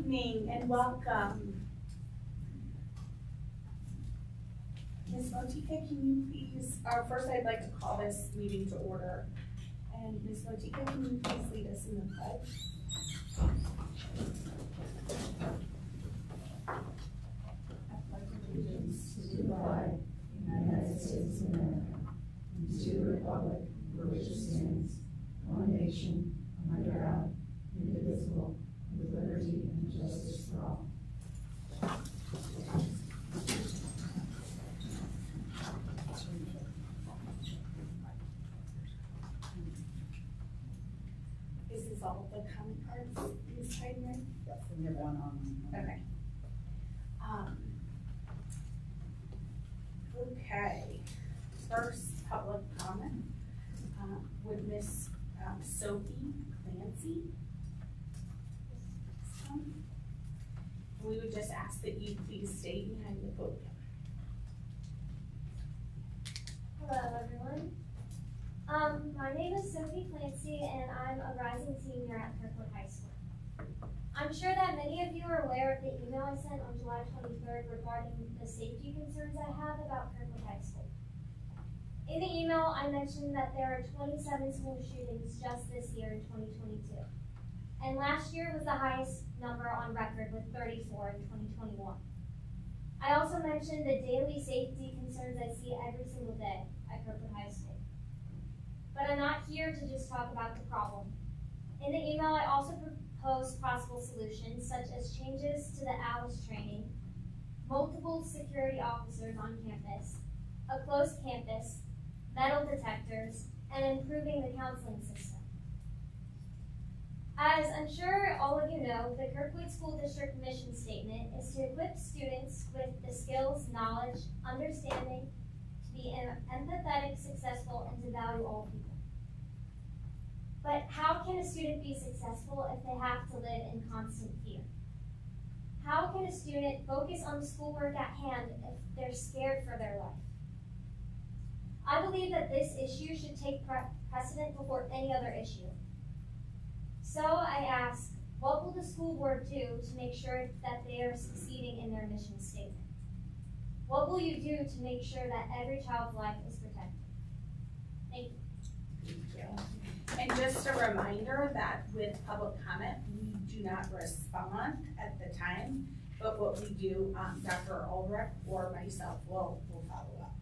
evening and welcome. Ms. Motika, can you please, first I'd like to call this meeting to order. And Ms. Motika, can you please lead us in the pledge? I pledge allegiance to the flag of the United States of America and to the republic for which it stands, one nation, under God, indivisible, with liberty and justice for all. Is this all of the comment cards Ms. Heidenreich? Yes, and we have one online. Okay. Okay. First public comment would Miss Sophie Clancy. We would just ask that you please stay behind the podium. Hello, everyone. My name is Sophie Clancy, and I'm a rising senior at Kirkwood High School. I'm sure that many of you are aware of the email I sent on July 23rd regarding the safety concerns I have about Kirkwood High School. In the email, I mentioned that there are 27 school shootings just this year in 2022. And last year was the highest number on record with 34 in 2021. I also mentioned the daily safety concerns I see every single day at Kirkwood High School. But I'm not here to just talk about the problem. In the email, I also proposed possible solutions such as changes to the ALICE training, multiple security officers on campus, a closed campus, metal detectors, and improving the counseling system. As I'm sure all of you know, the Kirkwood School District mission statement is to equip students with the skills, knowledge, understanding, to be empathetic, successful, and to value all people. But how can a student be successful if they have to live in constant fear? How can a student focus on the schoolwork at hand if they're scared for their life? I believe that this issue should take precedent before any other issue. So I ask, what will the school board do to make sure that they are succeeding in their mission statement? What will you do to make sure that every child's life is protected? Thank you. Thank you. And just a reminder that with public comment, we do not respond at the time, but what we do, Dr. Ulrich or myself will follow up.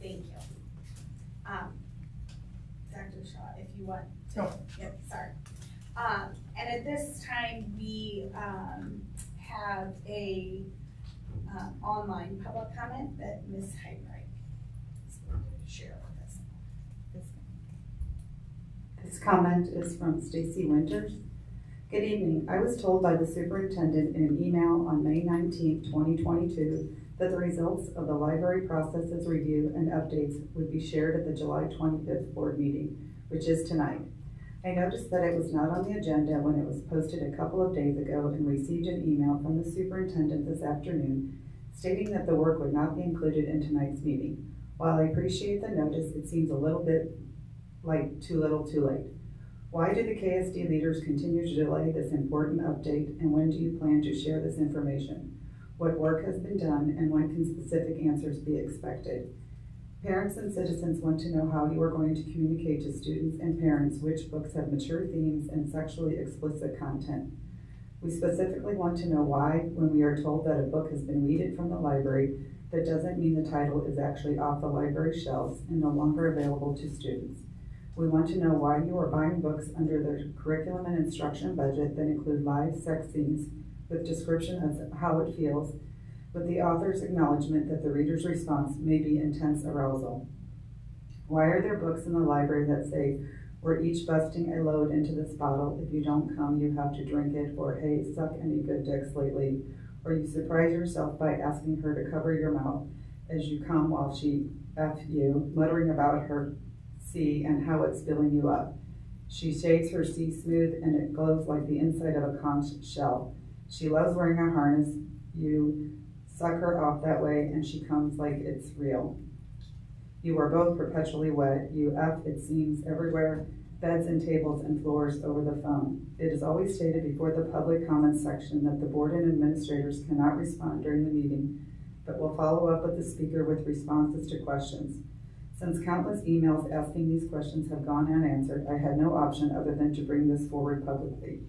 Thank you. Dr. Shaw, if you want to. Oh. Yep, sorry. And at this time, we have a online public comment that Ms. Heidenreich is going to share with us. This comment is from Stacy Winters. Good evening. I was told by the superintendent in an email on May 19, 2022, that the results of the library processes review and updates would be shared at the July 25th board meeting, which is tonight. I noticed that it was not on the agenda when it was posted a couple of days ago and received an email from the superintendent this afternoon stating that the work would not be included in tonight's meeting. While I appreciate the notice, it seems a little bit like too little too late. Why do the KSD leaders continue to delay this important update, and when do you plan to share this information? What work has been done, and when can specific answers be expected? Parents and citizens want to know how you are going to communicate to students and parents which books have mature themes and sexually explicit content. We specifically want to know why, when we are told that a book has been weeded from the library, that doesn't mean the title is actually off the library shelves and no longer available to students. We want to know why you are buying books under the curriculum and instruction budget that include live sex scenes with description of how it feels, with the author's acknowledgement that the reader's response may be intense arousal. Why are there books in the library that say, we're each busting a load into this bottle, if you don't come you have to drink it, or hey, suck any good dicks lately, or you surprise yourself by asking her to cover your mouth as you come while she F you, muttering about her C and how it's filling you up. She shades her C smooth and it glows like the inside of a conch shell. She loves wearing a harness. You suck her off that way and she comes like it's real. You are both perpetually wet. You F, it seems, everywhere beds and tables and floors over the phone. It is always stated before the public comments section that the board and administrators cannot respond during the meeting, but will follow up with the speaker with responses to questions. Since countless emails asking these questions have gone unanswered, I had no option other than to bring this forward publicly.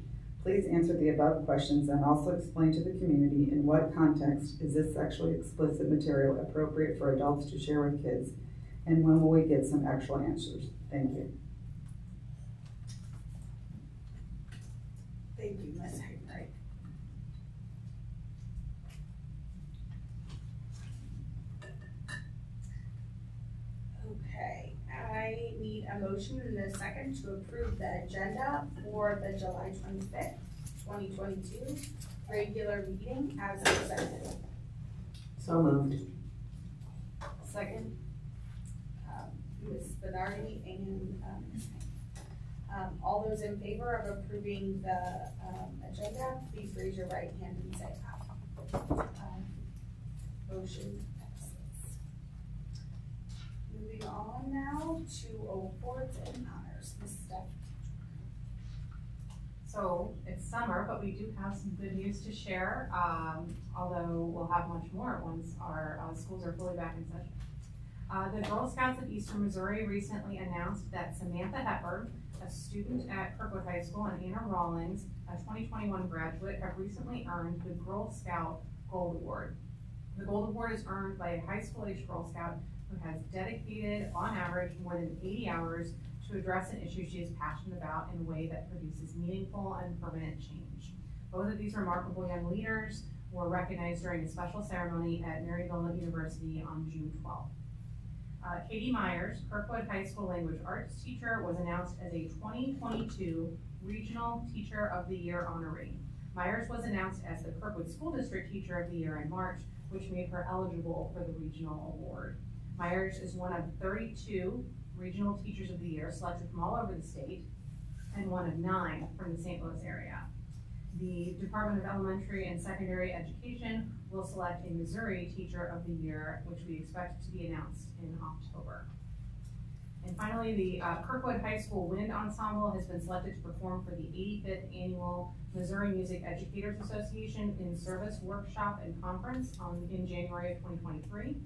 Please answer the above questions and also explain to the community in what context is this sexually explicit material appropriate for adults to share with kids, and when will we get some actual answers? Thank you. Thank you, Ms. Hagright. Okay, I need a motion and a second to approve the agenda for the July 25th, 2022 regular meeting as presented. So moved. Second. Ms. Benardi and Ms. Hank. All those in favor of approving the agenda, please raise your right hand and say aye. Motion passes. Moving on now to awards and honors. Ms. Steph. So it's summer, but we do have some good news to share, although we'll have much more once our schools are fully back in session. The Girl Scouts of Eastern Missouri recently announced that Samantha Hepburn, a student at Kirkwood High School, and Anna Rawlings, a 2021 graduate, have recently earned the Girl Scout Gold Award. The Gold Award is earned by a high school-age Girl Scout who has dedicated, on average, more than 80 hours to address an issue she is passionate about in a way that produces meaningful and permanent change. Both of these remarkable young leaders were recognized during a special ceremony at Maryville University on June 12th. Katie Myers, Kirkwood High School language arts teacher, was announced as a 2022 Regional Teacher of the Year honoree. Myers was announced as the Kirkwood School District Teacher of the Year in March, which made her eligible for the regional award. Myers is one of 32 Regional Teachers of the Year selected from all over the state, and one of 9 from the St. Louis area. The Department of Elementary and Secondary Education will select a Missouri Teacher of the Year, which we expect to be announced in October. And finally, the Kirkwood High School Wind Ensemble has been selected to perform for the 85th Annual Missouri Music Educators Association in-service workshop and conference in January of 2023.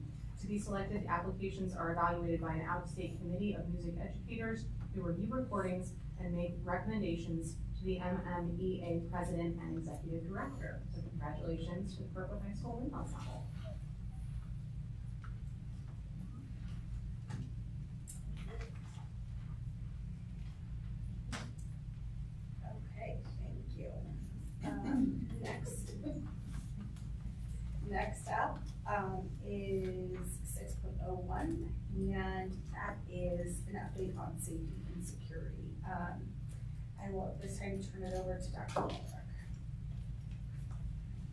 To be selected, applications are evaluated by an out-of-state committee of music educators who review recordings and make recommendations to the MMEA President and Executive Director. So congratulations to the Kirkwood High School Wind Ensemble. Okay, thank you. Next up is 6.01, and that is an update on safety and security. I will at this time turn it over to Dr. Mulder.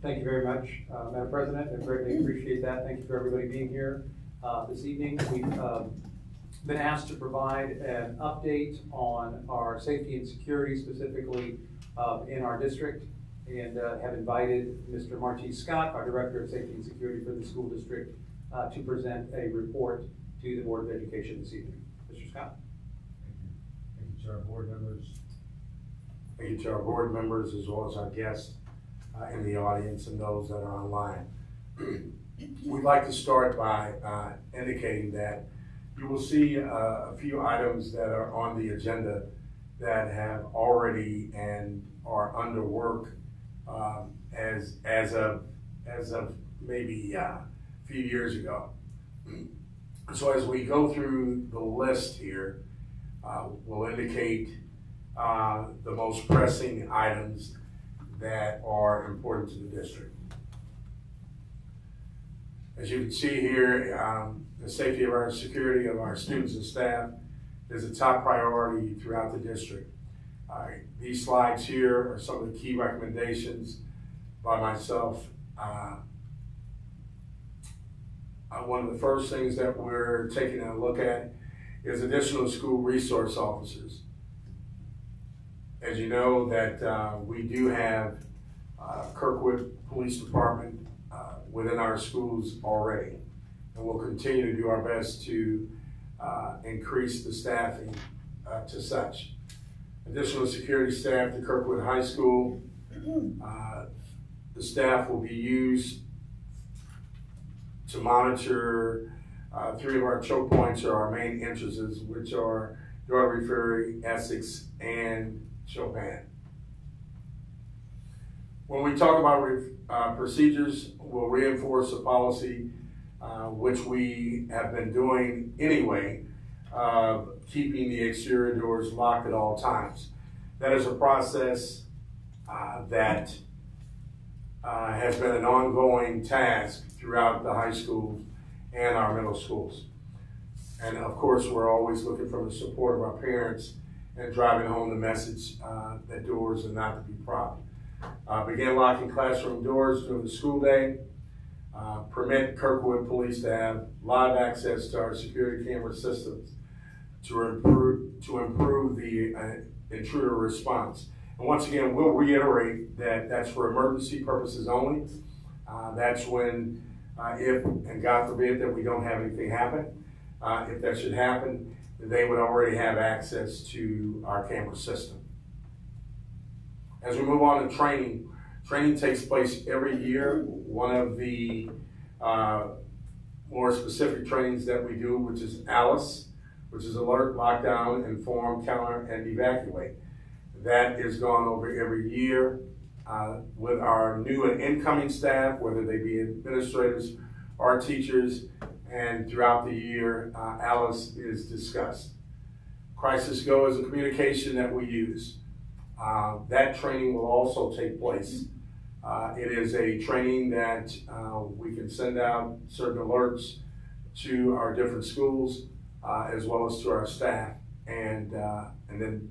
Thank you very much, Madam President. I greatly appreciate that. Thank you for everybody being here this evening. We've been asked to provide an update on our safety and security, specifically in our district, and have invited Mr. Marty Scott, our Director of Safety and Security for the school district, to present a report to the Board of Education this evening. Mr. Scott. Thank you to our board members. Thank you to our board members as well as our guests in the audience and those that are online. We'd like to start by indicating that you will see a few items that are on the agenda that have already and are under work as of maybe a few years ago. So as we go through the list here, we'll indicate the most pressing items that are important to the district. As you can see here, the safety of our security of our students and staff is a top priority throughout the district. These slides here are some of the key recommendations by myself. One of the first things that we're taking a look at is additional school resource officers. As you know, that we do have Kirkwood Police Department within our schools already, and we'll continue to do our best to increase the staffing to such. Additional security staff to Kirkwood High School. The staff will be used to monitor 3 of our choke points or our main entrances, which are Doherty Ferry, Essex, and Chopin. When we talk about procedures, we'll reinforce a policy which we have been doing anyway, keeping the exterior doors locked at all times. That is a process that has been an ongoing task throughout the high schools and our middle schools. And of course, we're always looking for the support of our parents and driving home the message that doors are not to be propped. Begin locking classroom doors during the school day. Permit Kirkwood Police to have live access to our security camera systems to improve the intruder response. And once again, we'll reiterate that that's for emergency purposes only. That's when, if, and God forbid that we don't have anything happen, if that should happen, they would already have access to our camera system. As we move on to training, training takes place every year. One of the more specific trainings that we do, which is ALICE, which is Alert, Lockdown, Inform, Counter, and Evacuate. That is gone over every year with our new and incoming staff, whether they be administrators or teachers, and throughout the year, ALICE is discussed. Crisis Go is a communication that we use. That training will also take place. It is a training that we can send out certain alerts to our different schools as well as to our staff, and then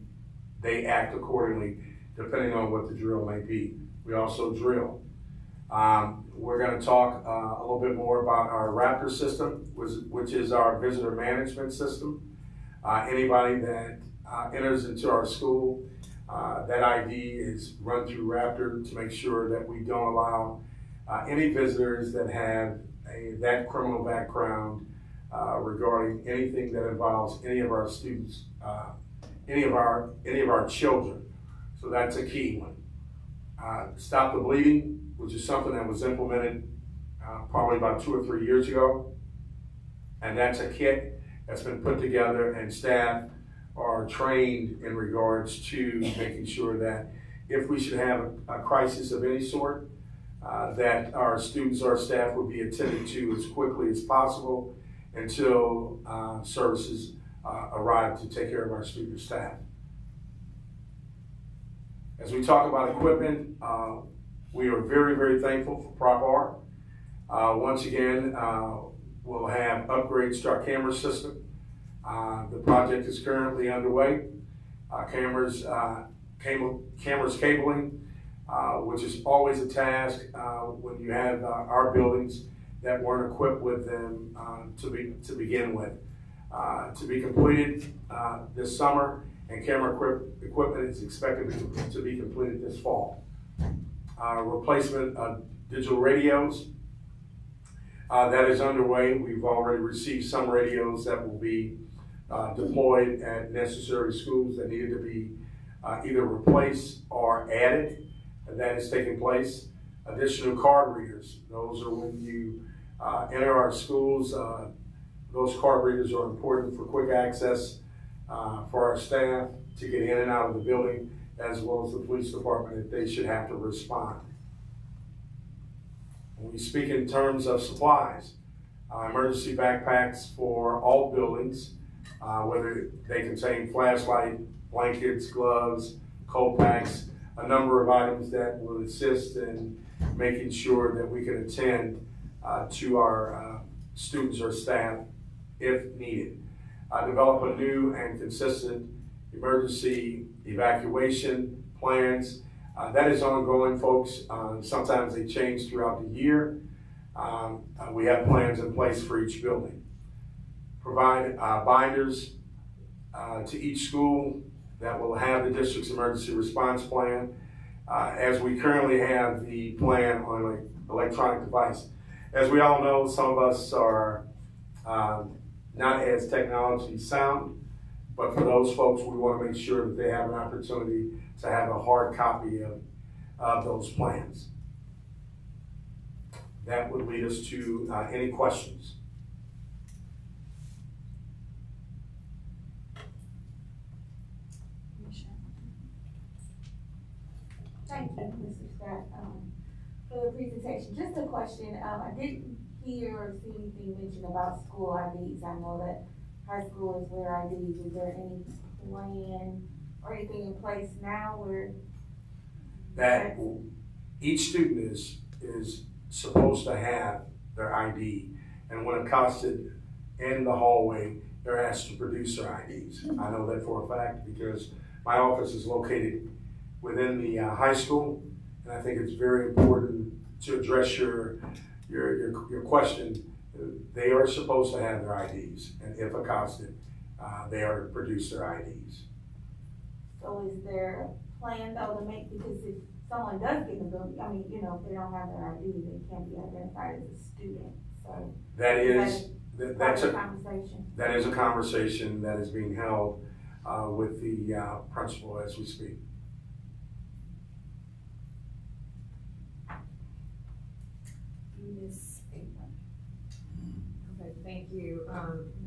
they act accordingly depending on what the drill may be. We also drill. We're going to talk a little bit more about our Raptor System, which is our visitor management system. Anybody that enters into our school, that ID is run through Raptor to make sure that we don't allow any visitors that have that criminal background regarding anything that involves any of our students, any of our children. So that's a key one. Stop the Bleeding, which is something that was implemented probably about 2 or 3 years ago. And that's a kit that's been put together, and staff are trained in regards to making sure that if we should have a crisis of any sort, that our students or staff will be attended to as quickly as possible until services arrive to take care of our student staff. As we talk about equipment, we are very, very thankful for Prop R. Once again, we'll have upgrades to our camera system. The project is currently underway. Cameras cabling, which is always a task when you have our buildings that weren't equipped with them to begin with. To be completed this summer, and camera equipment is expected to be completed this fall. Replacement of digital radios, that is underway. We've already received some radios that will be deployed at necessary schools that needed to be either replaced or added. That is taking place. Additional card readers. Those are when you enter our schools. Those card readers are important for quick access for our staff to get in and out of the building, as well as the police department if they should have to respond. When we speak in terms of supplies, emergency backpacks for all buildings, whether they contain flashlight, blankets, gloves, cold packs, a number of items that will assist in making sure that we can attend to our students or staff if needed. Develop a new and consistent emergency evacuation plans. That is ongoing, folks. Sometimes they change throughout the year. We have plans in place for each building. Provide binders to each school that will have the district's emergency response plan, as we currently have the plan on an electronic device. As we all know, some of us are not as technology sound, But for those folks, we want to make sure that they have an opportunity to have a hard copy of those plans. That would lead us to any questions. Thank you, Mr. Scott, for the presentation. Just a question. I didn't hear or see anything mentioned about school IDs. I know that high schoolers wear IDs. Is there any plan or anything in place now where That each student is supposed to have their ID, and when accosted in the hallway, they're asked to produce their IDs. I know that for a fact because my office is located within the high school, and I think it's very important to address your question. They are supposed to have their IDs, and if accosted, they are to produce their IDs. So is there a plan though to make, because if someone does get in the building, I mean, you know, if they don't have their ID, they can't be identified as a student, so. That's a conversation. That is a conversation that is being held with the principal as we speak. Okay, thank you,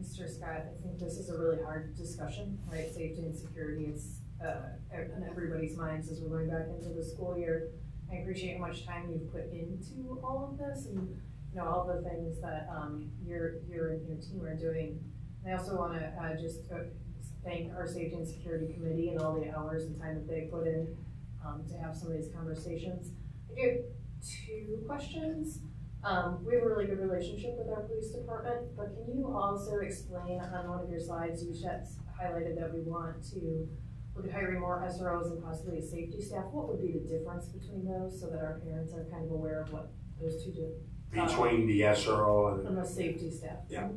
Mr. Scott. I think this is a really hard discussion, right? Safety and security, it's in everybody's minds as we're going back into the school year. I appreciate how much time you've put into all of this and, you know, all the things that you and your team are doing. And I also want to just thank our Safety and Security Committee and all the hours and time that they put in to have some of these conversations. I do have two questions. We have a really good relationship with our police department, but can you also explain on one of your slides, you highlighted that we want to look at hiring more SROs and possibly a safety staff. What would be the difference between those so that our parents are kind of aware of what those two do? Between the SRO and the safety staff. Yeah.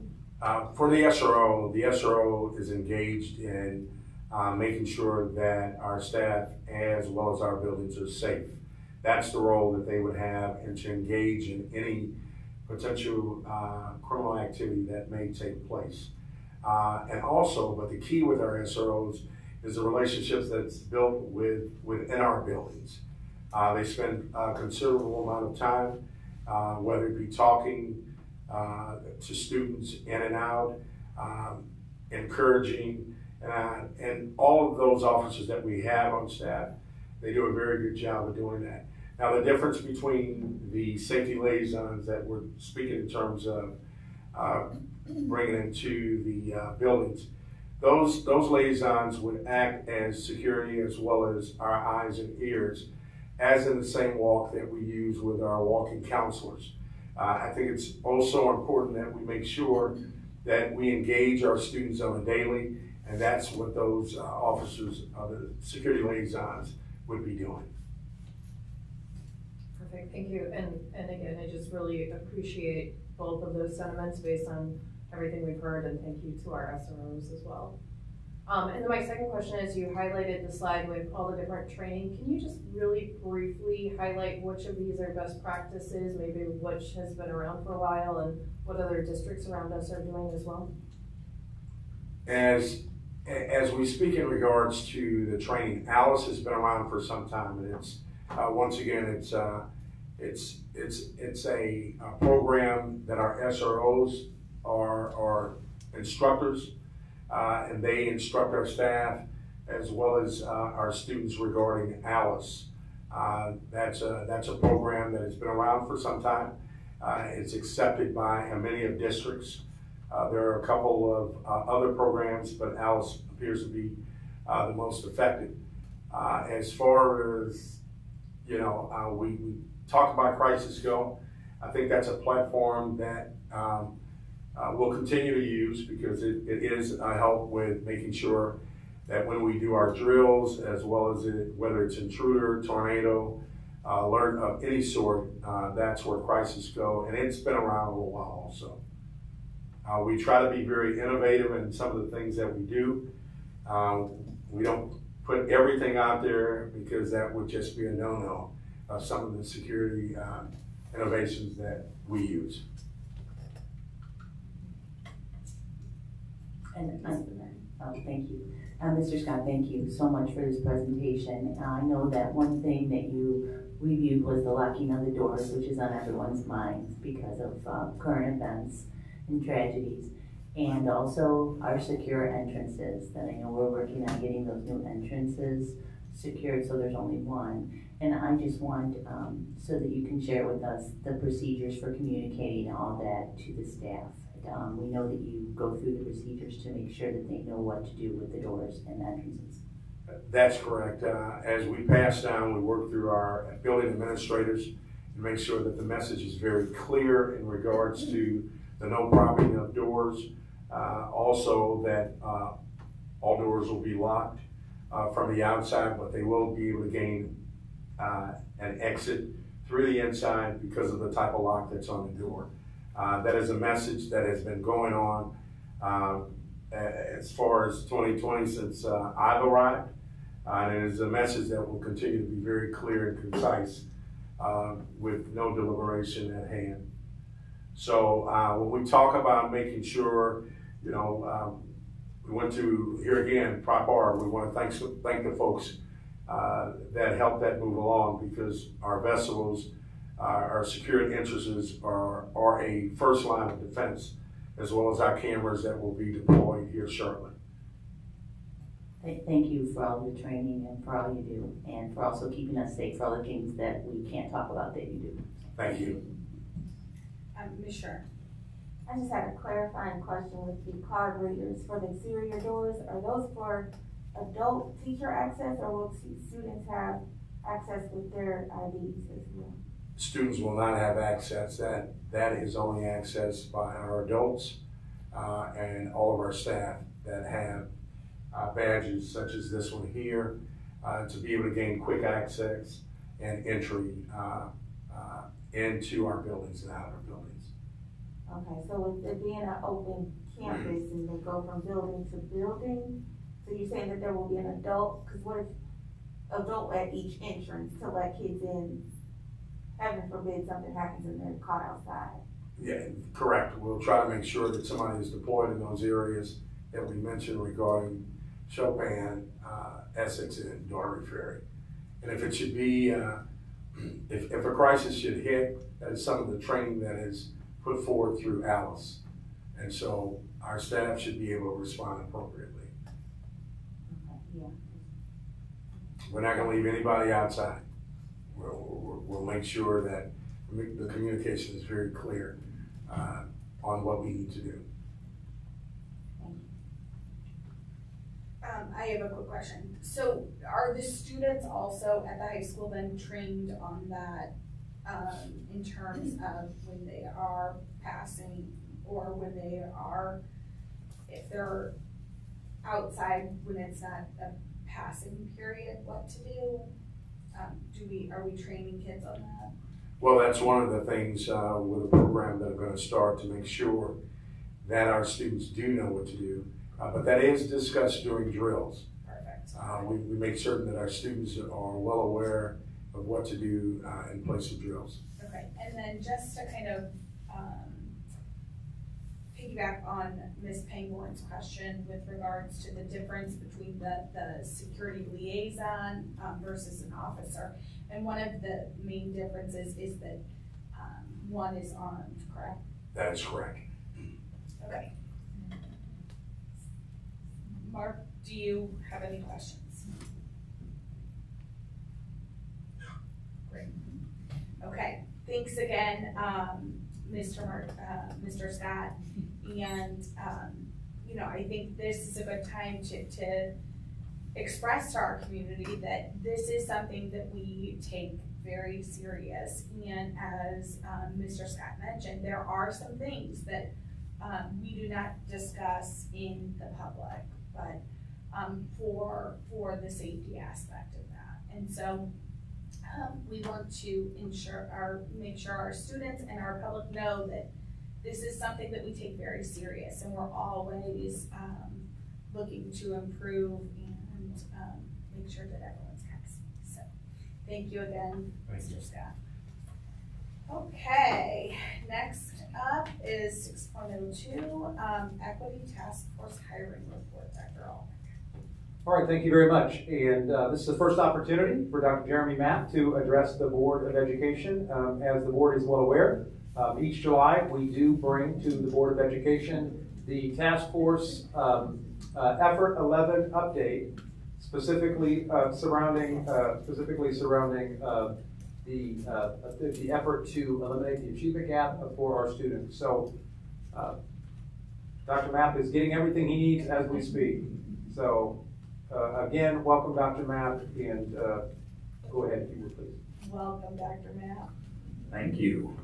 For the SRO is engaged in making sure that our staff as well as our buildings are safe. That's the role that they would have, and to engage in any potential criminal activity that may take place. And also, but the key with our SROs is the relationships that's built within our buildings. They spend a considerable amount of time, whether it be talking to students in and out, encouraging, and all of those officers that we have on staff, they do a very good job of doing that. Now, the difference between the safety liaisons that we're speaking in terms of bringing into the buildings, those liaisons would act as security as well as our eyes and ears, as in the same walk that we use with our walking counselors. I think it's also important that we make sure that we engage our students on a daily, and that's what those officers, the security liaisons, would be doing. Perfect, thank you. And again, I just really appreciate both of those sentiments based on everything we've heard, and thank you to our SROs as well. And then my second question is, you highlighted the slide with all the different training. Can you just really briefly highlight which of these are best practices, maybe which has been around for a while, and what other districts around us are doing as well? As we speak in regards to the training, Alice has been around for some time, and it's once again it's a program that our SROs are instructors, and they instruct our staff as well as our students regarding Alice. That's a program that has been around for some time. It's accepted by many of districts. There are a couple of other programs, but Alice appears to be the most effective. As far as, you know, we talked about Crisis Go. I think that's a platform that we'll continue to use because it is a help with making sure that when we do our drills, as well as whether it's intruder, tornado, alert of any sort, that's where Crisis Go, and it's been around a little while also. We try to be very innovative in some of the things that we do. We don't put everything out there because that would just be a no-no of some of the security innovations that we use. And Oh, thank you. Mr. Scott, thank you so much for this presentation. I know that one thing that you reviewed was the locking of the doors, which is on everyone's minds because of current events and tragedies. And also our secure entrances, that I know we're working on getting those new entrances secured so there's only one. And I just want, so that you can share with us the procedures for communicating all that to the staff. We know that you go through the procedures to make sure that they know what to do with the doors and entrances. That's correct. As we pass down, we work through our building administrators and make sure that the message is very clear in regards to the no propping of doors. Also that all doors will be locked from the outside, but they will be able to gain an exit through the inside because of the type of lock that's on the door. That is a message that has been going on as far as 2020 since I've arrived. And it is a message that will continue to be very clear and concise with no deliberation at hand. So when we talk about making sure, you know, we want to, here again, Prop R, we want to thank the folks that helped that move along, because our vessels, our security entrances are a first line of defense, as well as our cameras that will be deployed here shortly. Thank you for all the training and for all you do, and for also keeping us safe for all the things that we can't talk about that you do. Thank you. Ms. Sher. I just had a clarifying question with the card readers for the exterior doors. Are those for adult teacher access, or will students have access with their IDs as well? Students will not have access. That is only accessed by our adults and all of our staff that have badges such as this one here to be able to gain quick access and entry into our buildings and out of our buildings. Okay, so with it being an open campus and they go from building to building, so you're saying that there will be an adult, because what if adult at each entrance to let kids in, heaven forbid something happens and they're caught outside? Yeah, correct. We'll try to make sure that somebody is deployed in those areas that we mentioned regarding Chopin, Essex, and Dory Ferry. And if it should be, if a crisis should hit, that is some of the training that is put forward through Alice. And so our staff should be able to respond appropriately. Okay, yeah. We're not going to leave anybody outside. We'll make sure that the communication is very clear on what we need to do. I have a quick question. So are the students also at the high school then trained on that in terms of when they are passing, or when they are, if they're outside when it's not a passing period, what to do? Are we training kids on that? Well, that's one of the things with the program that I'm going to start, to make sure that our students do know what to do. But that is discussed during drills. Perfect. We make certain that our students are well aware of what to do in place of drills. Okay, and then just to kind of piggyback on Ms. Pangborn's question with regards to the difference between the security liaison versus an officer. And one of the main differences is that one is armed, correct? That is correct. Okay. Mark, do you have any questions? Great. Okay, thanks again, Mr. Scott. And, you know, I think this is a good time to express to our community that this is something that we take very serious. And as Mr. Scott mentioned, there are some things that we do not discuss in the public, but for the safety aspect of that. And so we want to make sure our students and our public know that this is something that we take very serious, and we're always looking to improve and make sure that everyone's happy. So thank you again, Mr. Scott. Okay, next up is 6.02, Equity Task Force Hiring Report, Dr. All right, thank you very much. And this is the first opportunity for Dr. Jeremy Mapp to address the Board of Education. As the board is well aware, each July we do bring to the Board of Education the Task Force Effort 11 update, specifically surrounding the effort to eliminate the achievement gap for our students. So Dr. Mapp is getting everything he needs as we speak. So again, welcome Dr. Mapp, and go ahead if you would please. Welcome, Dr. Mapp. Thank you.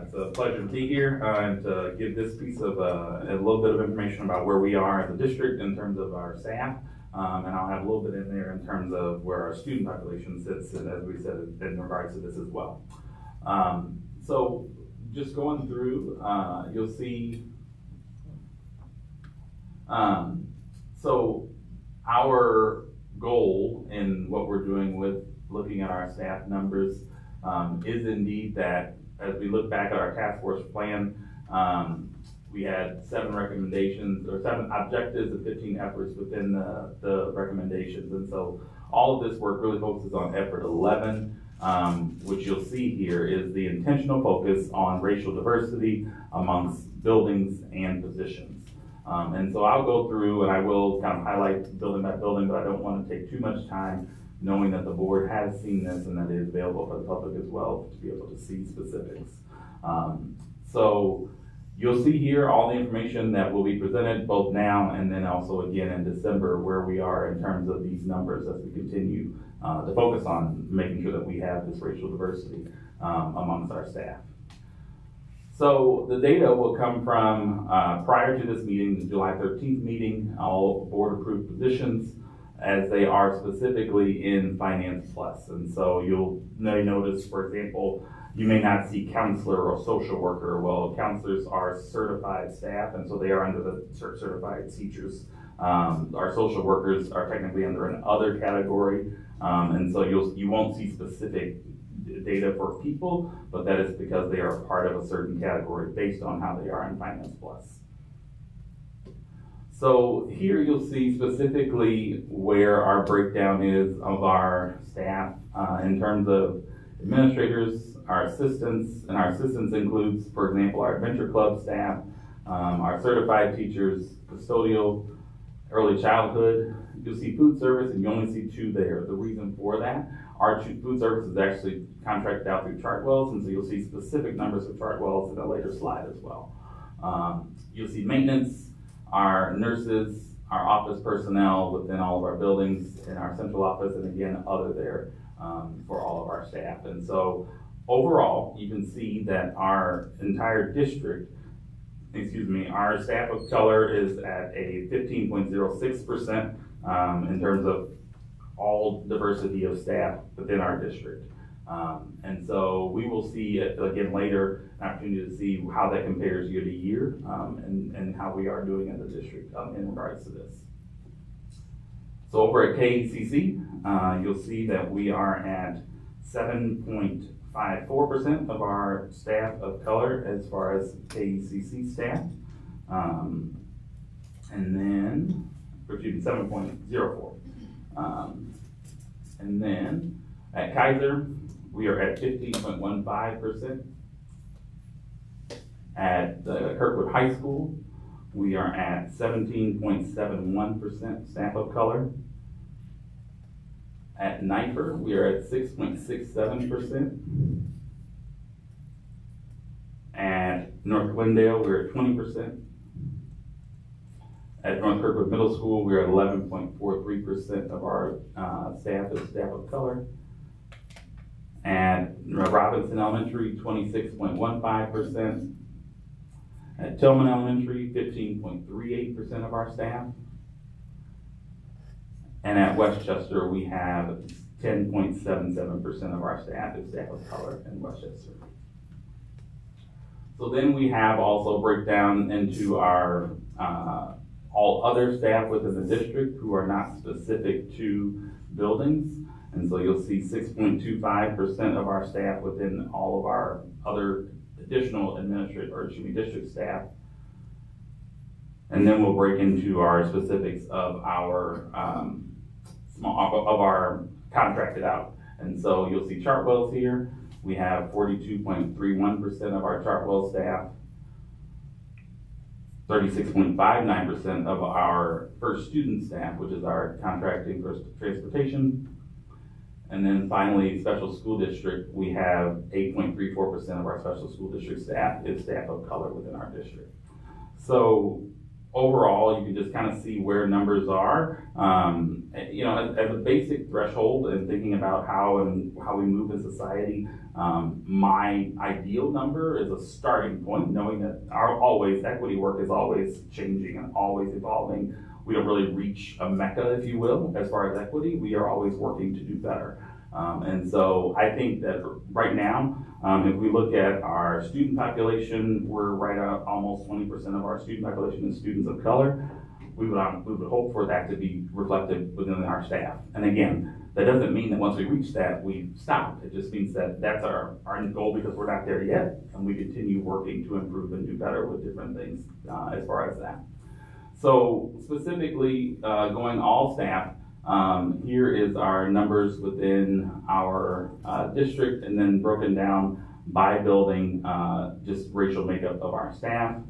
It's a pleasure to be here and to give this piece of a little bit of information about where we are as a district in terms of our staff. And I'll have a little bit in there in terms of where our student population sits, and as we said, in regards to this as well. So just going through, you'll see, so our goal in what we're doing with looking at our staff numbers is indeed that as we look back at our task force plan, we had 7 recommendations or 7 objectives and 15 efforts within the recommendations. And so all of this work really focuses on effort 11, which you'll see here is the intentional focus on racial diversity amongst buildings and positions. And so I'll go through and I will kind of highlight building by building, but I don't want to take too much time knowing that the board has seen this and that it is available for the public as well to be able to see specifics. So you'll see here all the information that will be presented both now and then also again in December where we are in terms of these numbers as we continue to focus on making sure that we have this racial diversity amongst our staff. So the data will come from prior to this meeting, the July 13th meeting, all board approved positions as they are specifically in Finance Plus. And so you may notice, for example, you may not see counselor or social worker. Well, counselors are certified staff, and so they are under the certified teachers. Our social workers are technically under an other category, and so you won't see specific data for people, but that is because they are part of a certain category based on how they are in Finance Plus. So here you'll see specifically where our breakdown is of our staff in terms of administrators, our assistants, and our assistants includes, for example, our Adventure Club staff, our certified teachers, custodial, early childhood. You'll see food service, and you only see 2 there. The reason for that, our food service is actually contracted out through Chartwells, and so you'll see specific numbers for Chartwells in a later slide as well. You'll see maintenance, our nurses, our office personnel within all of our buildings, in our central office, and again, other there for all of our staff. And so overall, you can see that our entire district, our staff of color is at a 15.06% in terms of all diversity of staff within our district. And so we will see, again later, an opportunity to see how that compares year to year and how we are doing as a district in regards to this. So over at KCC, you'll see that we are at 7.54% of our staff of color as far as KCC staff. And then, 7.04. And then at Kaiser, we are at 15.15%. At the Kirkwood High School, we are at 17.71% staff of color. At NIFER, we are at 6.67%. At North Glendale, we're at 20%. At North Kirkwood Middle School, we're at 11.43% of our staff is staff of color. At Robinson Elementary, 26.15%. At Tillman Elementary, 15.38% of our staff. And at Westchester, we have 10.77% of our staff is staff of color in Westchester. So then we have also breakdown into our all other staff within the district who are not specific to buildings. And so you'll see 6.25% of our staff within all of our other additional district staff And then we'll break into our specifics of our our contracted out. And so you'll see Chartwells here. We have 42.31% of our Chartwell staff, 36.59% of our first student staff, which is our contracting for transportation. And then finally, special school district, we have 8.34% of our special school district staff is staff of color within our district. So overall, you can just kind of see where numbers are. You know, as a basic threshold and thinking about how we move in society, my ideal number is a starting point, knowing that equity work is always changing and always evolving. We don't really reach a mecca, if you will, as far as equity. We are always working to do better. And so I think that right now, if we look at our student population, we're right at almost 20% of our student population is students of color. We would hope for that to be reflected within our staff. And again, that doesn't mean that once we reach that, we stop. It just means that that's our goal, because we're not there yet, and we continue working to improve and do better with different things as far as that. So specifically, going all staff, here is our numbers within our district, and then broken down by building, just racial makeup of our staff,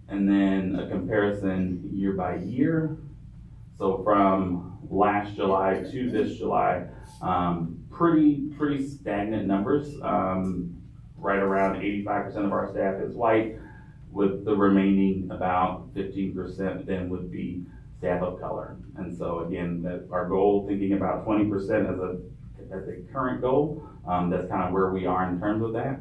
and then a comparison year by year. So from last July to this July, pretty stagnant numbers. Right around 85% of our staff is white, with the remaining about 15% then would be staff of color. And so again, that our goal, thinking about 20% as a current goal, that's kind of where we are in terms of that.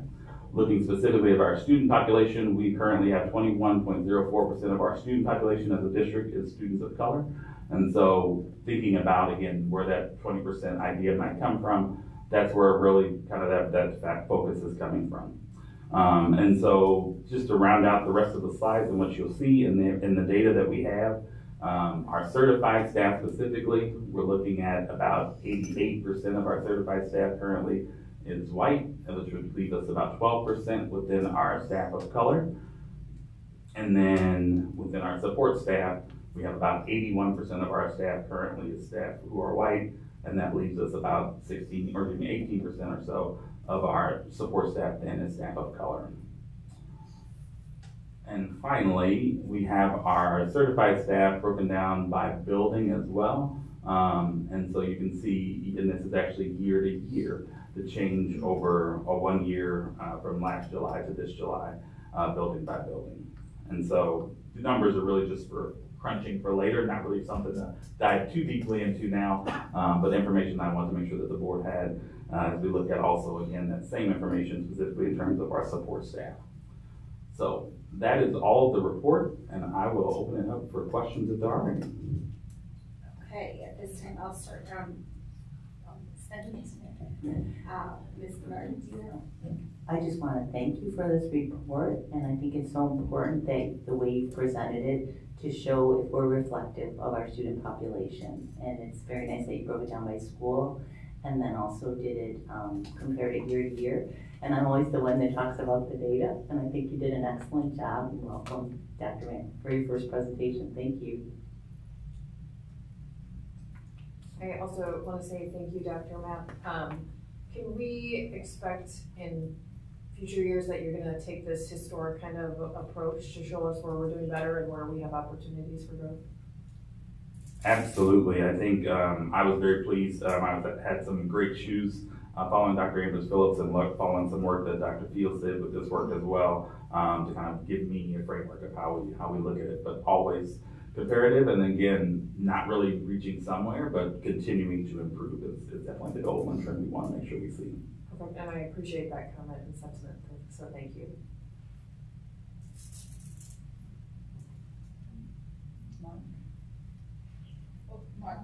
Looking specifically at our student population, we currently have 21.04% of our student population as a district is students of color. And so thinking about, again, where that 20% idea might come from, that's where really kind of that focus is coming from. And so just to round out the rest of the slides and what you'll see in the data that we have, our certified staff specifically, we're looking at about 88% of our certified staff currently is white, which would leave us about 12% within our staff of color. And then within our support staff, we have about 81% of our staff currently is staff who are white, and that leaves us about 18% or so of our support staff then is staff of color. And finally, we have our certified staff broken down by building as well. And so you can see, and this is actually year to year, the change over a 1 year from last July to this July, building by building. And so the numbers are really just for crunching for later, not really something to dive too deeply into now, but information I want to make sure that the board had as we look at also, again, that same information specifically in terms of our support staff. So that is all of the report, and I will open it up for questions if there are any. Okay, at this time, I'll start from Ms. Bernard, do you know? I just want to thank you for this report, and I think it's so important that the way you presented it to show if we're reflective of our student population. And it's very nice that you broke it down by school, and then also did it compared it year to year. And I'm always the one that talks about the data, and I think you did an excellent job. And welcome, Dr. Mann, for your first presentation. Thank you. I also want to say thank you, Dr. Mapp. Can we expect in future years that you're going to take this historic kind of approach to show us where we're doing better and where we have opportunities for growth? Absolutely. I think I was very pleased. I had some great shoes following Dr. Ambrose Phillips and following some work that Dr. Fields did with this work as well, to kind of give me a framework of how we look at it, but always comparative, and again, not really reaching somewhere, but continuing to improve is definitely the goal and trend we want to make sure we see. Perfect, and I appreciate that comment and sentiment, so thank you. Mark?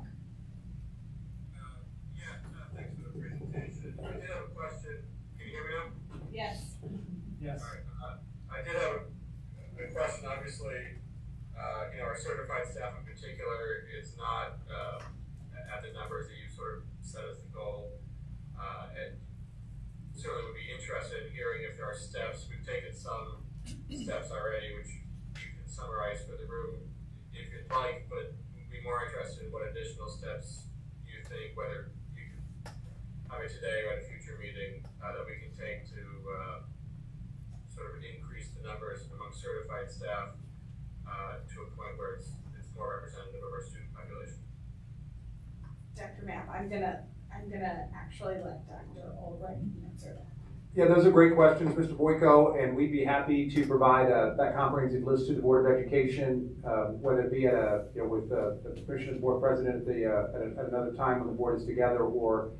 Thanks for the presentation. I did have a question. Can you hear me now? Yes. Yes. All right. I did have a question. Obviously, our certified staff in particular is not at the numbers that you sort of set as the goal. And certainly would be interested in hearing if there are steps. We've taken some steps already, which you can summarize for the room like, but we'd be more interested in what additional steps you think, whether you can have it today or at a future meeting, that we can take to sort of increase the numbers among certified staff to a point where it's more representative of our student population. Dr. Mapp, I'm gonna actually let Dr. Ulrich answer that. Yeah, those are great questions, Mr. Boyko, and we'd be happy to provide that comprehensive list to the Board of Education, whether it be at with the Commissioners Board President at another time when the board is together, or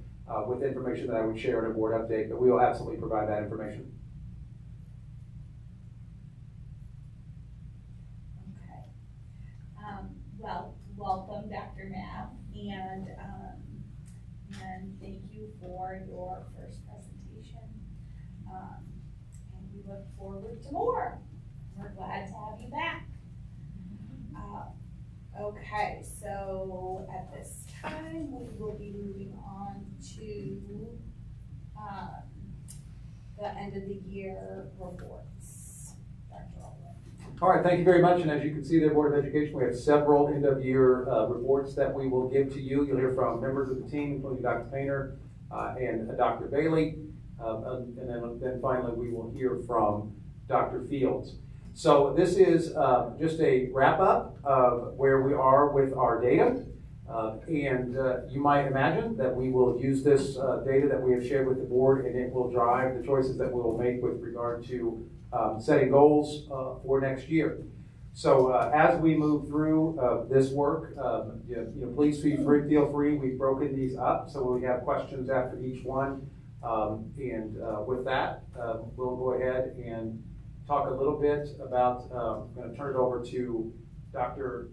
with information that I would share in a board update. But we will absolutely provide that information. Okay. Well, welcome, Dr. Mapp, and thank you for your first presentation. And we look forward to more. We're glad to have you back. Okay, so at this time, we will be moving on to the end of the year reports. Dr. Ulrich. All right, thank you very much. And as you can see there, Board of Education, we have several end-of-year reports that we will give to you. You'll hear from members of the team, including Dr. Painter and Dr. Bailey. And then finally, we will hear from Dr. Fields. So this is just a wrap-up of where we are with our data. And you might imagine that we will use this data that we have shared with the board, and it will drive the choices that we will make with regard to setting goals for next year. So as we move through this work, please feel free. We've broken these up, so we have questions after each one. With that, we'll go ahead and talk a little bit about, I'm going to turn it over to Dr.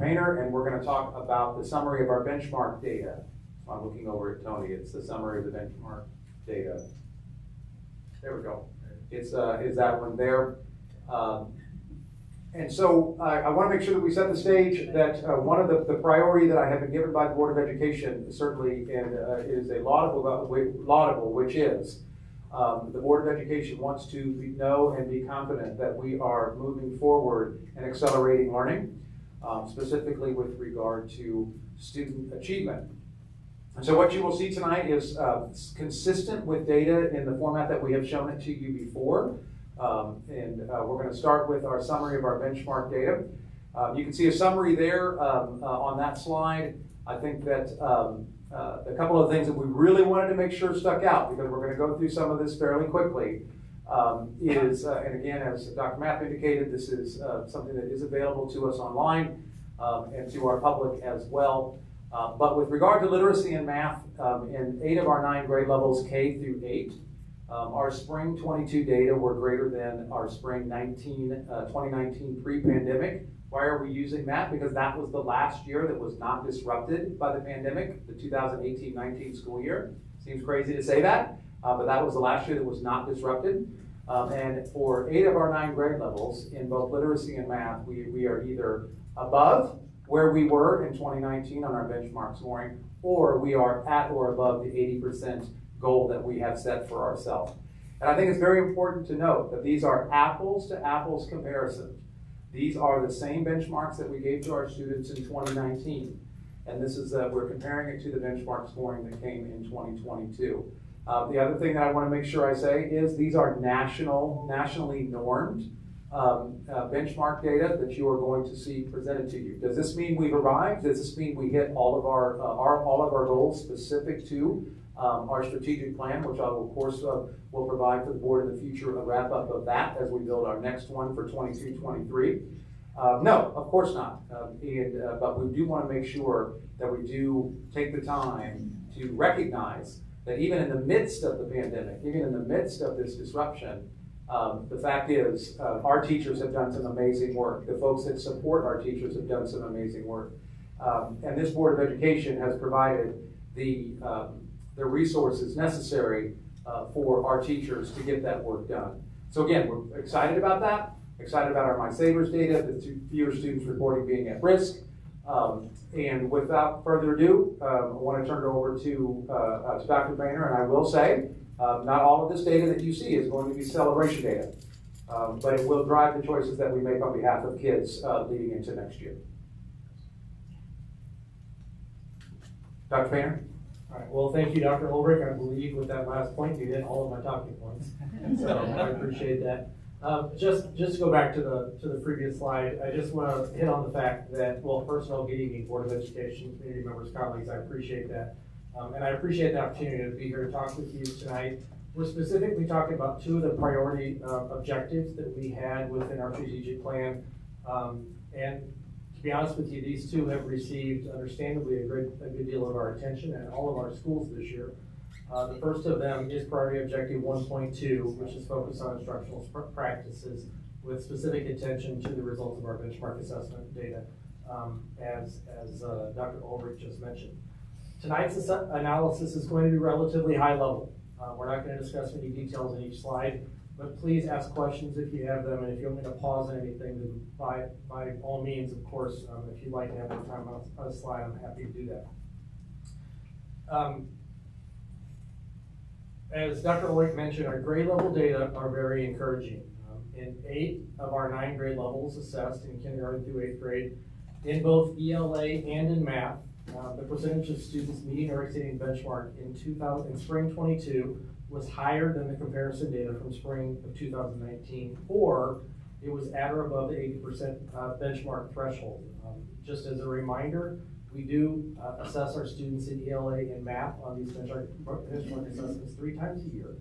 Painter, and we're going to talk about the summary of our benchmark data. So I'm looking over at Tony. It's the summary of the benchmark data. There we go. It's that one there. And so I want to make sure that we set the stage that one of the priority that I have been given by the Board of Education certainly is a laudable, which is the Board of Education wants to know and be confident that we are moving forward and accelerating learning, specifically with regard to student achievement. And so what you will see tonight is consistent with data in the format that we have shown it to you before. We're going to start with our summary of our benchmark data. You can see a summary there on that slide. I think that a couple of things that we really wanted to make sure stuck out, because we're going to go through some of this fairly quickly, and again, as Dr. Mapp indicated, this is something that is available to us online and to our public as well. But with regard to literacy and math, in 8 of our 9 grade levels, K through 8, our spring 22 data were greater than our spring 2019 pre-pandemic. Why are we using that? Because that was the last year that was not disrupted by the pandemic, the 2018-19 school year. Seems crazy to say that, but that was the last year that was not disrupted. And for 8 of our 9 grade levels, in both literacy and math, we are either above where we were in 2019 on our benchmark scoring, or we are at or above the 80% goal that we have set for ourselves. And I think it's very important to note that these are apples to apples comparisons. These are the same benchmarks that we gave to our students in 2019. And this is, we're comparing it to the benchmark scoring that came in 2022. The other thing that I want to make sure I say is these are nationally normed benchmark data that you are going to see presented to you. Does this mean we've arrived? Does this mean we hit all of our goals specific to our strategic plan, which I will, of course, will provide for the board in the future a wrap up of that as we build our next one for 22-23. No, of course not. But we do want to make sure that we do take the time to recognize that even in the midst of the pandemic, even in the midst of this disruption, the fact is our teachers have done some amazing work. The folks that support our teachers have done some amazing work. And this Board of Education has provided the resources necessary for our teachers to get that work done. So again, we're excited about that, excited about our My Savers data, the fewer students reporting being at risk. And without further ado, I want to turn it over to Dr. Painter, and I will say, not all of this data that you see is going to be celebration data. But it will drive the choices that we make on behalf of kids leading into next year. Dr. Painter? All right, well, thank you, Dr. Ulrich. I believe with that last point, you hit all of my talking points. So I appreciate that. Just to go back to the previous slide, I just want to hit on the fact that, well, first of all, good evening, Board of Education, community members, colleagues, I appreciate that. And I appreciate the opportunity to be here to talk with you tonight. We're specifically talking about two of the priority objectives that we had within our strategic plan. And to be honest with you, these two have received, understandably, a good deal of our attention at all of our schools this year. The first of them is priority objective 1.2, which is focused on instructional practices with specific attention to the results of our benchmark assessment data, as Dr. Ulrich just mentioned. Tonight's analysis is going to be relatively high level. We're not going to discuss any details in each slide, but please ask questions if you have them, and if you want me to pause on anything, then by all means, of course, if you'd like to have more time on a slide, I'm happy to do that. As Dr. Ulrich mentioned, our grade level data are very encouraging. In 8 of our 9 grade levels assessed in kindergarten through 8th grade, in both ELA and in math, the percentage of students meeting or exceeding benchmark in spring 22 was higher than the comparison data from spring of 2019, or it was at or above the 80% benchmark threshold. Just as a reminder, we do assess our students in ELA and math on these benchmark assessments 3 times a year.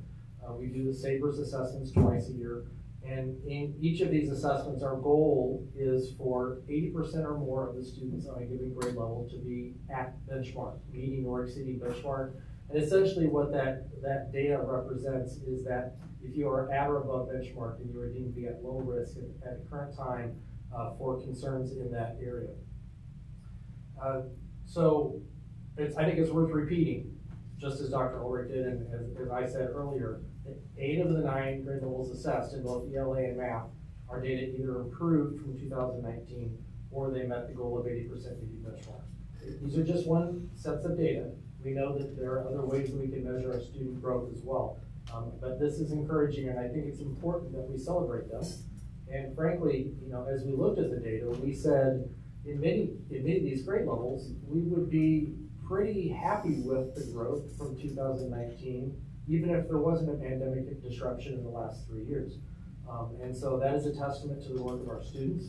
We do the SABRS assessments twice a year. And in each of these assessments, our goal is for 80% or more of the students on a given grade level to be at benchmark, meeting or exceeding benchmark. And essentially what that data represents is that if you are at or above benchmark, then you are deemed to be at low risk at the current time for concerns in that area. So I think it's worth repeating, just as Dr. Ulrich did, and as I said earlier, 8 of the 9 grade levels assessed in both ELA and math, our data either improved from 2019 or they met the goal of 80% meeting benchmark. These are just one sets of data. We know that there are other ways that we can measure our student growth as well. But this is encouraging, and I think it's important that we celebrate them. And frankly, as we looked at the data, we said in many of these grade levels, we would be pretty happy with the growth from 2019, even if there wasn't a pandemic disruption in the last 3 years. And so that is a testament to the work of our students,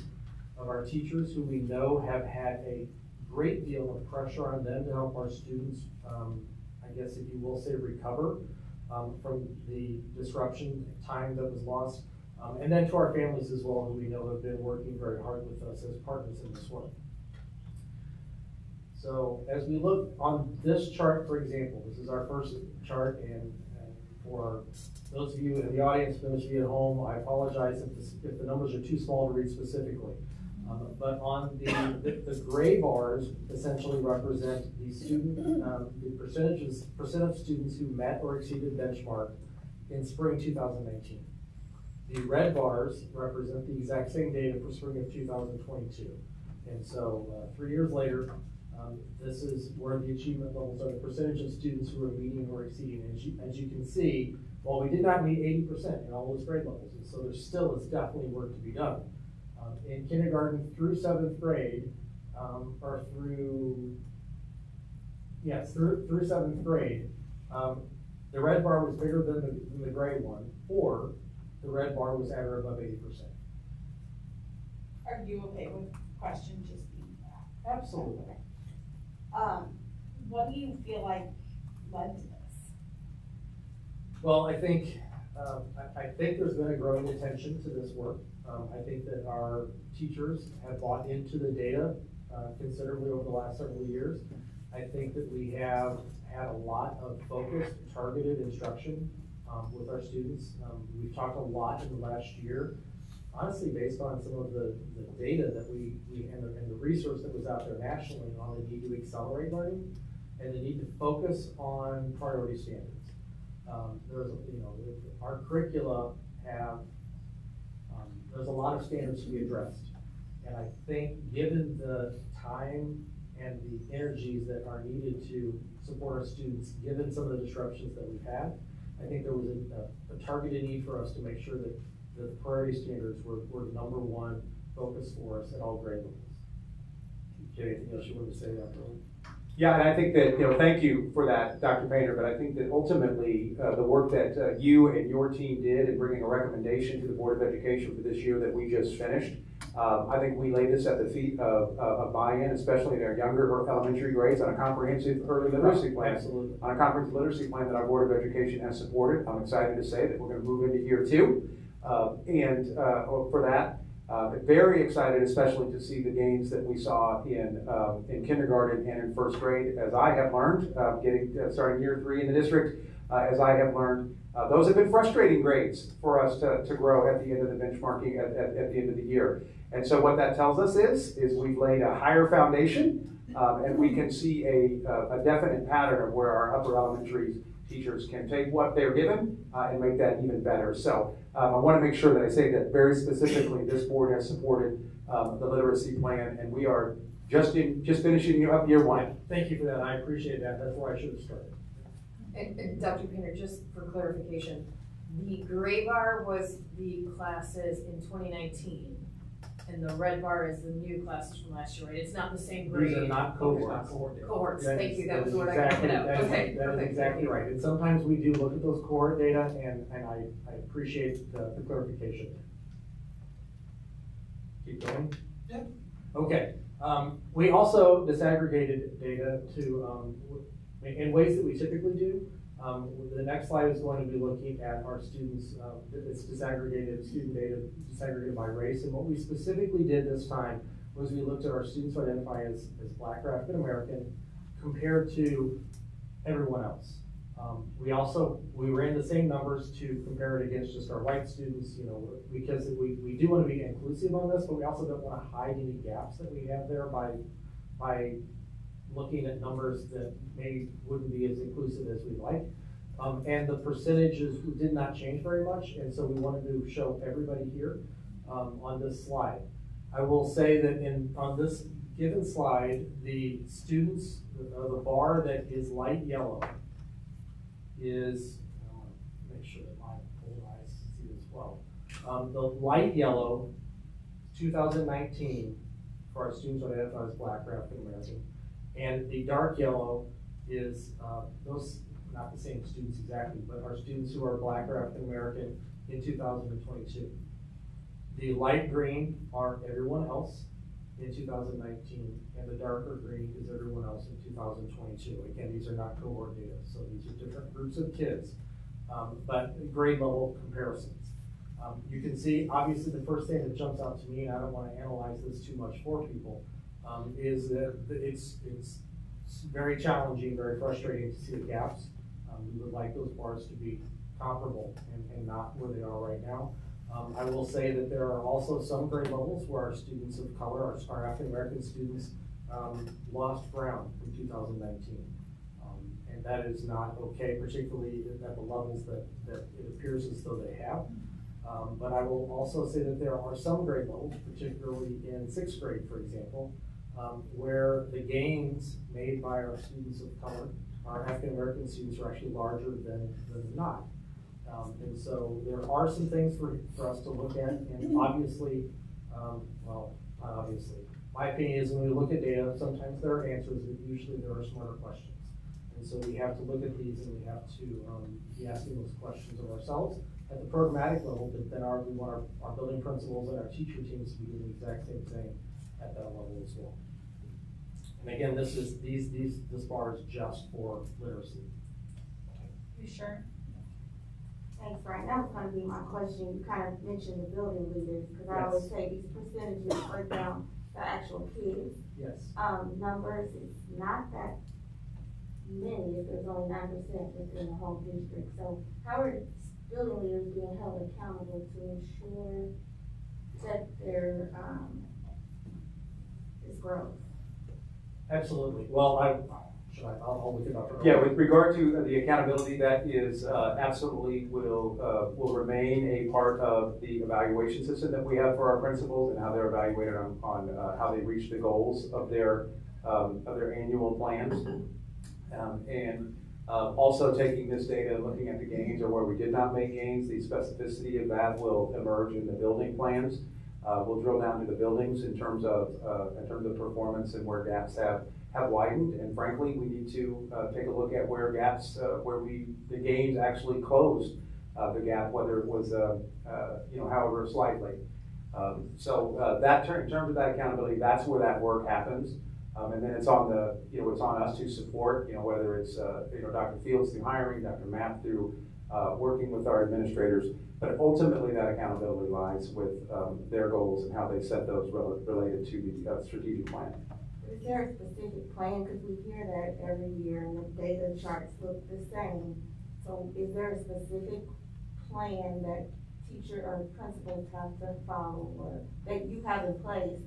of our teachers, who we know have had a great deal of pressure on them to help our students, I guess if you will say, recover from the disruption time that was lost. And then to our families as well, who we know have been working very hard with us as partners in this work. So as we look on this chart, for example, this is our first chart, and for those of you in the audience, for those of you at home, I apologize if the numbers are too small to read specifically. But on the gray bars essentially represent the student, the percent of students who met or exceeded benchmark in spring 2019. The red bars represent the exact same data for spring of 2022. And so 3 years later, this is where the achievement levels are, the percentage of students who are meeting or exceeding. And as you can see, while we did not meet 80% in all those grade levels, and so there still is definitely work to be done. In kindergarten through 7th grade, or through 7th grade, the red bar was bigger than the gray one, or the red bar was at or above 80%. Are you okay with question just being that? Absolutely. Okay. What do you feel like led to this? Well, I think there's been a growing attention to this work. I think that our teachers have bought into the data considerably over the last several years. I think that we have had a lot of focused, targeted instruction with our students. We've talked a lot in the last year, honestly, based on some of the data that we and the resource that was out there nationally on the need to accelerate learning and the need to focus on priority standards. Our curricula have, there's a lot of standards to be addressed. And I think given the time and the energies that are needed to support our students, given some of the disruptions that we've had, I think there was a targeted need for us to make sure that that the priority standards were the number one focus for us at all grade levels. Do you have anything else you want to say, Dr. Lee? Yeah, and I think that, thank you for that, Dr. Painter, but I think that ultimately the work that you and your team did in bringing a recommendation to the Board of Education for this year that we just finished, I think we lay this at the feet of buy-in, especially in our younger or elementary grades, on a comprehensive early literacy plan. Absolutely. On a comprehensive literacy plan that our Board of Education has supported. I'm excited to say that we're going to move into year 2. For that, very excited especially to see the gains that we saw in kindergarten and in first grade. As I have learned, starting year 3 in the district, as I have learned, those have been frustrating grades for us to grow at the end of the benchmarking at the end of the year. And so what that tells us is we've laid a higher foundation, and we can see a definite pattern of where our upper elementary teachers can take what they're given and make that even better. So I want to make sure that I say that very specifically this board has supported the literacy plan, and we are just finishing up year 1. Thank you for that. I appreciate that. That's where I should have started. And Dr. Painter, just for clarification, the gray bar was the classes in 2019, and the red bar is the new classes from last year, right? It's not the same grade. These are not cohorts. Cohorts, thank you, that was what I exactly, pointed out. Okay, that is exactly right. And sometimes we do look at those cohort data, and I appreciate the clarification. Keep going? Yep. Okay. We also disaggregated data to in ways that we typically do. The next slide is going to be looking at our students. It's disaggregated, student data disaggregated by race. And what we specifically did this time was we looked at our students who identify as Black or African American compared to everyone else. We ran the same numbers to compare it against just our white students, because we do want to be inclusive on this, but we also don't want to hide any gaps that we have there by looking at numbers that maybe wouldn't be as inclusive as we'd like. And the percentages did not change very much, and so we wanted to show everybody here on this slide. I will say that on this given slide, the students, the bar that is light yellow is, I want to make sure that my old eyes see this well. The light yellow, 2019, for our students who identify as Black or African American, and the dark yellow is those, not the same students exactly, but our students who are Black or African American in 2022. The light green are everyone else in 2019, and the darker green is everyone else in 2022. Again, these are not cohort data, so these are different groups of kids, but grade level comparisons. You can see, obviously, the first thing that jumps out to me, and I don't want to analyze this too much for people, is that it's very challenging, very frustrating to see the gaps. We would like those bars to be comparable and not where they are right now. I will say that there are also some grade levels where our students of color, our African American students, lost ground in 2019. And that is not okay, particularly at the levels that it appears as though they have. But I will also say that there are some grade levels, particularly in 6th grade, for example, where the gains made by our students of color, our African American students, are actually larger than not. And so there are some things for us to look at, and obviously, well, not obviously, my opinion is when we look at data, sometimes there are answers, but usually there are smarter questions. And so we have to look at these, and we have to be asking those questions of ourselves at the programmatic level, but then we want our building principals and our teacher teams to be doing the exact same thing at that level as well. And again, this bar is just for literacy. You sure? Thanks, Brian. That was going to be my question. You kind of mentioned the building leaders, because I always say these percentages break down the actual kids. Yes. Numbers, it's not that many if there's only 9% within the whole district. So how are building leaders being held accountable to ensure that there is growth? Absolutely. Well, I'll look it up. Yeah, with regard to the accountability, that is absolutely will remain a part of the evaluation system that we have for our principals and how they're evaluated on how they reach the goals of their annual plans. And Also taking this data and looking at the gains or where we did not make gains, the specificity of that will emerge in the building plans. We'll drill down to the buildings in terms of performance and where gaps have widened. And frankly, we need to take a look at where gaps, the gains actually closed the gap, whether it was, however slightly. In terms of that accountability, that's where that work happens. And then it's on it's on us to support, whether it's, Dr. Fields through hiring, Dr. Mapp through working with our administrators. But ultimately, that accountability lies with their goals and how they set those related to the strategic plan. Is there a specific plan? Because we hear that every year and the data charts look the same. So is there a specific plan that teacher or principals have to follow or that you have in place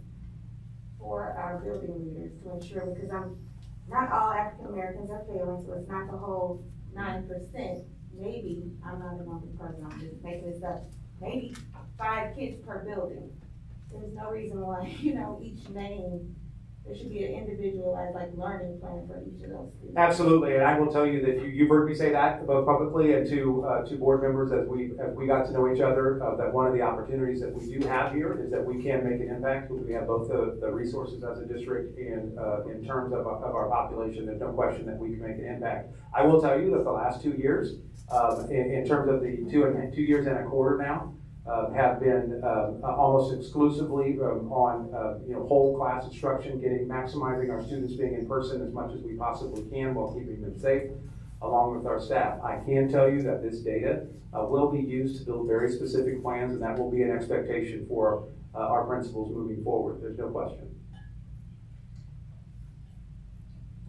for our building leaders to ensure? Because not all African Americans are failing, so it's not the whole 9%. Maybe, I'm not a number person, I'm just making this up, maybe 5 kids per building. There's no reason why, each name, there should be an individualized learning plan for each of those students. Absolutely, and I will tell you that you've heard me say that both publicly and to board members as we got to know each other, that one of the opportunities that we do have here is that we can make an impact. We have both the resources as a district and in terms of our population, there's no question that we can make an impact. I will tell you that the last 2 years, in terms of the 2 years and a quarter now, have been almost exclusively on whole class instruction, maximizing our students being in person as much as we possibly can while keeping them safe, along with our staff. I can tell you that this data will be used to build very specific plans, and that will be an expectation for our principals moving forward. There's no question.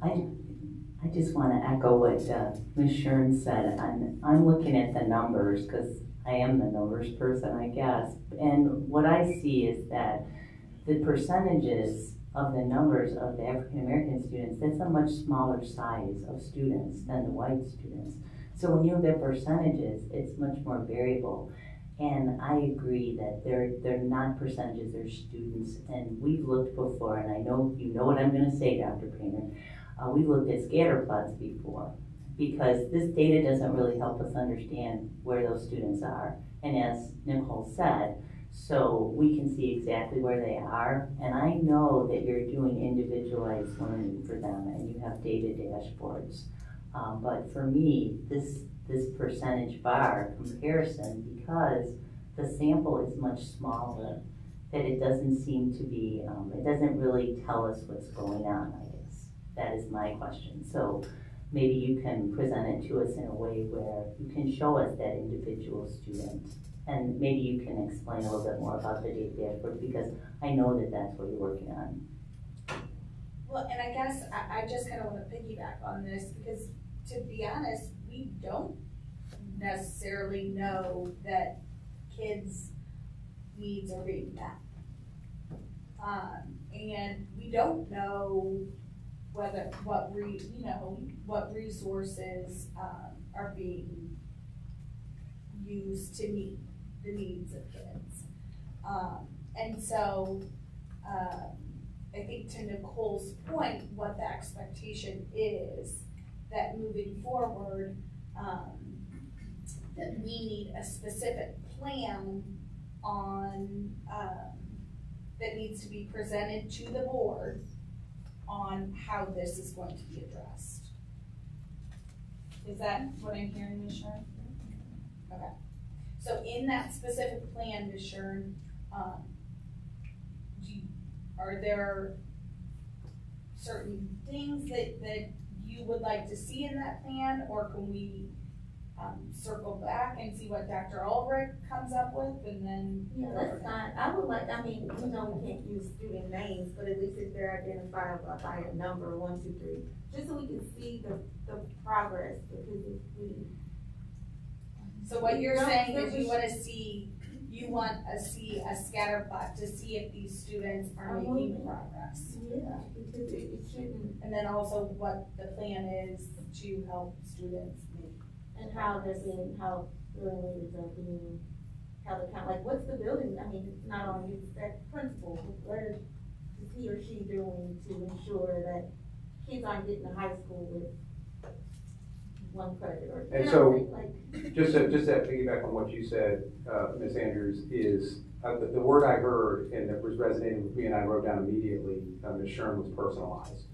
I just want to echo what Ms. Shern said. I'm looking at the numbers because I am the numbers person, I guess. And what I see is that the percentages of the numbers of the African American students, that's a much smaller size of students than the white students. So when you look at percentages, it's much more variable. And I agree that they're not percentages, they're students. And we've looked before, and I know you know what I'm going to say, Dr. Kramer. We've looked at scatter plots before, because this data doesn't really help us understand where those students are. And as Nicole said, so we can see exactly where they are. And I know that you're doing individualized learning for them and you have data dashboards. But for me, this percentage bar comparison, because the sample is much smaller, that it doesn't seem to be, it doesn't really tell us what's going on, I guess. That is my question. So maybe you can present it to us in a way where you can show us that individual student. And maybe you can explain a little bit more about the data dashboard, because I know that that's what you're working on. Well, and I guess I just kind of want to piggyback on this, because to be honest, we don't necessarily know that kids' needs are being met. And we don't know what resources are being used to meet the needs of kids. And so I think to Nicole's point, what the expectation is that moving forward, that we need a specific plan on that needs to be presented to the board on how this is going to be addressed. Is that what I'm hearing, Ms. Shern? Okay. So in that specific plan, Ms. Shern, are there certain things that you would like to see in that plan, or can we circle back and see what Dr. Ulrich comes up with, and then? Yeah, that's fine. I would like, we can't use student names, but at least if they're identifiable by a number, 1, 2, 3, just so we can see the progress, because if we. So what you're saying is you want to see a scatter plot to see if these students are making progress. Yeah, because it shouldn't. And then also what the plan is to help students make. And how they're being, how building leaders are being held accountable. What's the building, it's not on you, it's that principal. What is he or she doing to ensure that kids aren't getting to high school with one credit or. And you know, so, like, just to piggyback on what you said, Ms. Andrews, is the word I heard and that was resonating with me and I wrote down immediately, Ms. Sherm, was personalized.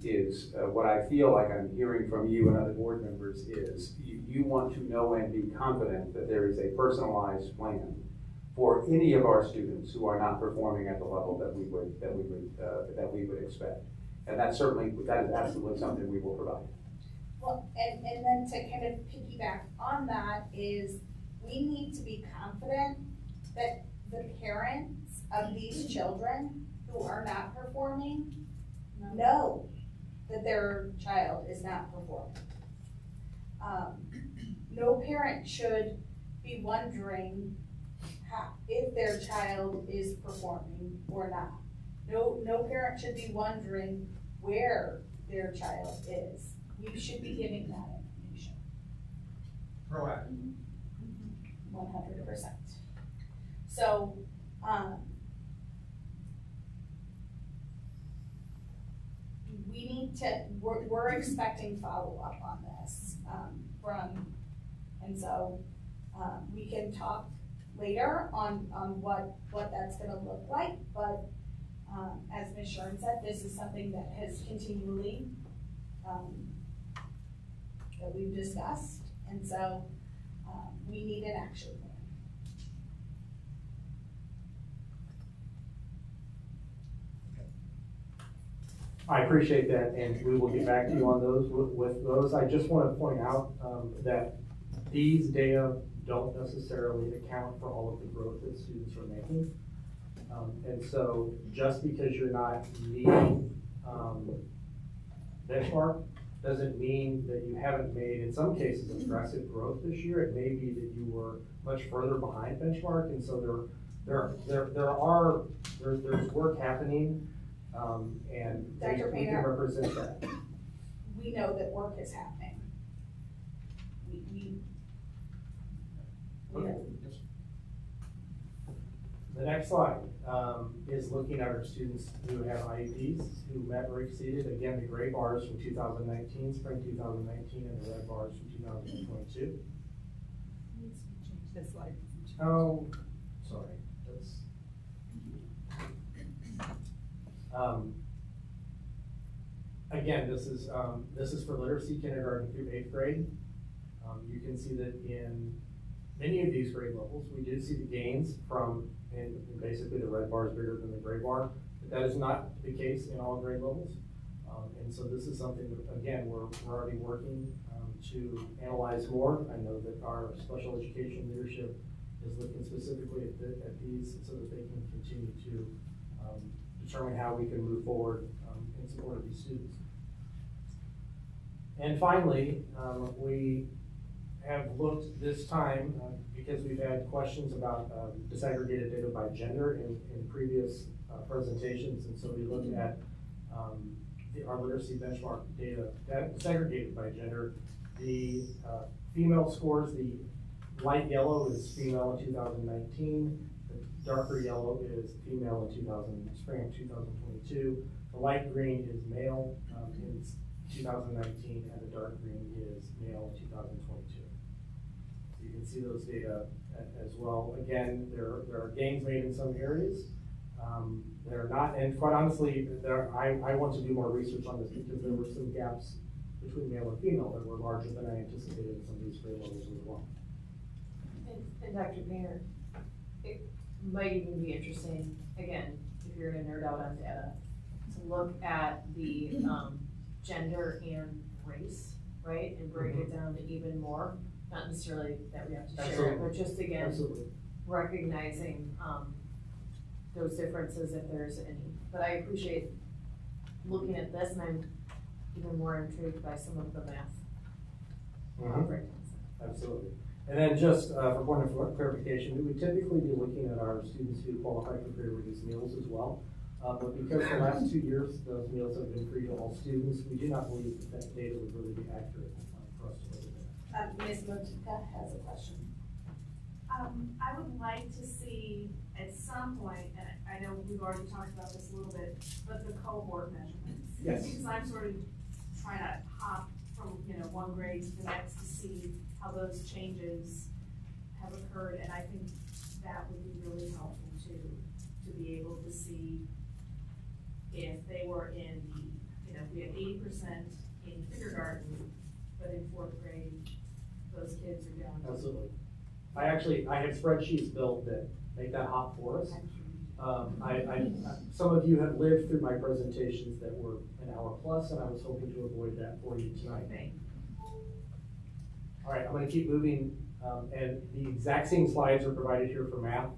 Is what I feel like I'm hearing from you and other board members is you want to know and be confident that there is a personalized plan for any of our students who are not performing at the level that we would expect. And that is absolutely something we will provide. Well, and then to kind of piggyback on that is we need to be confident that the parents of these children who are not performing know that their child is not performing. No parent should be wondering if their child is performing or not. No parent should be wondering where their child is. We should be giving that information. Proactive. 100%. So, we need to, we're expecting follow-up on this and so we can talk later on what that's gonna look like, but as Ms. Sherm said, this is something that has continually that we've discussed, and so we need an action plan. I appreciate that, and we will get back to you on those with those. I just want to point out that these data don't necessarily account for all of the growth that students are making. And so just because you're not meeting benchmark doesn't mean that you haven't made, in some cases, aggressive growth this year. It may be that you were much further behind benchmark, and so there's work happening, and Dr. we can represent that. We know that work is happening. Okay. The next slide is looking at our students who have IEPs, who met or exceeded. Again, the gray bars from 2019, spring 2019, and the red bars from 2022. Change this slide. Oh, sorry. That's, again, this is for literacy kindergarten through 8th grade. You can see that in many of these grade levels, we do see the gains from, and basically the red bar is bigger than the gray bar, but that is not the case in all grade levels. And so this is something that, again, we're already working to analyze more. I know that our special education leadership is looking specifically at these so that they can continue to determine how we can move forward in support of these students. And finally, we have looked this time, because we've had questions about disaggregated data by gender in previous presentations, and so we looked at our literacy benchmark data disaggregated by gender. The female scores, the light yellow is female in 2019, the darker yellow is female in spring of 2022, the light green is male in 2019, and the dark green is male in 2022. So you can see those data as well. Again, there are gains made in some areas. They're not, and quite honestly, I want to do more research on this because there were some gaps between male and female that were larger than I anticipated in some of these grade levels as well. And Dr. Painter, it might even be interesting, again, if you're gonna nerd out on data, to look at the gender and race, right? And break it down to even more, not necessarily that we have to share it, but just again, recognizing those differences if there's any. But I appreciate looking at this, and I'm even more intrigued by some of the math breakdowns. Absolutely. And then just for point of clarification, we would typically be looking at our students who qualify for free or reduced meals as well. But because the last 2 years, those meals have been free to all students, we do not believe that data would really be accurate for us to look at that. Ms. Motika has a question. I would like to see at some point, and I know we've already talked about this a little bit, but the cohort measurements. Yes. Because I'm sort of trying to hop from, one grade to the next to see how those changes have occurred, and I think that would be really helpful to be able to see if they were in the, if we have 80% in kindergarten, but in 4th grade, those kids are down. Absolutely. I have spreadsheets built that make that hot for us. Some of you have lived through my presentations that were an hour plus, and I was hoping to avoid that for you tonight. Okay. All right, I'm going to keep moving, and the exact same slides are provided here for math.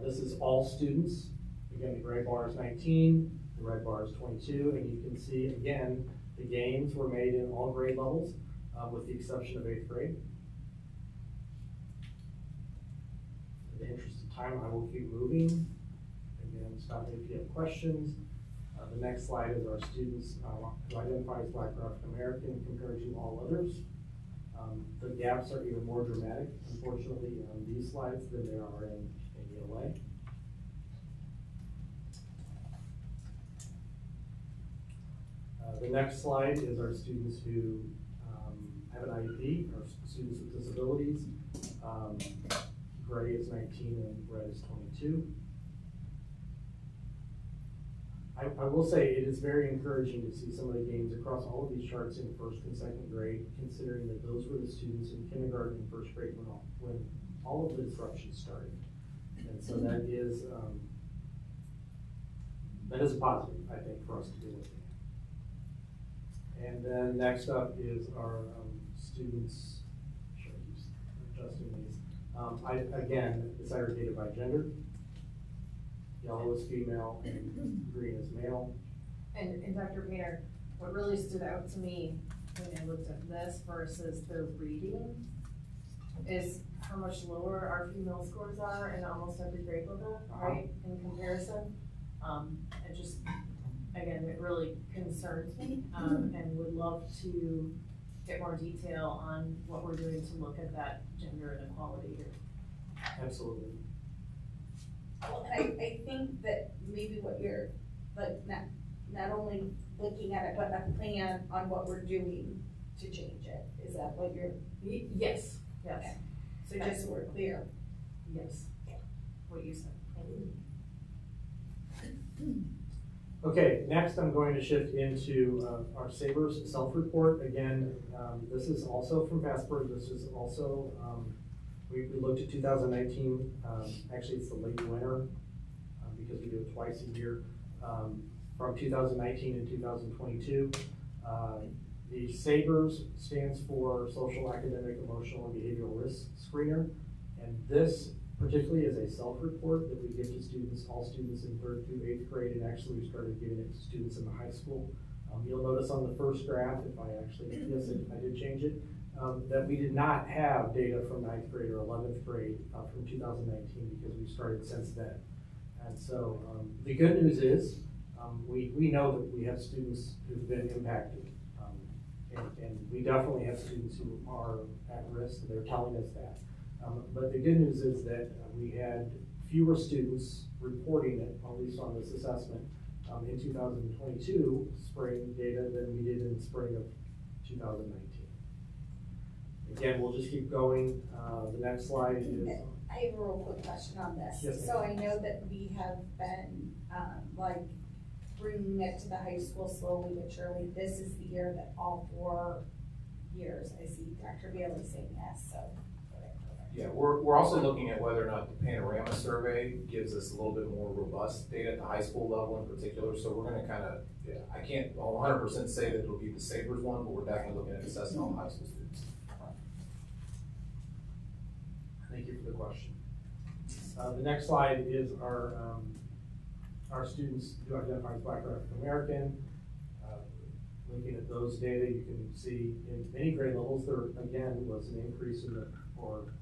This is all students. Again, the gray bar is 19, the red bar is 22, and you can see, again, the gains were made in all grade levels, with the exception of 8th grade. In the interest of time, I will keep moving. Again, stop me if you have questions. The next slide is our students who identify as Black or African American compared to all others. The gaps are even more dramatic, unfortunately, on these slides than they are in ELA. The next slide is our students who have an IEP, or students with disabilities. Gray is 19 and red is 22. I will say it is very encouraging to see some of the gains across all of these charts in 1st and 2nd grade, considering that those were the students in kindergarten and 1st grade when all of the disruption started. And so that is a positive, I think, for us to be looking at. And then next up is our students. Should I keep adjusting these? Again, segregated by gender. Yellow is female and green is male. And Dr. Painter, what really stood out to me when I looked at this versus the reading is how much lower our female scores are in almost every grade level, right, in comparison. It just, again, it really concerns me, and would love to get more detail on what we're doing to look at that gender inequality here. Absolutely. Well, I think that maybe what you're, like, not only looking at it, but a plan on what we're doing to change it. Is that what you're? Yes. Yes. Okay. So just so we're clear. Yes. What you said. Okay, next I'm going to shift into our SABRS self-report. Again, this is also from Passport. This is also, we looked at 2019. Actually, it's the late winter because we do it twice a year. From 2019 and 2022. The SABRS stands for Social, Academic, Emotional, and Behavioral Risk Screener. And this particularly is a self-report that we give to students, all students in 3rd through 8th grade, and actually we started giving it to students in the high school. You'll notice on the first graph, if I actually, yes, I did change it, that we did not have data from 9th grade or 11th grade from 2019 because we started since then. And so the good news is we know that we have students who've been impacted. And we definitely have students who are at risk, they're telling us that. But the good news is that we had fewer students reporting it, at least on this assessment, in 2022 spring data than we did in spring of 2019. Again, we'll just keep going. The next slide is... I have a real quick question on this. Yes, so I know that we have been bringing it to the high school slowly but surely. This is the year that all 4 years, I see Dr. Bailey saying yes, so. Yeah, we're also looking at whether or not the Panorama survey gives us a little bit more robust data at the high school level in particular. So we're going to kind of, I can't 100% say that it'll be the SABRS one, but we're definitely looking at assessing all high school students. Thank you for the question. The next slide is our students who identify as Black or African American. Looking at those data, you can see in many grade levels there again was an increase in or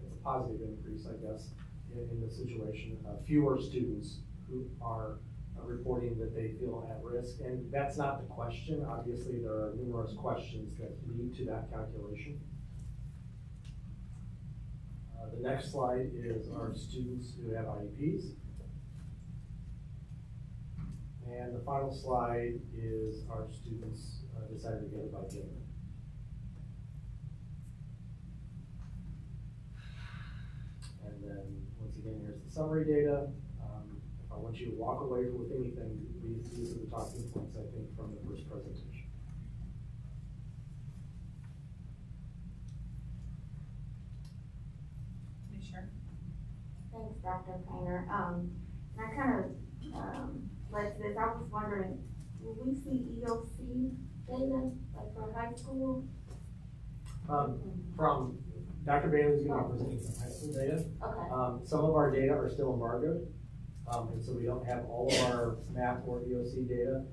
it's a positive increase, I guess, in the situation. Fewer students who are reporting that they feel at risk, and that's not the question. Obviously, there are numerous questions that lead to that calculation. The next slide is our students who have IEPs. And the final slide is our students disaggregated by gender. then, once again, here's the summary data. If I want you to walk away with anything, these are the talking points, I think, from the first presentation. Sure. Thanks, Dr. Painter. And I kind of led to this. I was wondering, will we see EOC data, like for high school? From Dr. Bailey's going to be presenting some high school data. Okay. Some of our data are still embargoed, and so we don't have all of our MAP or EOC data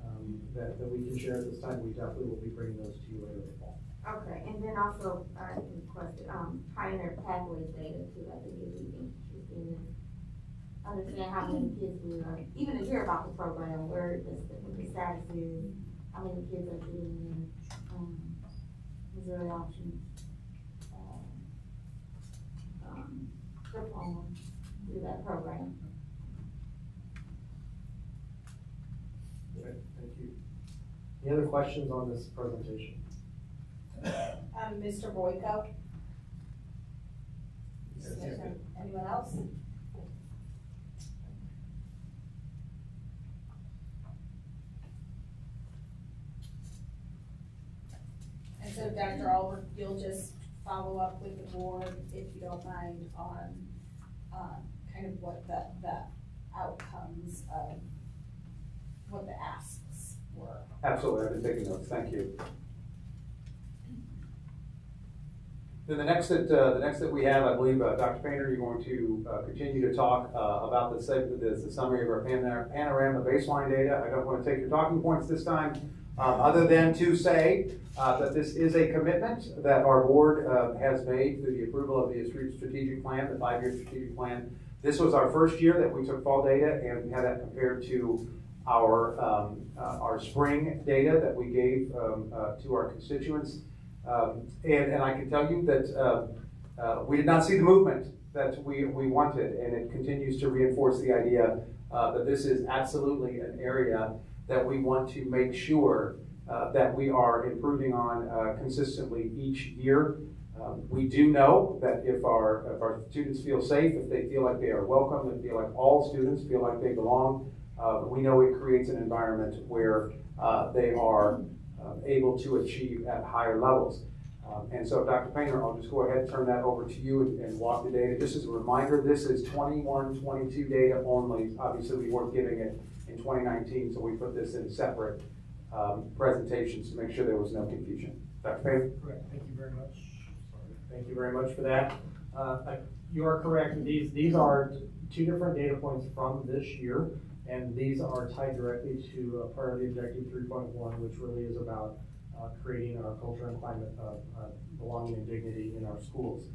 that we can share at this time. We definitely will be bringing those to you later in the fall. Okay, and then also, I requested Pioneer Pathways data too. I think it'd be interesting to understand how many kids we are, even to hear about the program, where the status is, how many kids are getting Missouri Options diploma through that program. Okay, thank you. Any other questions on this presentation? Mr. Boyko? Anyone else? And so Dr. Albert, you'll just follow up with the board, if you don't mind, on kind of what the outcomes of what the asks were. Absolutely, I've been taking notes, thank you. Then the next that we have, I believe, Dr. Painter, you're going to continue to talk about the summary of our Panorama baseline data. I don't want to take your talking points this time, other than to say that this is a commitment that our board has made through the approval of the strategic plan, the 5-year strategic plan. This was our first year that we took fall data and had that compared to our spring data that we gave to our constituents. And I can tell you that we did not see the movement that we wanted, and it continues to reinforce the idea that this is absolutely an area that we want to make sure that we are improving on consistently each year. We do know that if our students feel safe, if they feel like they are welcome, and feel like all students feel like they belong, we know it creates an environment where they are able to achieve at higher levels. And so, Dr. Painter, I'll just go ahead and turn that over to you and walk the data. Just as a reminder, this is 21-22 data only. Obviously, we weren't giving it in 2019, so we put this in separate presentations to make sure there was no confusion. Dr. Painter? Correct. Thank you very much. Sorry. Thank you very much for that. You are correct. These are 2 different data points from this year, and these are tied directly to part of the Objective 3.1, which really is about creating our culture and climate of belonging and dignity in our schools.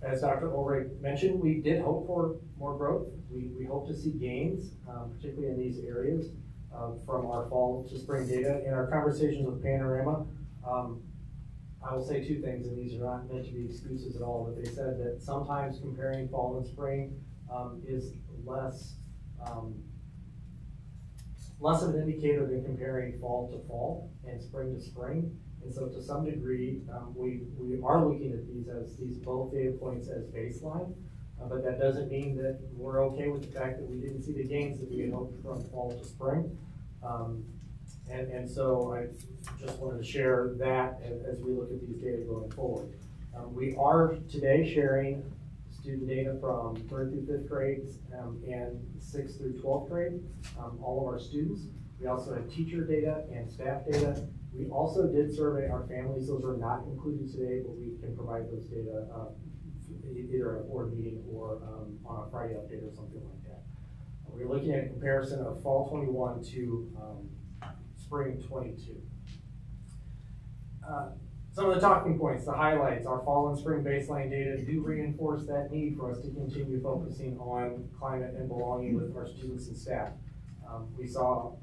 As Dr. Ulrich mentioned, we did hope for more growth. We hope to see gains, particularly in these areas from our fall to spring data. In our conversations with Panorama, I will say 2 things, and these are not meant to be excuses at all, but they said that sometimes comparing fall and spring is less of an indicator than comparing fall to fall and spring to spring. And so to some degree, we are looking at these both data points as baseline, but that doesn't mean that we're okay with the fact that we didn't see the gains that we had hoped from fall to spring. And so I just wanted to share that as we look at these data going forward. We are today sharing student data from 3rd through 5th grades and 6th through 12th grade, all of our students. We also have teacher data and staff data. We also did survey our families. Those are not included today, but we can provide those data either at a board meeting or on a Friday update or something like that. We're looking at a comparison of fall 21 to spring 22. Some of the talking points, the highlights, our fall and spring baseline data do reinforce that need for us to continue focusing on climate and belonging with our students and staff. We saw,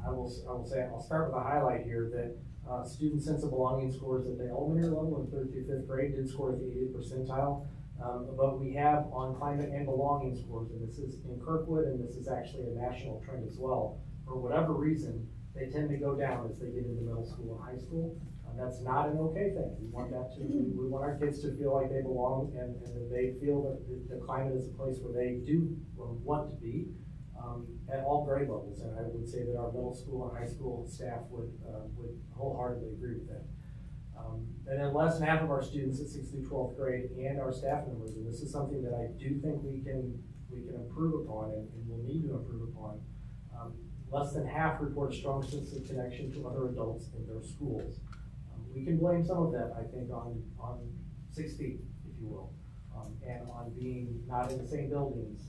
I will say, I'll start with a highlight here, that student sense of belonging scores at the elementary level in 3rd through 5th grade did score at the 80th percentile. But we have on climate and belonging scores, and this is in Kirkwood, and this is actually a national trend as well. For whatever reason, they tend to go down as they get into middle school and high school. That's not an okay thing. We want that to, we want our kids to feel like they belong and that they feel that the climate is a place where they do want to be at all grade levels. And I would say that our middle school and high school staff would wholeheartedly agree with that. And then less than half of our students at 6th through 12th grade and our staff members, and this is something that I do think we can improve upon and we'll need to improve upon. Less than half report a strong sense of connection to other adults in their schools. We can blame some of that, I think, on 6 feet, if you will, and on being not in the same buildings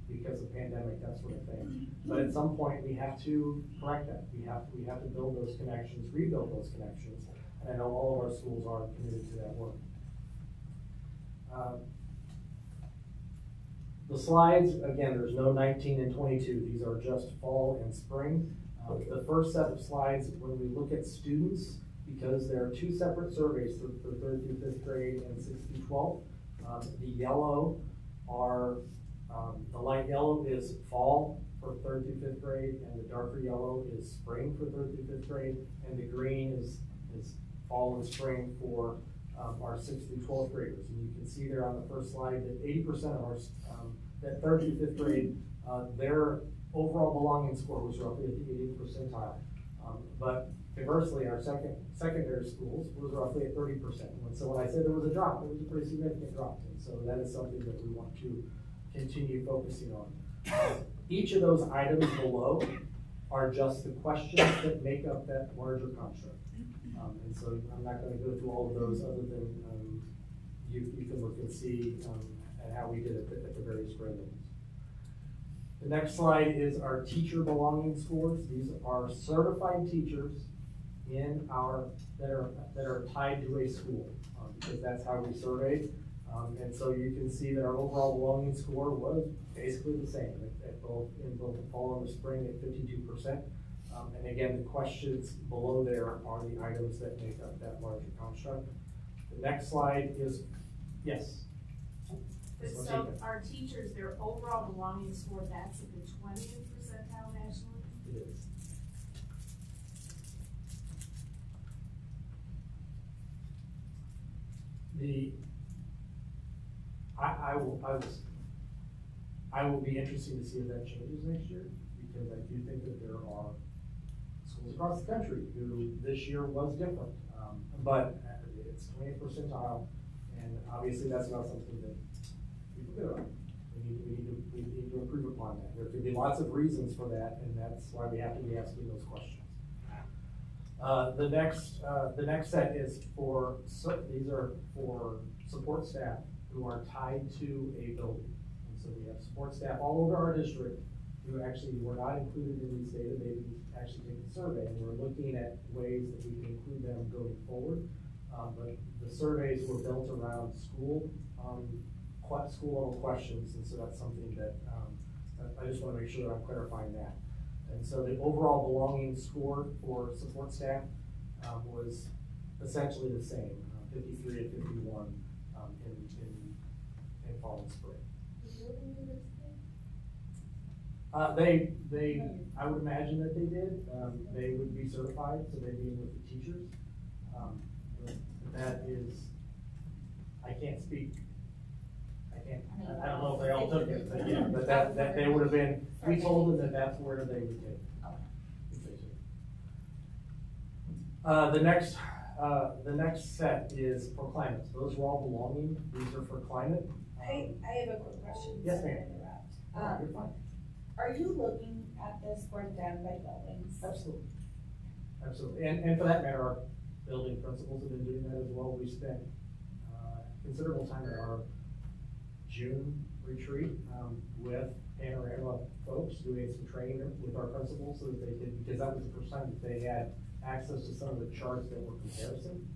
because of pandemic, that sort of thing. But at some point, we have to correct that. We have to build those connections, rebuild those connections, and I know all of our schools are committed to that work. The slides, again, there's no 19 and 22. These are just fall and spring. The first set of slides, when we look at students, because there are two separate surveys for 3rd through 5th grade and 6th through 12th. The yellow are, the light yellow is fall for 3rd through 5th grade, and the darker yellow is spring for 3rd through 5th grade, and the green is fall and spring for our 6th through 12th graders. And you can see there on the first slide that 80% of our, that 3rd through 5th grade, their overall belonging score was roughly at the 80th percentile. But conversely, our secondary schools was roughly at 30%. And so when I said there was a drop, it was a pretty significant drop. And so that is something that we want to continue focusing on. Each of those items below are just the questions that make up that larger construct. And so I'm not going to go through all of those other than you can look and see at how we did it at the various grade levels. The next slide is our teacher belonging scores. These are certified teachers in our that are tied to a school because that's how we surveyed. And so you can see that our overall belonging score was basically the same in both the fall and the spring at 52%. And again, the questions below there are the items that make up that larger construct. The next slide is, yes. So our teachers, their overall belonging score, that's at the 20th percentile nationally? It is. I will be interested to see if that changes next year, because I do think that there are schools across the country who this year was different, but it's 20th percentile, and obviously that's not something that people do. We need to improve upon that. There could be lots of reasons for that, and that's why we have to be asking those questions. The next set is these are for support staff who are tied to a building. And so we have support staff all over our district who actually were not included in these data. They didn't actually take the survey, and we're looking at ways that we can include them going forward. But the surveys were built around school level questions, and so that's something that I just want to make sure that I'm clarifying that. And so the overall belonging score for support staff was essentially the same, 53 and 51 in fall and spring. I would imagine that they did. They would be certified, so they'd be in with the teachers. But that is, I can't speak. I don't know if they all took it, but yeah, but that they would have been. We told them that that's where they would take. The next set is for climate. So those are all belonging. These are for climate. I have a quick question. Yes, ma'am. You're fine. Are you looking at this breakdown by buildings? Absolutely. Absolutely. And for that matter, our building principals have been doing that as well. We spent considerable time at our June retreat with Panorama folks doing some training with our principals so that they could, because that was the first time that they had access to some of the charts that were comparison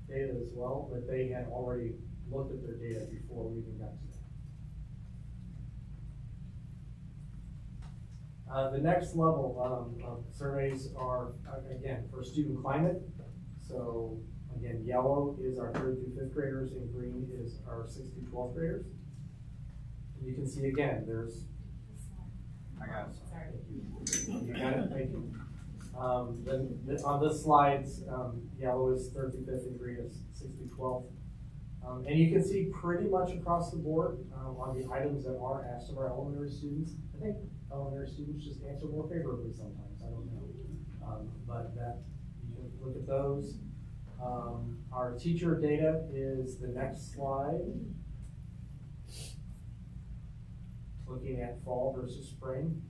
data as well, but they had already looked at their data before we even got to that. The next level of surveys are, again, for student climate. So again, yellow is our 3rd through 5th graders and green is our 6th through 12th graders. And you can see again, there's, I got it. Sorry. You got it, thank you. Then on this slide, yellow is 3rd through 5th and green is 6th through 12th. And you can see pretty much across the board on the items that are asked of our elementary students. I think elementary students just answer more favorably sometimes, I don't know. But that, you can look at those. Our teacher data is the next slide. Looking at fall versus spring.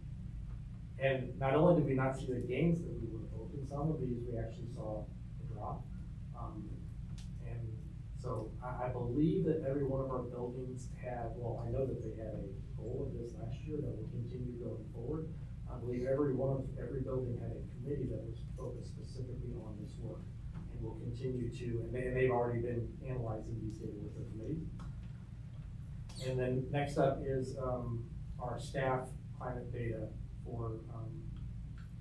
And not only did we not see the gains that we would have hoped, in some of these we actually saw a drop. And so I believe that every one of our buildings had, well, I know that they had a goal of this last year that will continue going forward. I believe every building had a committee that was focused specifically on this work and will continue to, and they've already been analyzing these data with the committee. And then next up is our staff climate data for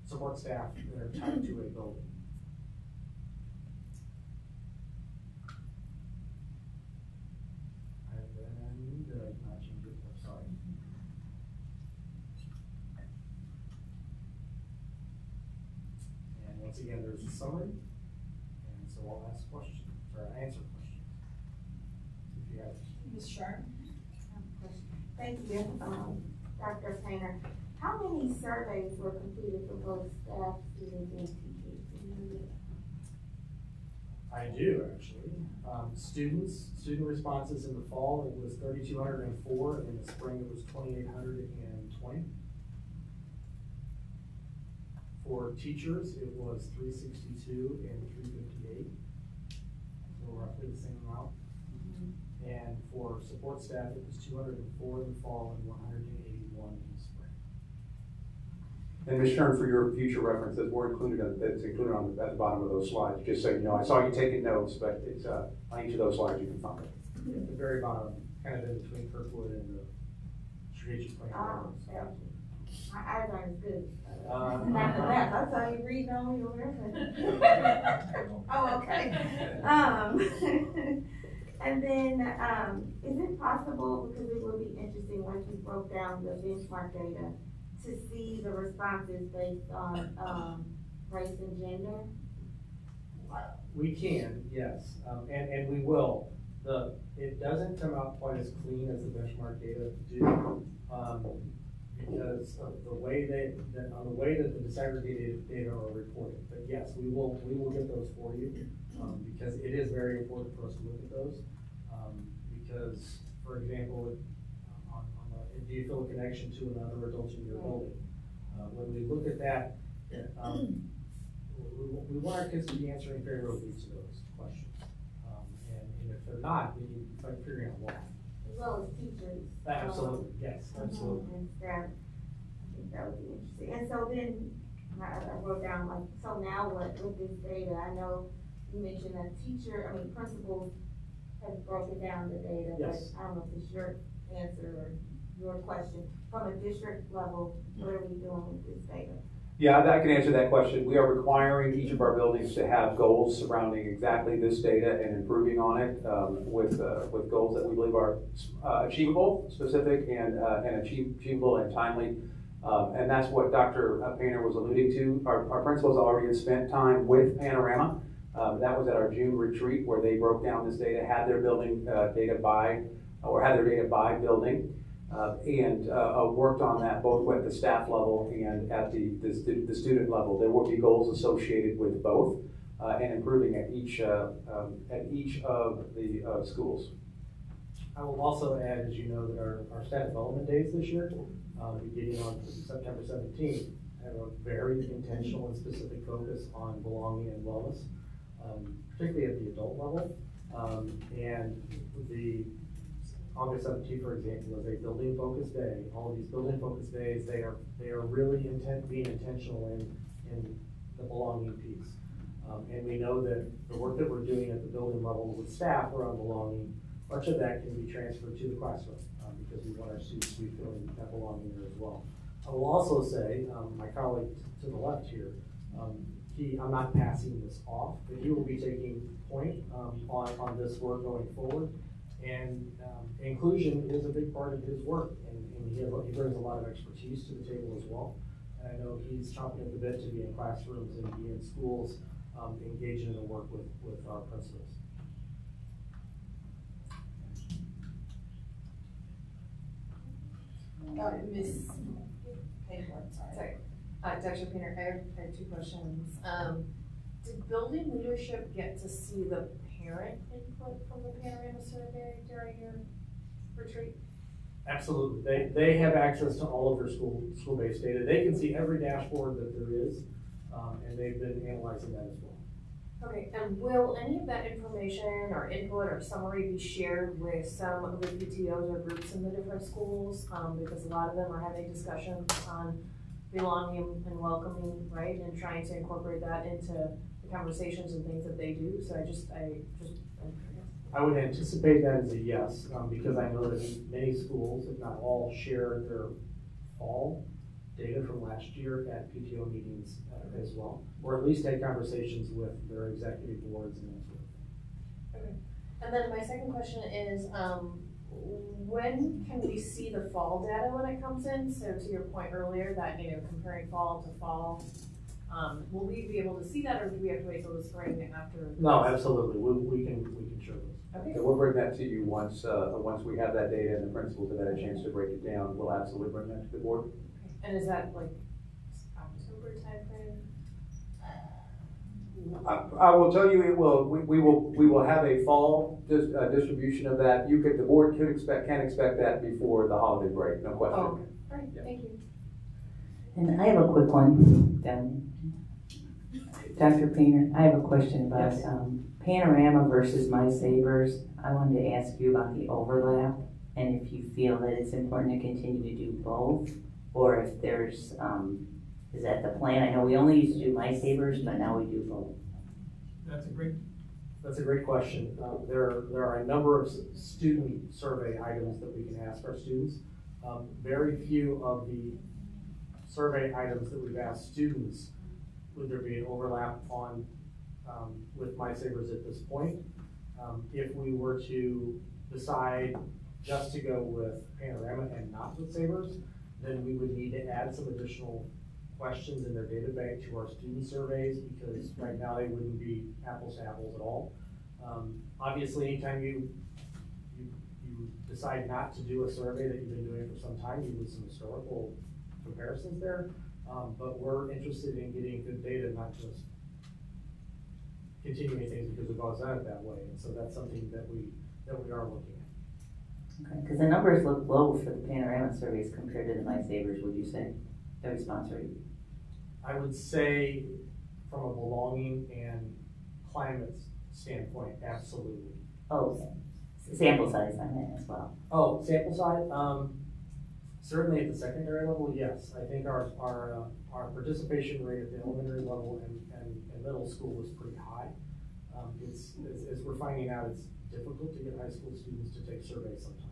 support staff that are tied to a building. And then, did I not change it? Oh, sorry. And once again, there's a summary. And so I'll ask questions, or answer questions. If you have. Ms. Sharp? Thank you, Dr. Painter. How many surveys were completed for both staff, students, and teachers? I do, actually. Student responses in the fall, it was 3,204, and in the spring it was 2,820. For teachers, it was 362 and 358, so roughly the same amount. And for support staff, it was 204 in the fall and 181 in the spring. And Ms. Stern, for your future reference, it's included at the bottom of those slides. Just so you know, I saw you taking notes, but it's on each of those slides you can find it. Yeah, at the very bottom, kind of in between Kirkwood and the strategic plan. Yeah. My eyes aren't good. Not the left. I saw you reading on your reference. Oh, okay. And then, is it possible, because it would be interesting once you broke down the benchmark data, to see the responses based on race and gender? We can, yes, and we will. It doesn't come out quite as clean as the benchmark data do, because of the way that the disaggregated data are reported. But yes, we will get those for you, because it is very important for us to look at those. Because, for example, do you feel a connection to another adult in your building? When we look at that, we want our kids to be answering favorably to those questions. And if they're not, we need to try figuring out why. As well as teachers. Absolutely, yes, absolutely. And staff. I think that would be interesting. And so then, I wrote down, like, so now what with this data? I know you mentioned that principals have broken down the data, yes. But I don't know if it's your answer or your question. From a district level, what are we doing with this data? Yeah, I can answer that question. We are requiring each of our buildings to have goals surrounding exactly this data and improving on it with goals that we believe are achievable, specific, and achievable and timely. And that's what Dr. Painter was alluding to. Our principals already had spent time with Panorama. That was at our June retreat where they broke down this data, had their building data by building. And worked on that both at the staff level and at the student level. There will be goals associated with both and improving at each of the schools. I will also add, as you know, that our staff development days this year, beginning on September 17th, have a very intentional and specific focus on belonging and wellness, particularly at the adult level. And the August 17th, for example, is a building focus day. All of these building focus days, they are really being intentional in the belonging piece. And we know that the work that we're doing at the building level with staff around belonging, much of that can be transferred to the classroom because we want our students to be feeling that belonging there as well. I will also say, my colleague to the left here, I'm not passing this off, but he will be taking point on this work going forward. And inclusion is a big part of his work, and he brings a lot of expertise to the table as well. And I know he's chomping at the bit to be in classrooms and be in schools, engaging in the work with our principals. Ms. Hayward, sorry. Dr. Painter, I have two questions. Did building leadership get to see the parent input from the Panorama survey during your retreat? Absolutely. They have access to all of their school-based data. They can see every dashboard that there is, and they've been analyzing that as well. Okay, and will any of that information or input or summary be shared with some of the PTOs or groups in the different schools? Because a lot of them are having discussions on belonging and welcoming, right? And trying to incorporate that into the conversations and things that they do. So I'm curious. I would anticipate that as a yes, because I know that many schools, if not all, share their fall data from last year at PTO meetings as well, or at least had conversations with their executive boards and that sort of thing. Okay. And then my second question is, when can we see the fall data when it comes in? So to your point earlier that, comparing fall to fall, will we be able to see that, or do we have to wait till the spring after? No, absolutely. We can show those. Okay. So we'll bring that to you once we have that data and the principals have had a chance to break it down. We'll absolutely bring that to the board. Okay. And is that like October timeframe? I will tell you, it will. We will have a fall distribution of that. The board can expect that before the holiday break. No question. Oh, okay. All right. Yeah. Thank you. And I have a quick one, Dr. Painter. I have a question about Yes. Panorama versus My Savers. I wanted to ask you about the overlap and if you feel that it's important to continue to do both, or if there's, is that the plan? I know we only used to do My Savers, but now we do both. That's a great question. There are a number of student survey items that we can ask our students. Very few of the survey items that we've asked students would there be an overlap on with My Savers at this point. If we were to decide just to go with Panorama and not with Savers, then we would need to add some additional questions in their data bank to our student surveys, because right now they wouldn't be apples to apples at all. Obviously, anytime you decide not to do a survey that you've been doing for some time, you do some historical comparisons there. But we're interested in getting good data, not just continuing things because we've always done it that way. And so that's something that we are looking at. Okay, because the numbers look low for the Panorama surveys compared to the My Savers, would you say? The response rate? I would say from a belonging and climate standpoint, absolutely. Oh, okay. Sample size I meant as well. Oh, sample size? Certainly at the secondary level, yes. I think our participation rate at the elementary level and middle school was pretty high. As we're finding out, it's difficult to get high school students to take surveys sometimes.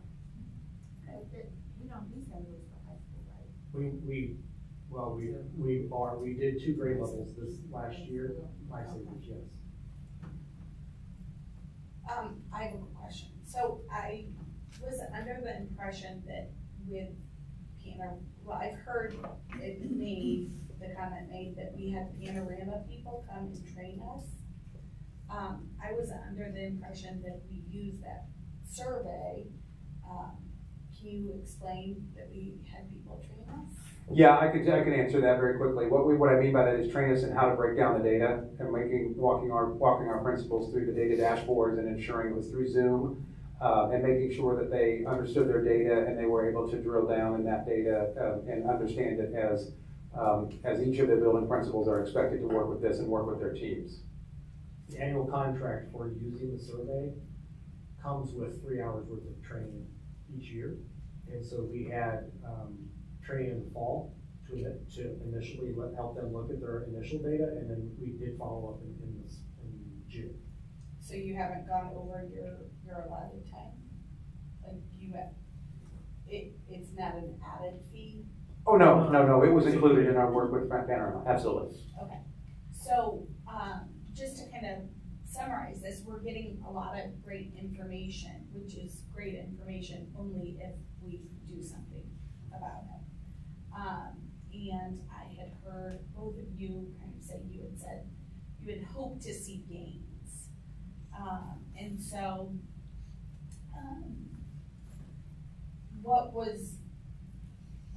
You don't do surveys for high school, right? We did 2 grade levels this last year. My Savers, yes. I have a question. So I was under the impression that with I've heard it made, the comment made that we had Panorama people come and train us. I was under the impression that we use that survey. Can you explain that we had people train us? Yeah, I can answer that very quickly. What I mean by that is train us in how to break down the data and walking our principals through the data dashboards and ensuring it was through Zoom. And making sure that they understood their data and they were able to drill down in that data and understand it as each of the building principals are expected to work with this and work with their teams. The annual contract for using the survey comes with 3 hours worth of training each year. And so we had training in the fall to initially help them look at their initial data, and then we did follow up in June. So you haven't gone over your allotted time? Like it's not an added fee? Oh, no, it was included in our work with Panorama, absolutely. Okay, so just to kind of summarize this, we're getting a lot of great information, which is great information only if we do something about it. and I had heard both of you kind of say, you had said you had hoped to see gains. And so, what was,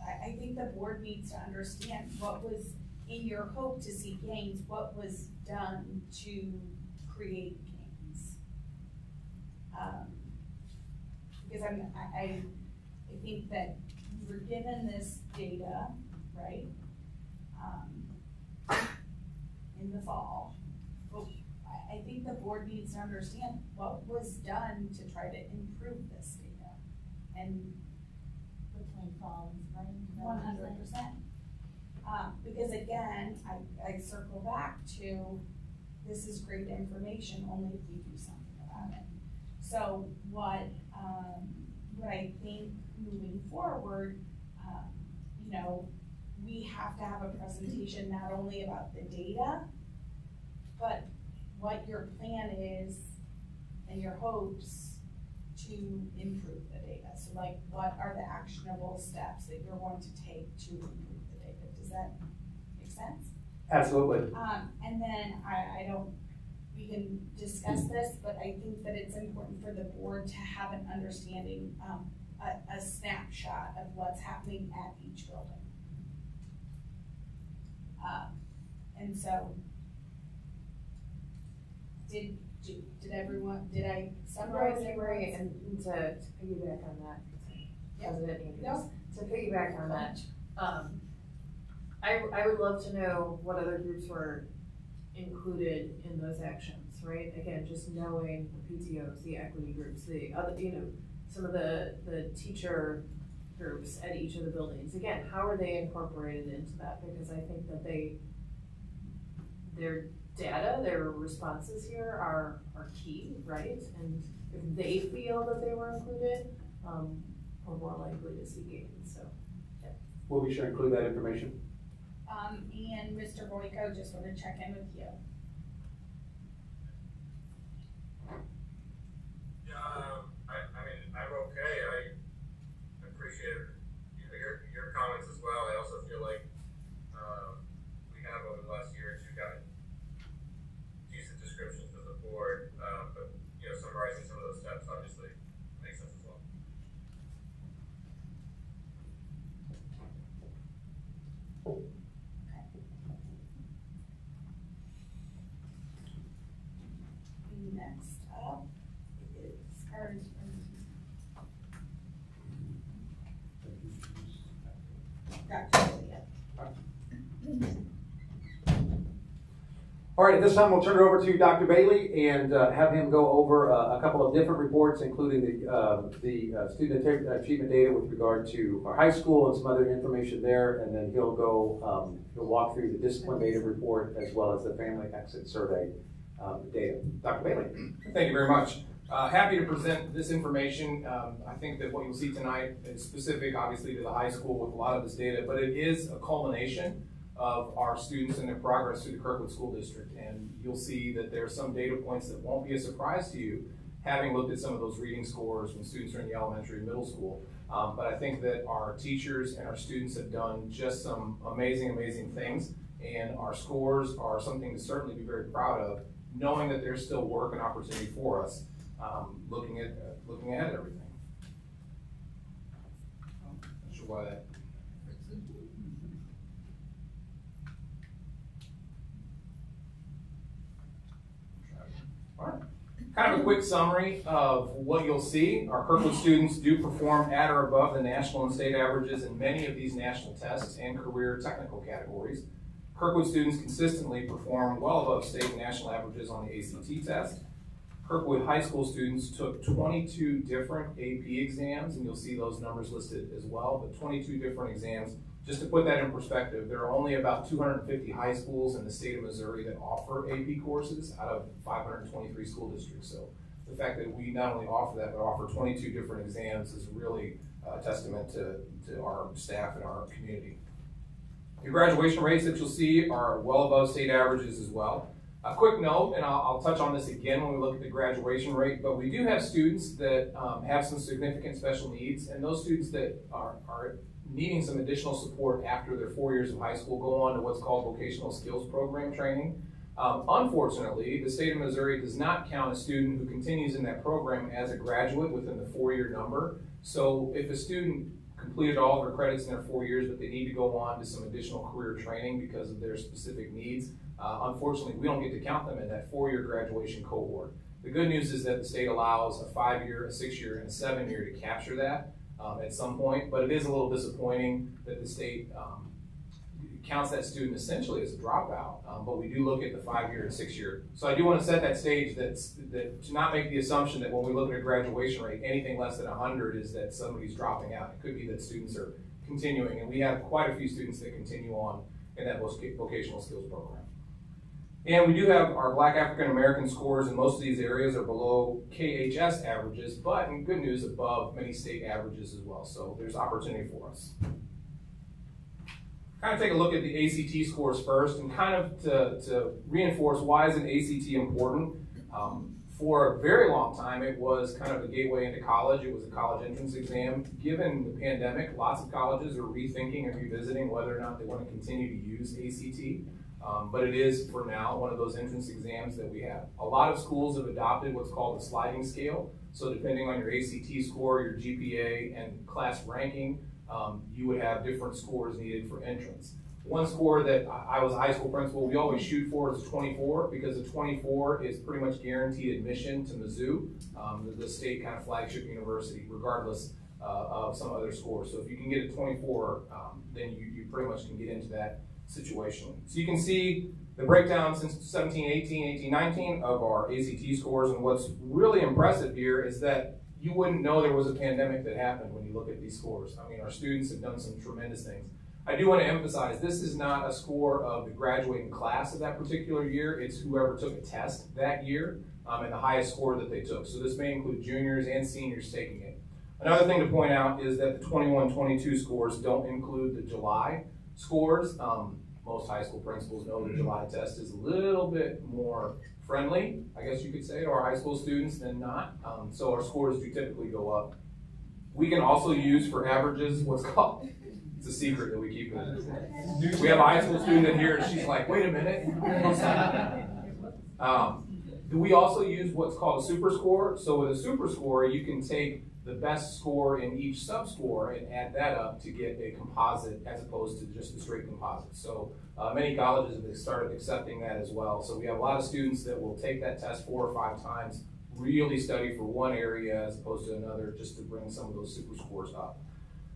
I think the board needs to understand what was in your hope to see gains, what was done to create gains. Because I think that we were given this data, right, in the fall. But I think the board needs to understand what was done to try to improve this data. And Between fall and spring? 100%. Because again, I circle back to, this is great information only if we do something about it. So what I think moving forward, you know, we have to have a presentation not only about the data, but what your plan is and your hopes to improve the data. So like, what are the actionable steps that you're going to take to improve the data? Does that make sense? Absolutely. And then we can discuss this, but I think that it's important for the board to have an understanding, a snapshot of what's happening at each building. And so, did I summarize Right, and to piggyback on that, President Andrews, to piggyback on that, I would love to know what other groups were included in those actions, right? Again, just knowing the PTOs, the equity groups, the other, you know, some of the teacher groups at each of the buildings. Again, how are they incorporated into that? Because I think that their data, their responses here are key, right? And if they feel that they were included, we're more likely to see gains, so. Yeah. We'll be sure to include that information. And Mr. Boyko, just want to check in with you. Yeah, I mean, I'm okay. I appreciate your comments as well. I also feel like we have over the last year or two gotten decent descriptions of the board, but you know, summarizing some of those steps obviously makes sense as well. Next up is Dr. All right, at this time we'll turn it over to Dr. Bailey and have him go over a couple of different reports, including the student achievement data with regard to our high school and some other information there, and then he'll walk through the discipline data report as well as the family exit survey data. Dr. Bailey. Thank you very much. Happy to present this information. I think that what you'll see tonight is specific, obviously, to the high school with a lot of this data, but it is a culmination of our students and their progress through the Kirkwood School District. And you'll see that there are some data points that won't be a surprise to you, having looked at some of those reading scores when students are in the elementary and middle school. But I think that our teachers and our students have done just some amazing, amazing things. And our scores are something to certainly be very proud of, knowing that there's still work and opportunity for us, looking ahead at everything. Not sure why that. All right. Kind of a quick summary of what you'll see. Our Kirkwood students do perform at or above the national and state averages in many of these national tests and career technical categories. Kirkwood students consistently perform well above state and national averages on the ACT test. Kirkwood high school students took 22 different AP exams, and you'll see those numbers listed as well, but 22 different exams. Just to put that in perspective, there are only about 250 high schools in the state of Missouri that offer AP courses out of 523 school districts. So the fact that we not only offer that, but offer 22 different exams is really a testament to our staff and our community. The graduation rates that you'll see are well above state averages as well. A quick note, and I'll touch on this again when we look at the graduation rate, but we do have students that have some significant special needs, and those students that are needing some additional support after their 4 years of high school go on to what's called vocational skills program training. Unfortunately, the state of Missouri does not count a student who continues in that program as a graduate within the 4-year number. So if a student completed all of their credits in their 4 years, but they need to go on to some additional career training because of their specific needs, unfortunately, we don't get to count them in that 4-year graduation cohort. The good news is that the state allows a 5-year, a 6-year, and a 7-year to capture that at some point, but it is a little disappointing that the state counts that student essentially as a dropout, but we do look at the 5-year and 6-year. So I do want to set that stage that to not make the assumption that when we look at a graduation rate, anything less than 100 is that somebody's dropping out. It could be that students are continuing, and we have quite a few students that continue on in that vocational skills program. And we do have our Black African American scores in most of these areas are below KHS averages, but in good news, above many state averages as well. So there's opportunity for us. Kind of take a look at the ACT scores first, and kind of to reinforce why is an ACT important. For a very long time, it was kind of the gateway into college. It was a college entrance exam. Given the pandemic, lots of colleges are rethinking and revisiting whether or not they want to continue to use ACT. But it is, for now, one of those entrance exams that we have. A lot of schools have adopted what's called a sliding scale. So depending on your ACT score, your GPA, and class ranking, you would have different scores needed for entrance. One score that I was a high school principal, we always shoot for is a 24, because a 24 is pretty much guaranteed admission to Mizzou, the state kind of flagship university, regardless of some other scores. So if you can get a 24, then you pretty much can get into that situation. So you can see the breakdown since 17, 18, 18, 19 of our ACT scores, and what's really impressive here is that you wouldn't know there was a pandemic that happened when you look at these scores. I mean, our students have done some tremendous things. I do want to emphasize, this is not a score of the graduating class of that particular year. It's whoever took a test that year and the highest score that they took. So this may include juniors and seniors taking it. Another thing to point out is that the 21-22 scores don't include the July scores. Most high school principals know the July test is a little bit more friendly, I guess you could say, to our high school students than not. So our scores do typically go up. We can also use for averages what's called, it's a secret that we keep in. We have a high school student in here, and she's like, wait a minute. We also use what's called a super score. So with a super score, you can take the best score in each sub-score and add that up to get a composite as opposed to just the straight composite. So many colleges have started accepting that as well. So we have a lot of students that will take that test 4 or 5 times, really study for one area as opposed to another, just to bring some of those super scores up.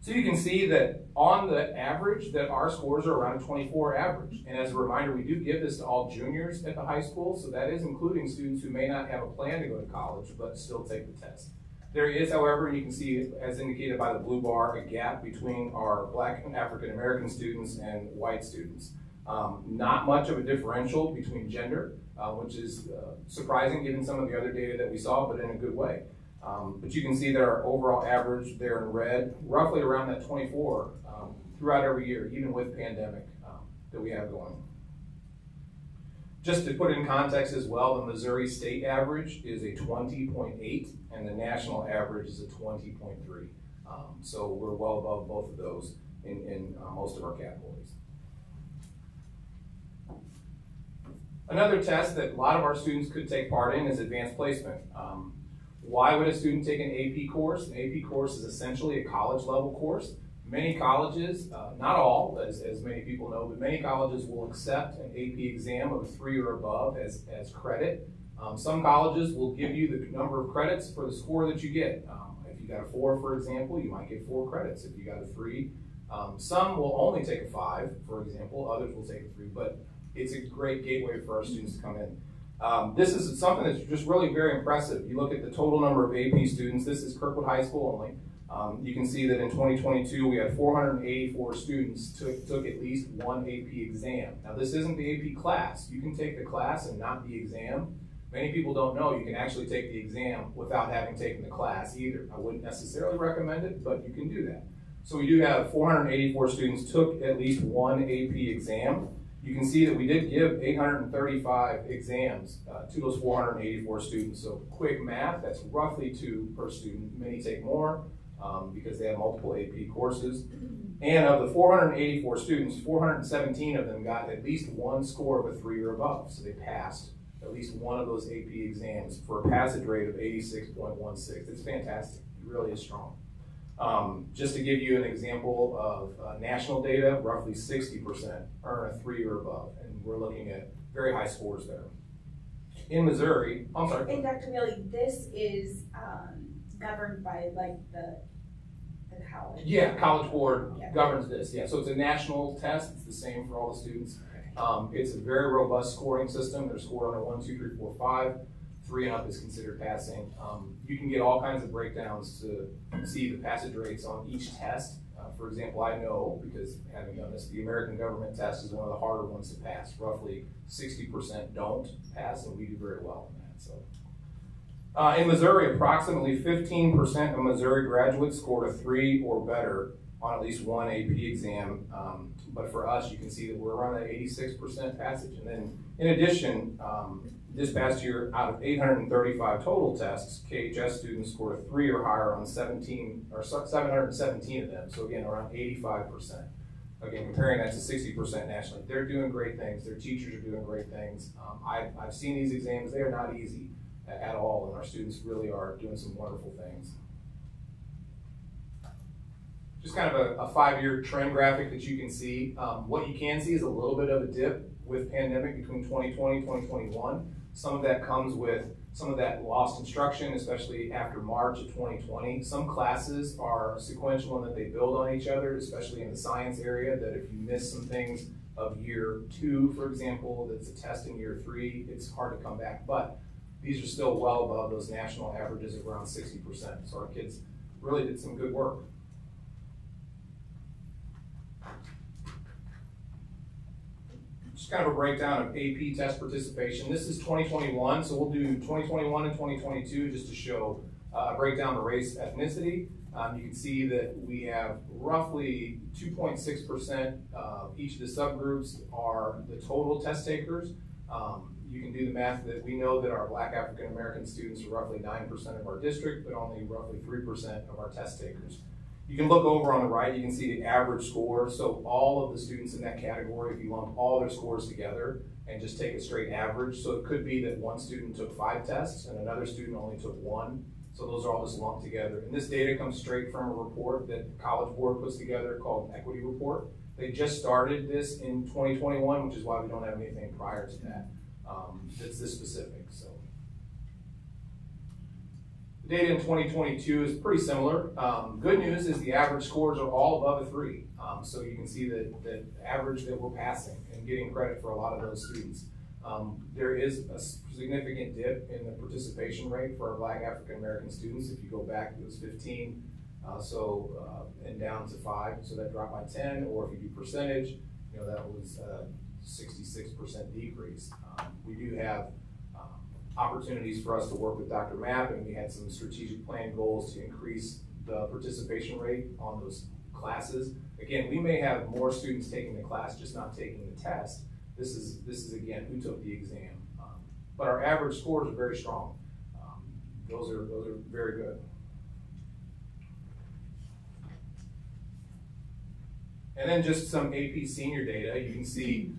So you can see that on the average that our scores are around a 24 average. And as a reminder, we do give this to all juniors at the high school. So that is including students who may not have a plan to go to college, but still take the test. There is, however, and you can see, as indicated by the blue bar, a gap between our Black and African American students and white students. Not much of a differential between gender, which is surprising given some of the other data that we saw, but in a good way. But you can see that our overall average there in red, roughly around that 24 throughout every year, even with pandemic that we have going. Just to put it in context as well, the Missouri state average is a 20.8 and the national average is a 20.3. So we're well above both of those in most of our categories. Another test that a lot of our students could take part in is advanced placement. Why would a student take an AP course? An AP course is essentially a college level course. Many colleges, not all, as many people know, but many colleges will accept an AP exam of a 3 or above as credit. Some colleges will give you the number of credits for the score that you get. If you got a 4, for example, you might get 4 credits. If you got a 3, some will only take a 5, for example. Others will take a 3, but it's a great gateway for our students to come in. This is something that's just really very impressive. You look at the total number of AP students. This is Kirkwood High School only. You can see that in 2022, we had 484 students took at least one AP exam. Now, this isn't the AP class. You can take the class and not the exam. Many people don't know you can actually take the exam without having taken the class either. I wouldn't necessarily recommend it, but you can do that. So we do have 484 students took at least one AP exam. You can see that we did give 835 exams to those 484 students. So quick math, that's roughly 2 per student. Many take more. because they have multiple AP courses. And of the 484 students, 417 of them got at least one score of a 3 or above. So they passed at least one of those AP exams for a passage rate of 86.16. It's fantastic. It really is strong. Just to give you an example of national data, roughly 60% earn a 3 or above. And we're looking at very high scores there. In Missouri, I'm sorry. And Dr. Millie, this is governed by like the college. Yeah, College Board governs this. Yeah, so it's a national test. It's the same for all the students. It's a very robust scoring system. They're scored on a 1, 2, 3, 4, 5. 3 and up is considered passing. You can get all kinds of breakdowns to see the passage rates on each test. For example, I know, because having done this, the American government test is one of the harder ones to pass. Roughly 60% don't pass, and we do very well in that. So, in Missouri, approximately 15% of Missouri graduates scored a 3 or better on at least one AP exam. But for us, you can see that we're around an 86% passage. And then, in addition, this past year, out of 835 total tests, KHS students scored a 3 or higher on 717 of them. So again, around 85%. Again, comparing that to 60% nationally. They're doing great things. Their teachers are doing great things. I've seen these exams. They are not easy at all, and our students really are doing some wonderful things. Just kind of a 5-year trend graphic that you can see. What you can see is a little bit of a dip with pandemic between 2020 and 2021. Some of that comes with some of that lost instruction, especially after March of 2020. Some classes are sequential in that they build on each other, especially in the science area, that if you miss some things of year 2, for example, that's a test in year 3, it's hard to come back. But these are still well above those national averages of around 60%. So our kids really did some good work. Just kind of a breakdown of AP test participation. This is 2021, so we'll do 2021 and 2022 just to show a breakdown of race, ethnicity. You can see that we have roughly 2.6% of each of the subgroups are the total test takers. You can do the math that we know that our Black African American students are roughly 9% of our district, but only roughly 3% of our test takers. You can look over on the right, you can see the average score. So all of the students in that category, if you lump all their scores together and just take a straight average. So it could be that one student took 5 tests and another student only took 1. So those are all just lumped together. And this data comes straight from a report that College Board puts together called Equity Report. They just started this in 2021, which is why we don't have anything prior to that that's this specific. So the data in 2022 is pretty similar. Good news is the average scores are all above a 3. So you can see that average that we're passing and getting credit for a lot of those students. There is a significant dip in the participation rate for our Black African American students. If you go back, it was 15, and down to 5, so that dropped by 10. Or if you do percentage, that was a 66% decrease. We do have opportunities for us to work with Dr. Mapp, and we had some strategic plan goals to increase the participation rate on those classes. Again, we may have more students taking the class, just not taking the test. This is again, who took the exam. But our average scores are very strong. Those are very good. And then just some AP senior data. You can see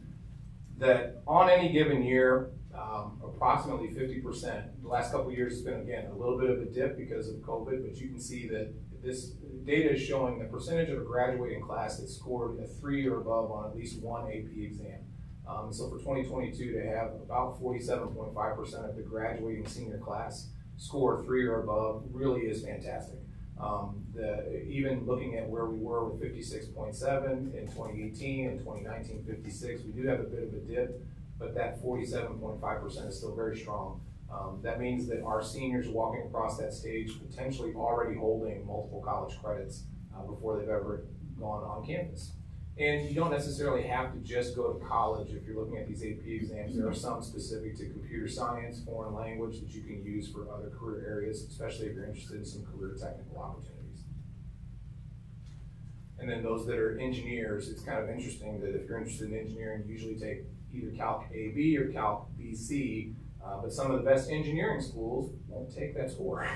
that on any given year, approximately 50%. The last couple of years has been, again, a little bit of a dip because of COVID, but you can see that this data is showing the percentage of a graduating class that scored a 3 or above on at least one AP exam. So for 2022, to have about 47.5% of the graduating senior class score 3 or above really is fantastic. Even looking at where we were with 56.7 in 2018 and 2019, 56, we do have a bit of a dip, but that 47.5% is still very strong. That means that our seniors walking across that stage potentially already holding multiple college credits before they've ever gone on campus. And you don't necessarily have to just go to college if you're looking at these AP exams. There are some specific to computer science, foreign language that you can use for other career areas, especially if you're interested in some career technical opportunities. And then those that are engineers, it's kind of interesting that if you're interested in engineering, you usually take either Calc AB or Calc BC, but some of the best engineering schools won't take that score.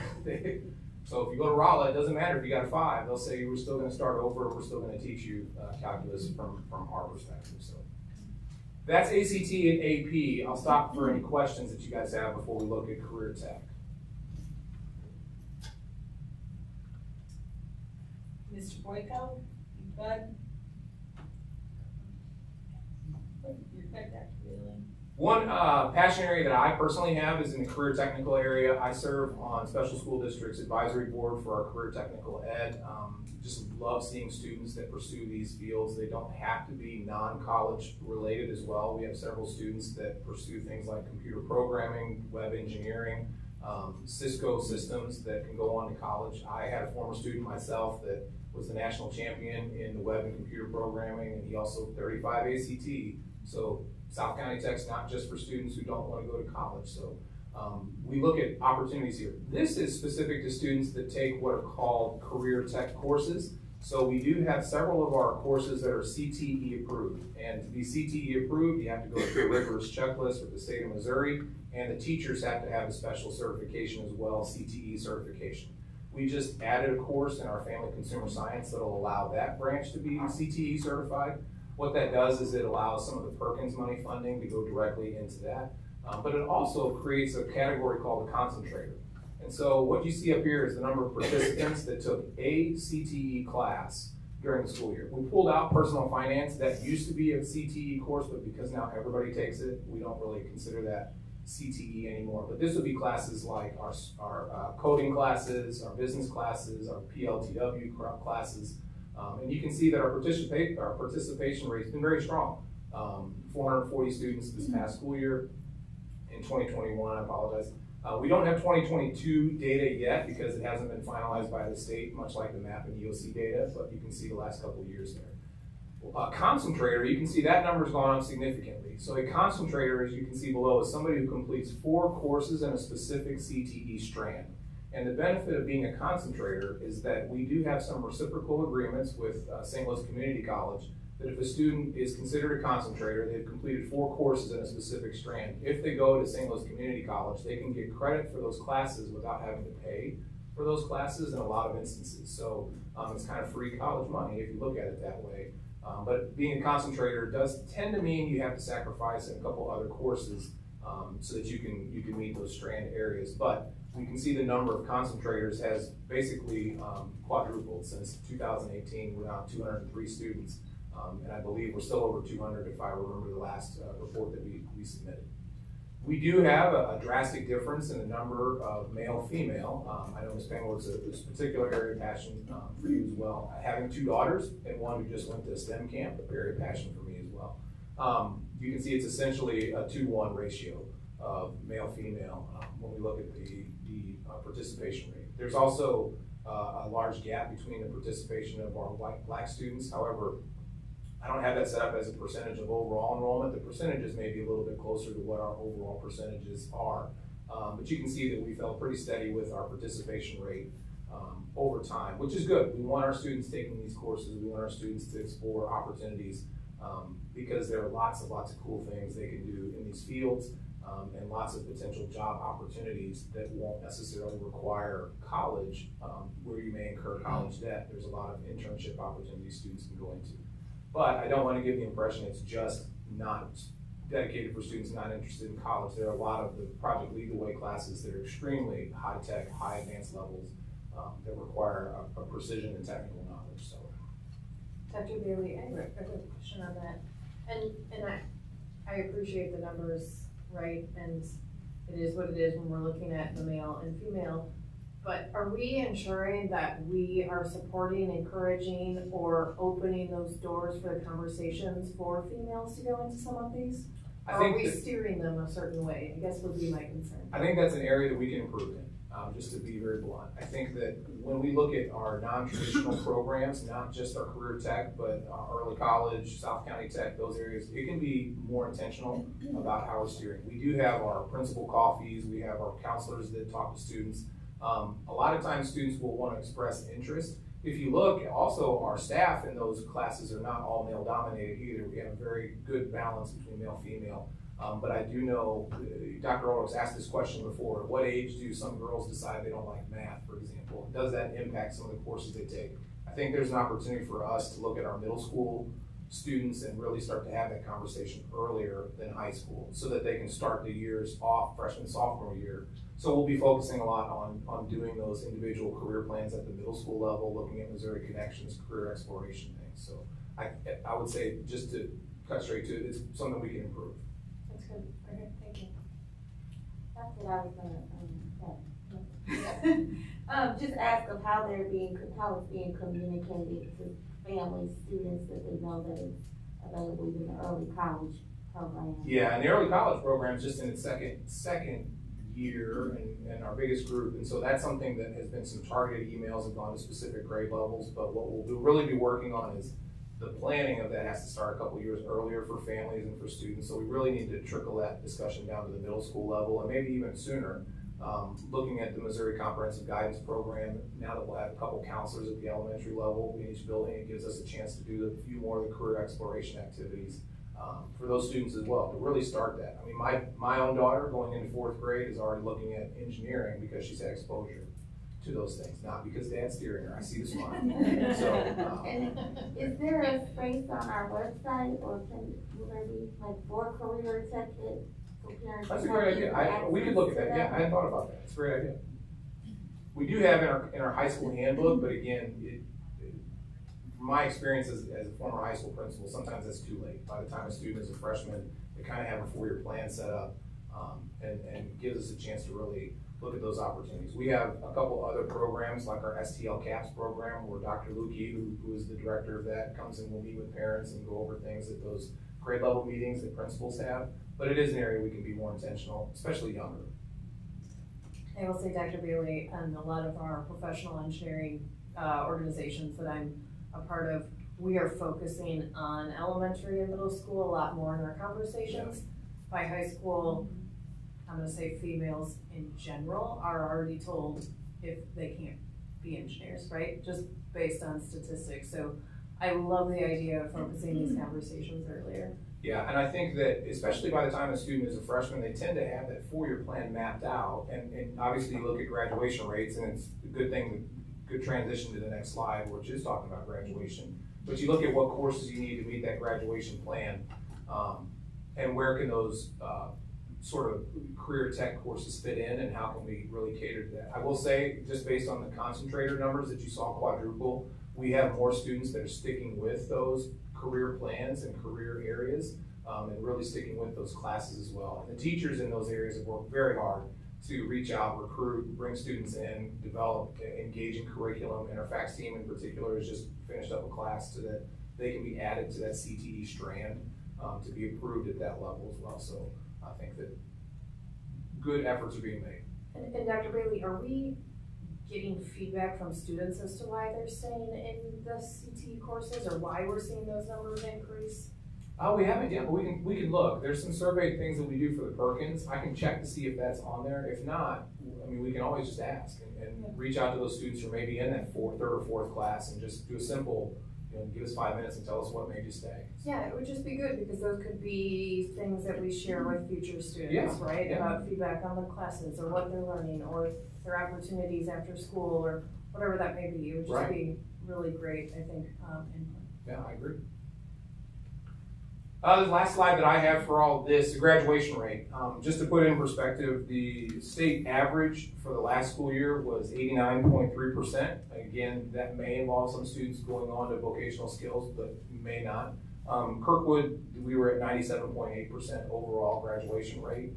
So if you go to Rolla, it doesn't matter if you got a 5. They'll say we're still going to start over. We're still going to teach you calculus from our perspective. So that's ACT and AP. I'll stop for any questions that you guys have before we look at career tech. Mr. Boyko, you good? You're good, Dr. Wheeling. One passion area that I personally have is in the career technical area. I serve on Special School District's advisory board for our career technical ed. Just love seeing students that pursue these fields. They don't have to be non-college related as well. We have several students that pursue things like computer programming, web engineering, Cisco systems that can go on to college. I had a former student myself that was the national champion in the web and computer programming, and he also 35 ACT. So South County Tech's not just for students who don't want to go to college. So we look at opportunities here. This is specific to students that take what are called career tech courses. So we do have several of our courses that are CTE approved. And to be CTE approved, you have to go through a rigorous checklist with the state of Missouri, and the teachers have to have a special certification as well, CTE certification. We just added a course in our family consumer science that will allow that branch to be CTE certified. What that does is it allows some of the Perkins money funding to go directly into that. But it also creates a category called a concentrator. And so what you see up here is the number of participants that took a CTE class during the school year. We pulled out personal finance. That used to be a CTE course, but because now everybody takes it, we don't really consider that CTE anymore. But this would be classes like our coding classes, our business classes, our PLTW classes. And you can see that our participation rate has been very strong. 440 students this past school year. In 2021, I apologize. We don't have 2022 data yet because it hasn't been finalized by the state, much like the MAP and EOC data, but you can see the last couple of years there. Concentrator, you can see that number's gone up significantly. So a concentrator, as you can see below, is somebody who completes 4 courses in a specific CTE strand. And the benefit of being a concentrator is that we do have some reciprocal agreements with St. Louis Community College that if a student is considered a concentrator, they've completed 4 courses in a specific strand. If they go to St. Louis Community College, they can get credit for those classes without having to pay for those classes in a lot of instances. So it's kind of free college money if you look at it that way. But being a concentrator does tend to mean you have to sacrifice in a couple other courses so that you can meet those strand areas. But we can see the number of concentrators has basically quadrupled since 2018. We're now 203 students. And I believe we're still over 200 if I remember the last report that we submitted. We do have a drastic difference in the number of male-female. I know Ms. Pangler's a particular area of passion for you as well. Having 2 daughters and one who just went to STEM camp, a area of passion for me as well. You can see it's essentially a 2-1 ratio of male-female when we look at the participation rate. There's also a large gap between the participation of our black students. However, I don't have that set up as a percentage of overall enrollment. The percentages may be a little bit closer to what our overall percentages are. But you can see that we felt pretty steady with our participation rate over time, which is good. We want our students taking these courses. We want our students to explore opportunities because there are lots of cool things they can do in these fields and lots of potential job opportunities that won't necessarily require college where you may incur college debt. There's a lot of internship opportunities students can go into. But I don't want to give the impression it's just not dedicated for students not interested in college. There are a lot of the Project Lead the Way classes that are extremely high-tech, high advanced levels that require a precision and technical knowledge. So, Dr. Bailey, I have a good question on that. And I appreciate the numbers, right? And it is what it is when we're looking at the male and female. But are we ensuring that we are supporting, encouraging, or opening those doors for the conversations for females to go into some of these? Or are we steering them a certain way? I guess would be my concern. I think that's an area that we can improve in, just to be very blunt. I think that when we look at our non-traditional programs, not just our career tech, but early college, South County Tech, those areas, it can be more intentional about how we're steering. We do have our principal coffees, we have our counselors that talk to students. A lot of times students will want to express interest. If you look, also our staff in those classes are not all male dominated either. We have a very good balance between male and female. But I do know, Dr. Ulrich's asked this question before, at what age do some girls decide they don't like math, for example? Does that impact some of the courses they take? I think there's an opportunity for us to look at our middle school students and really start to have that conversation earlier than high school so that they can start the years off, freshman, sophomore year. So we'll be focusing a lot on doing those individual career plans at the middle school level, looking at Missouri Connections, career exploration things. So I would say, just to cut straight to it, it's something we can improve. That's good. Okay, thank you. That's what I was gonna, just ask of how it's being communicated to families, students, that they know that it's available in the early college program. Yeah, and the early college program is just in its second year and our biggest group. And so that's something that has been some targeted emails have gone to specific grade levels. But what we'll really be working on is the planning of that has to start a couple years earlier for families and for students. So we really need to trickle that discussion down to the middle school level and maybe even sooner. Looking at the Missouri Comprehensive Guidance Program, now that we'll have a couple counselors at the elementary level in each building, it gives us a chance to do a few more of the career exploration activities for those students as well, to really start that. I mean, my own daughter going into 4th grade is already looking at engineering because she's had exposure to those things, not because Dad's steering her. I see the smile. So, and is there a space on our website, or will there be like for career tested? That's a great idea. We could look at that. Yeah, I hadn't thought about that. It's a great idea. We do have in our high school handbook, but again, from my experience as a former high school principal, sometimes it's too late. By the time a student is a freshman, they kind of have a 4-year plan set up, and gives us a chance to really look at those opportunities. We have a couple other programs like our STL CAPS program, where Dr. Lukey, who is the director of that, comes and will meet with parents and go over things at those grade level meetings that principals have. But it is an area we can be more intentional, especially younger. I will say, Dr. Bailey, and a lot of our professional engineering organizations that I'm a part of, we are focusing on elementary and middle school a lot more in our conversations. By high school, I'm going to say females in general are already told if they can't be engineers, right? Just based on statistics. So I love the idea of focusing these conversations earlier. Yeah, and I think that especially by the time a student is a freshman, they tend to have that 4-year plan mapped out. And obviously you look at graduation rates, and it's a good transition to the next slide, which is talking about graduation. But you look at what courses you need to meet that graduation plan, and where can those sort of career tech courses fit in, and how can we really cater to that. I will say, just based on the concentrator numbers that you saw quadruple, we have more students that are sticking with those career plans and career areas, and really sticking with those classes as well. And the teachers in those areas have worked very hard to reach out, recruit, bring students in, develop engaging curriculum, and our FACS team in particular has just finished up a class so that they can be added to that CTE strand to be approved at that level as well. So I think that good efforts are being made. And Dr. Bailey, are we getting feedback from students as to why they're staying in the CTE courses, or why we're seeing those numbers increase? We haven't yet, but we can look. There's some survey things that we do for the Perkins. I can check to see if that's on there. If not, I mean, we can always just ask and reach out to those students who may be in that 3rd or 4th class and just do a simple, give us 5 minutes and tell us what made you stay. Yeah, it would just be good, because those could be things that we share with future students, right? Yeah. About feedback on the classes, or what they're learning, or their opportunities after school, or whatever that may be. It would just be really great, I think, input. Yeah, I agree. The last slide that I have for all of this, the graduation rate. Just to put it in perspective, the state average for the last school year was 89.3%. Again, that may involve some students going on to vocational skills, but may not. Kirkwood, we were at 97.8% overall graduation rate.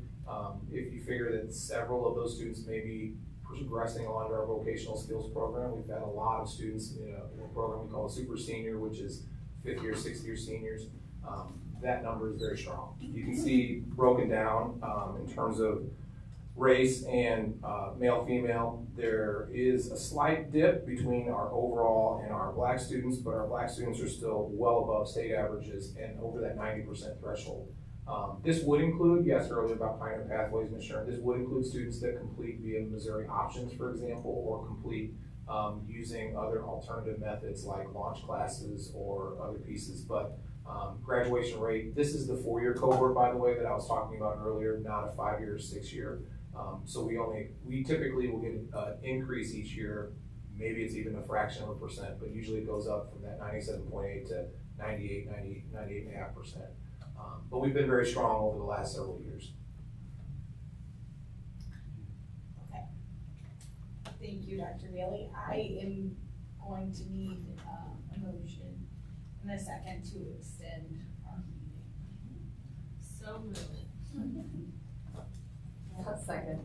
If you figure that several of those students may be progressing along to our vocational skills program, we've had a lot of students in a program we call a super senior, which is 5th year, 6th year seniors. That number is very strong. You can see broken down in terms of race and male, female. There is a slight dip between our overall and our black students, but our black students are still well above state averages and over that 90% threshold. This would include, yes, earlier about Pioneer Pathways and Assurance, this would include students that complete via Missouri Options, for example, or complete using other alternative methods like launch classes or other pieces. But Graduation rate, this is the 4-year cohort, by the way, that I was talking about earlier, not a 5-year or 6-year. So we typically will get an increase each year. Maybe it's even a fraction of a percent, but usually it goes up from that 97.8 to 98.5%. But we've been very strong over the last several years. Okay. Thank you, Dr. Bailey. I am going to need a motion in a second to extend our meeting. So moved. Second.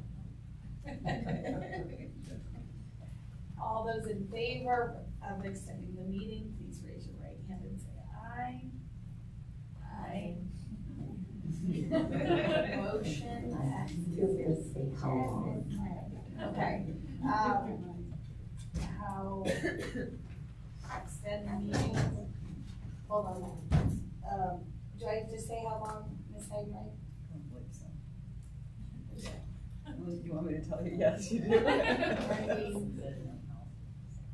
All those in favor of extending the meeting, please raise your right hand and say aye. Aye. Motion passes. Okay. How extend the meeting? Hold on. Do I have to say how long, Ms. Hagenwright? You want me to tell you? Yes, you do.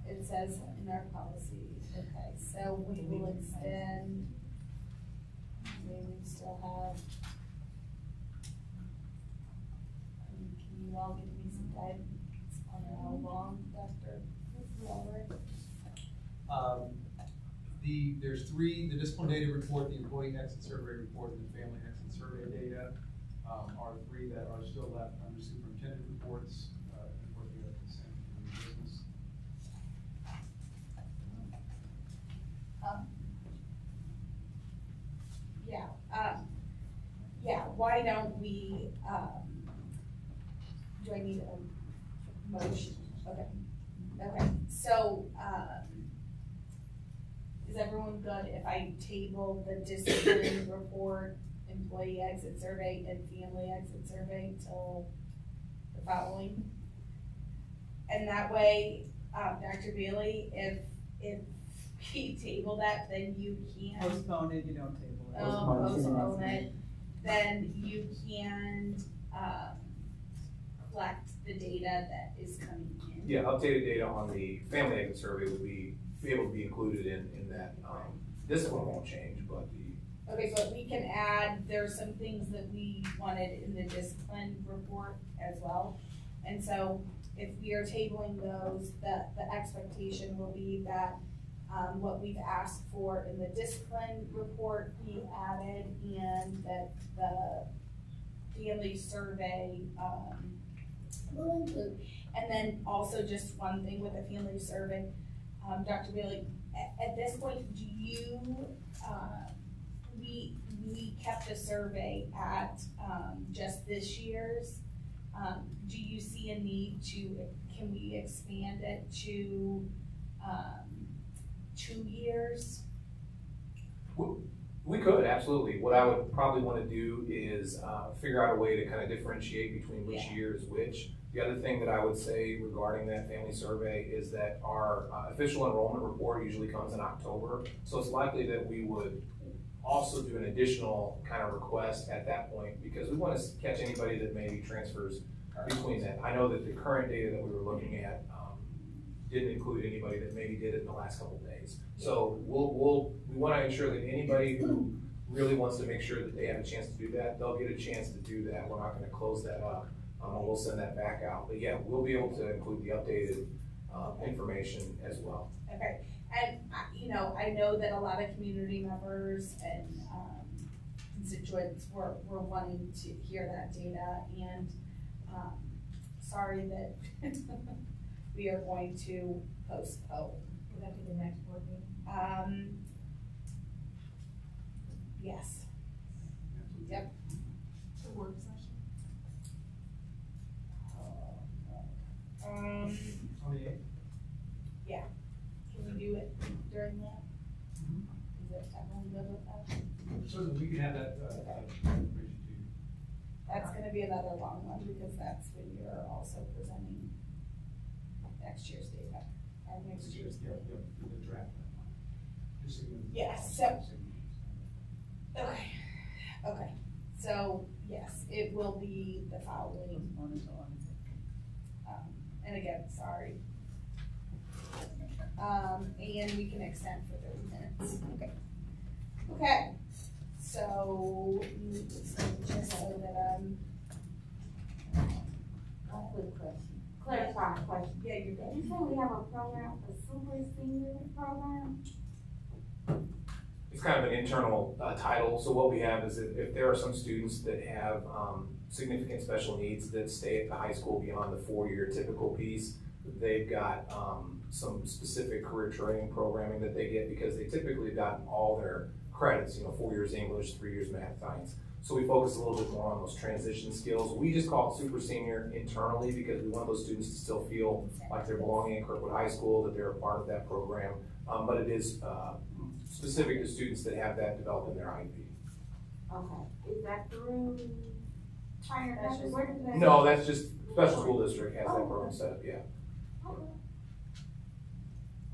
It says in our policy. Okay, so we will extend. Maybe we still have. Can you all give me some guidance on how long, Dr. Robert? There's 3, the discipline data report, the employee exit survey report, and the family exit survey data are 3 that are still left under superintendent reports. For the consent and new business. Yeah, why don't we, do I need a motion? Okay, so, is everyone good if I table the discipline report, employee exit survey, and family exit survey till the following? And that way, Dr. Bailey, if we table that, then you can. Postpone it, you don't table it. Postpone it, then you can, collect the data that is coming in. Yeah, updated data on the family exit survey would be able to be included in that. This one won't change, but the. Okay, but we can add, there's some things that we wanted in the discipline report as well. And so if we are tabling those, the expectation will be that what we've asked for in the discipline report be added, and that the family survey will include. And then also just one thing with the family survey, Dr. Bailey, at this point, do you, we kept a survey at just this year's. Do you see a need to, can we expand it to 2 years? We could, absolutely. What I would probably want to do is figure out a way to kind of differentiate between which year is which. The other thing that I would say regarding that family survey is that our official enrollment report usually comes in October. So it's likely that we would also do an additional kind of request at that point, because we want to catch anybody that maybe transfers between that. I know that the current data that we were looking at didn't include anybody that maybe did it in the last couple of days. So we want to ensure that anybody who really wants to make sure that they have a chance to do that, they'll get a chance to do that. We're not going to close that up. And we'll send that back out. But yeah, we'll be able to include the updated information as well. Okay, and you know, I know that a lot of community members and constituents were wanting to hear that data, and sorry that we are going to postpone. Would that be the next board meeting? Yes. Yep. The work session? On the 8th? Yeah. Can we do it during that? Is it everyone good with that? Certainly, we can have that information to you. That's gonna be another long one, because that's when you're also presenting next year's data, or next year's data. The draft. Yes, so, okay, so, yes, it will be the following. And again, sorry. And we can extend for 30 minutes. Okay. Okay, so, just so that One quick question, clarifying question. yeah, you're Did you say we have a program, a super senior program? It's kind of an internal title, so what we have is if there are some students that have significant special needs that stay at the high school beyond the 4-year typical piece, they've got some specific career training programming that they get because they typically have gotten all their credits, 4 years English, 3 years math, science. So we focus a little bit more on those transition skills. We just call it super senior internally because we want those students to still feel like they're belonging in Kirkwood High School, that they're a part of that program. But it is specific to students that have that developed in their IEP. Okay, is that through Pioneer? Where does that? No, that's just special school district has that program set up, yeah.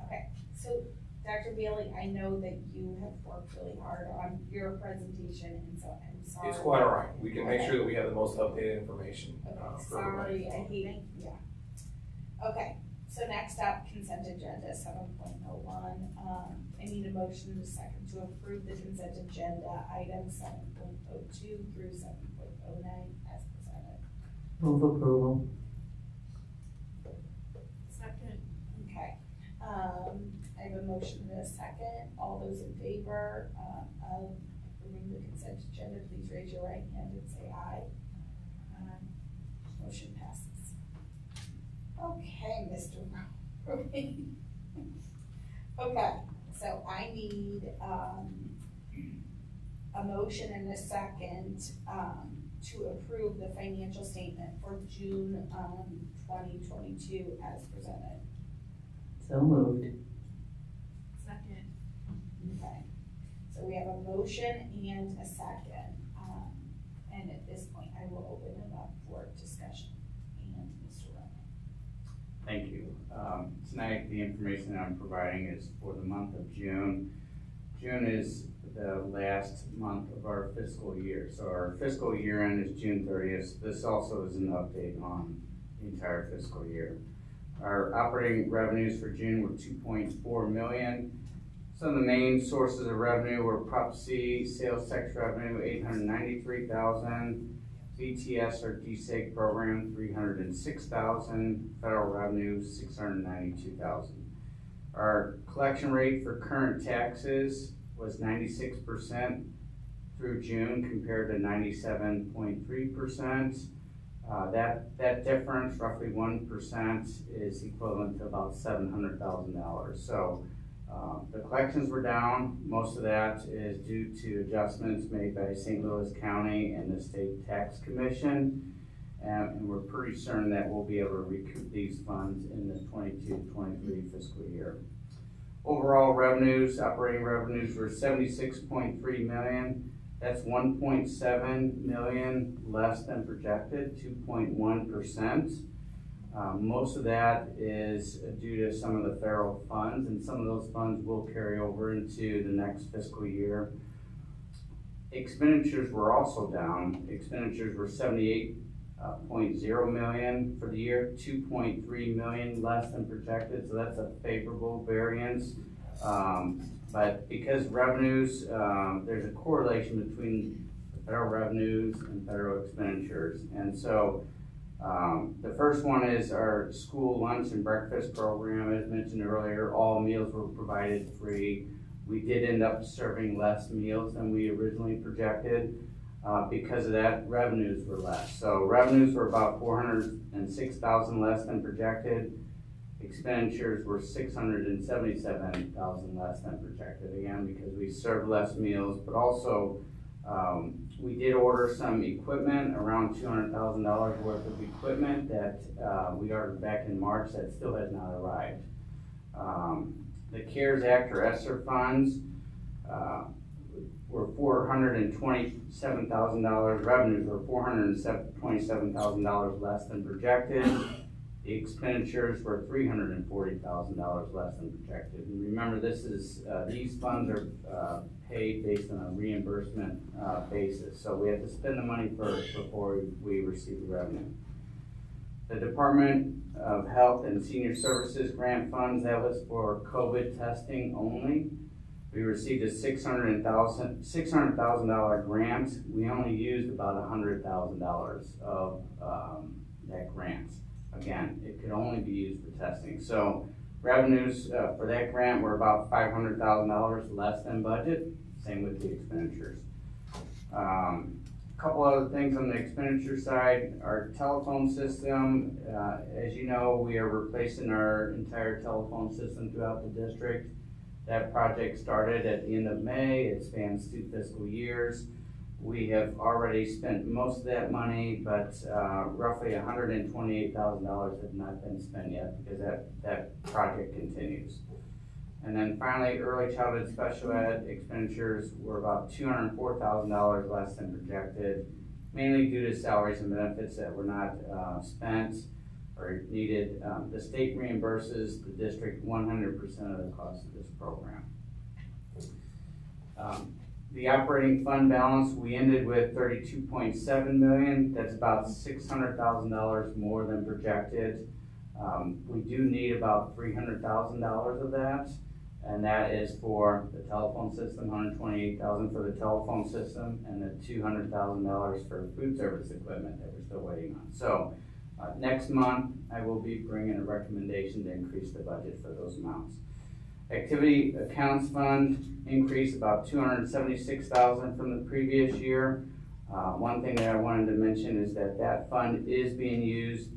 Okay, so Dr. Bailey, I know that you have worked really hard on your presentation, and so I'm sorry. It's quite all right. We can make sure that we have the most updated information. For everybody. Sorry, I hate it, yeah. Okay, so next up, consent agenda 7.01. I need a motion in a second to approve the consent agenda items 7.02 through 7.09 as presented. Move approval. Second. Okay, I have a motion in a second. All those in favor of approving the consent agenda, please raise your right hand and say aye. Motion passes. Okay, Mr. Ruby. Okay, so I need a motion and a second to approve the financial statement for June 2022 as presented. So moved. Second. Okay, so we have a motion and a second. And at this point, I will open it up for discussion. And Mr. Roman. Thank you. Tonight, the information that I'm providing is for the month of June. June is the last month of our fiscal year. So our fiscal year end is June 30th. This also is an update on the entire fiscal year. Our operating revenues for June were $2.4 million. Some of the main sources of revenue were Prop C, sales tax revenue, $893,000, VTS or DSEG program, $306,000, federal revenue, $692,000. Our collection rate for current taxes was 96% through June compared to 97.3%. That difference, roughly 1%, is equivalent to about $700,000. So the collections were down. Most of that is due to adjustments made by St. Louis County and the State Tax Commission. And we're pretty certain that we'll be able to recoup these funds in the 22-23 fiscal year. Overall revenues, operating revenues were $76.3 million. That's $1.7 million less than projected, 2.1%. Most of that is due to some of the federal funds, and some of those funds will carry over into the next fiscal year. Expenditures were also down. Expenditures were $78.0 million for the year, 2.3 million less than projected, so that's a favorable variance. But because revenues, there's a correlation between federal revenues and federal expenditures. And so the first one is our school lunch and breakfast program. As mentioned earlier, all meals were provided free. We did end up serving less meals than we originally projected. Because of that, revenues were less. So revenues were about $406,000 less than projected. Expenditures were $677,000 less than projected, again, because we served less meals, but also we did order some equipment, around $200,000 worth of equipment that we ordered back in March that still has not arrived. The CARES Act or ESSER funds were $427,000, revenues were $427,000 less than projected. The expenditures were $340,000 less than projected. And remember, this is these funds are paid based on a reimbursement basis. So we have to spend the money first before we receive the revenue. The Department of Health and Senior Services grant funds, that was for COVID testing only. We received a $600,000 grant. We only used about $100,000 of that grant. Again, it could only be used for testing. So revenues for that grant were about $500,000 less than budget. Same with the expenditures. A couple other things on the expenditure side. Our telephone system, as you know, we are replacing our entire telephone system throughout the district. That project started at the end of May. It spans 2 fiscal years. We have already spent most of that money, but roughly $128,000 have not been spent yet because that project continues. And then finally, early childhood special ed expenditures were about $204,000 less than projected, mainly due to salaries and benefits that were not spent or needed. The state reimburses the district 100% of the cost of this program. The operating fund balance, we ended with $32.7 million. That's about $600,000 more than projected. We do need about $300,000 of that, and that is for the telephone system, $128,000 for the telephone system, and then $200,000 for food service equipment that we're still waiting on. So next month, I will be bringing a recommendation to increase the budget for those amounts. Activity accounts fund increased about $276,000 from the previous year. One thing that I wanted to mention is that that fund is being used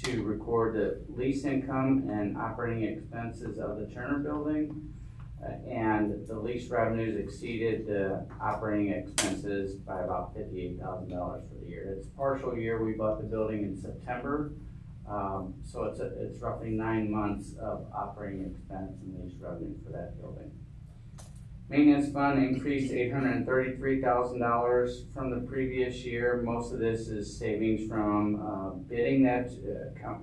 to record the lease income and operating expenses of the Turner building. And the lease revenues exceeded the operating expenses by about $58,000 for the year. It's a partial year. We bought the building in September. So it's roughly 9 months of operating expense and lease revenue for that building. Maintenance fund increased $833,000 from the previous year. Most of this is savings from bidding that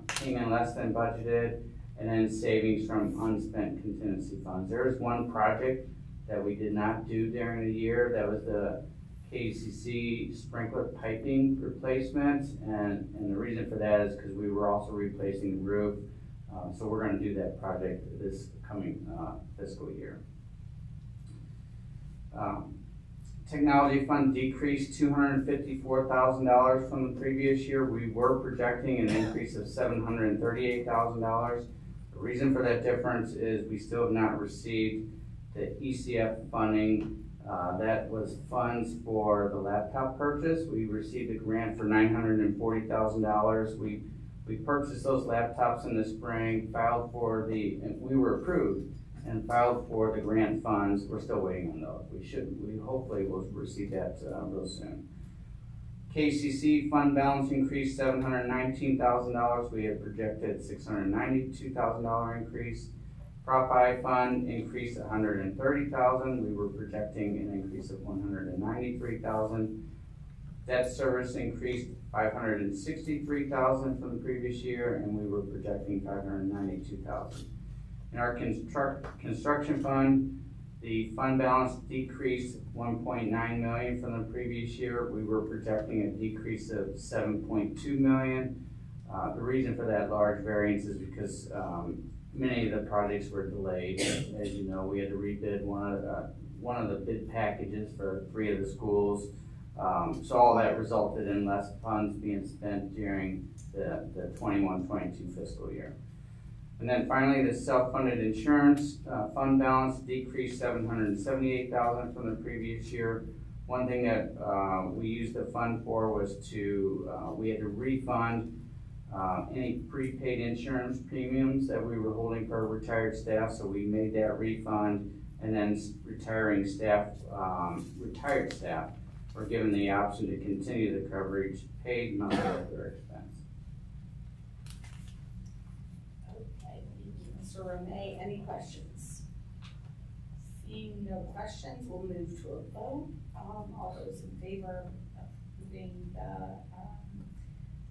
came in less than budgeted, and then savings from unspent contingency funds. There is one project that we did not do during the year. That was the KCC sprinkler piping replacement, and the reason for that is because we were also replacing the roof. So we're going to do that project this coming fiscal year. Technology fund decreased $254,000 from the previous year. We were projecting an increase of $738,000. The reason for that difference is we still have not received the ECF funding. That was funds for the laptop purchase. We received a grant for $940,000. We purchased those laptops in the spring, we were approved and filed for the grant funds. We're still waiting on those. We hopefully will receive that real soon. KCC fund balance increased $719,000. We had projected $692,000 increase. Prop I fund increased $130,000. We were projecting an increase of $193,000. Debt service increased $563,000 from the previous year, and we were projecting $592,000. In our construction fund, the fund balance decreased $1.9 million from the previous year. We were projecting a decrease of $7.2 million. The reason for that large variance is because many of the projects were delayed. As you know, we had to rebid one of the bid packages for 3 of the schools. So all that resulted in less funds being spent during the 21-22 fiscal year. And then finally, the self-funded insurance fund balance decreased $778,000 from the previous year. One thing that we used the fund for was we had to refund any prepaid insurance premiums that we were holding for our retired staff, so we made that refund, and then retired staff were given the option to continue the coverage paid monthly at their expense. Okay, thank you, Mr. Romay. Any questions? Seeing no questions, we'll move to a vote. All those in favor of approving the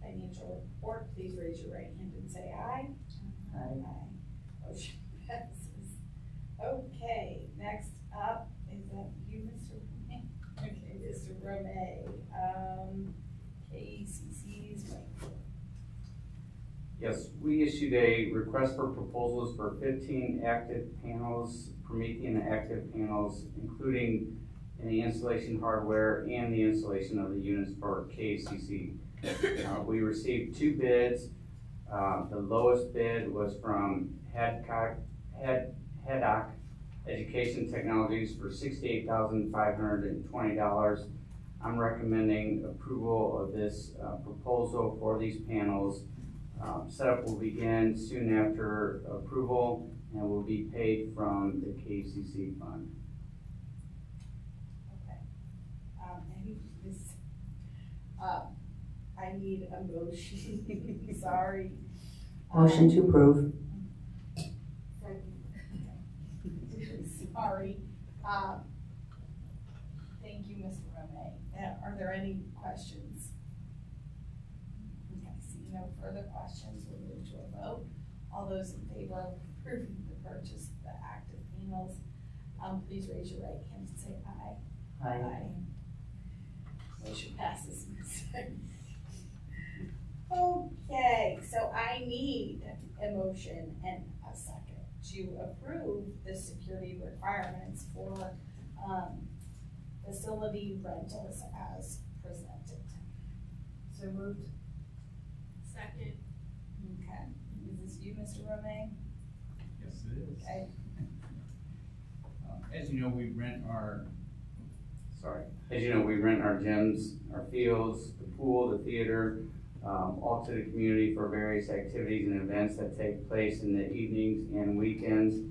financial report, please raise your right hand and say aye. Aye. Motion passes. Okay, next up is you, Mr. Romay. Okay, Mr. Romay. KCC's right. Yes, we issued a request for proposals for 15 active panels, Promethean active panels, including the installation hardware and the installation of the units for KCC. We received 2 bids. The lowest bid was from Haddock Education Technologies for $68,520. I'm recommending approval of this proposal for these panels. Setup will begin soon after approval and will be paid from the KCC fund. Okay. I need a motion. Sorry. Motion to approve. Sorry. Thank you, Mr. Romay. Are there any questions? Okay, seeing no further questions, we'll move to a vote. All those in favor of approving the purchase of the active panels, please raise your right hand and say aye. Aye. Motion passes. Okay, so I need a motion and a second to approve the security requirements for facility rentals as presented. So moved. Second. Okay, is this you, Mr. Romay? Yes, it is. Okay. As you know, we rent our gyms, our fields, the pool, the theater, all to the community for various activities and events that take place in the evenings and weekends.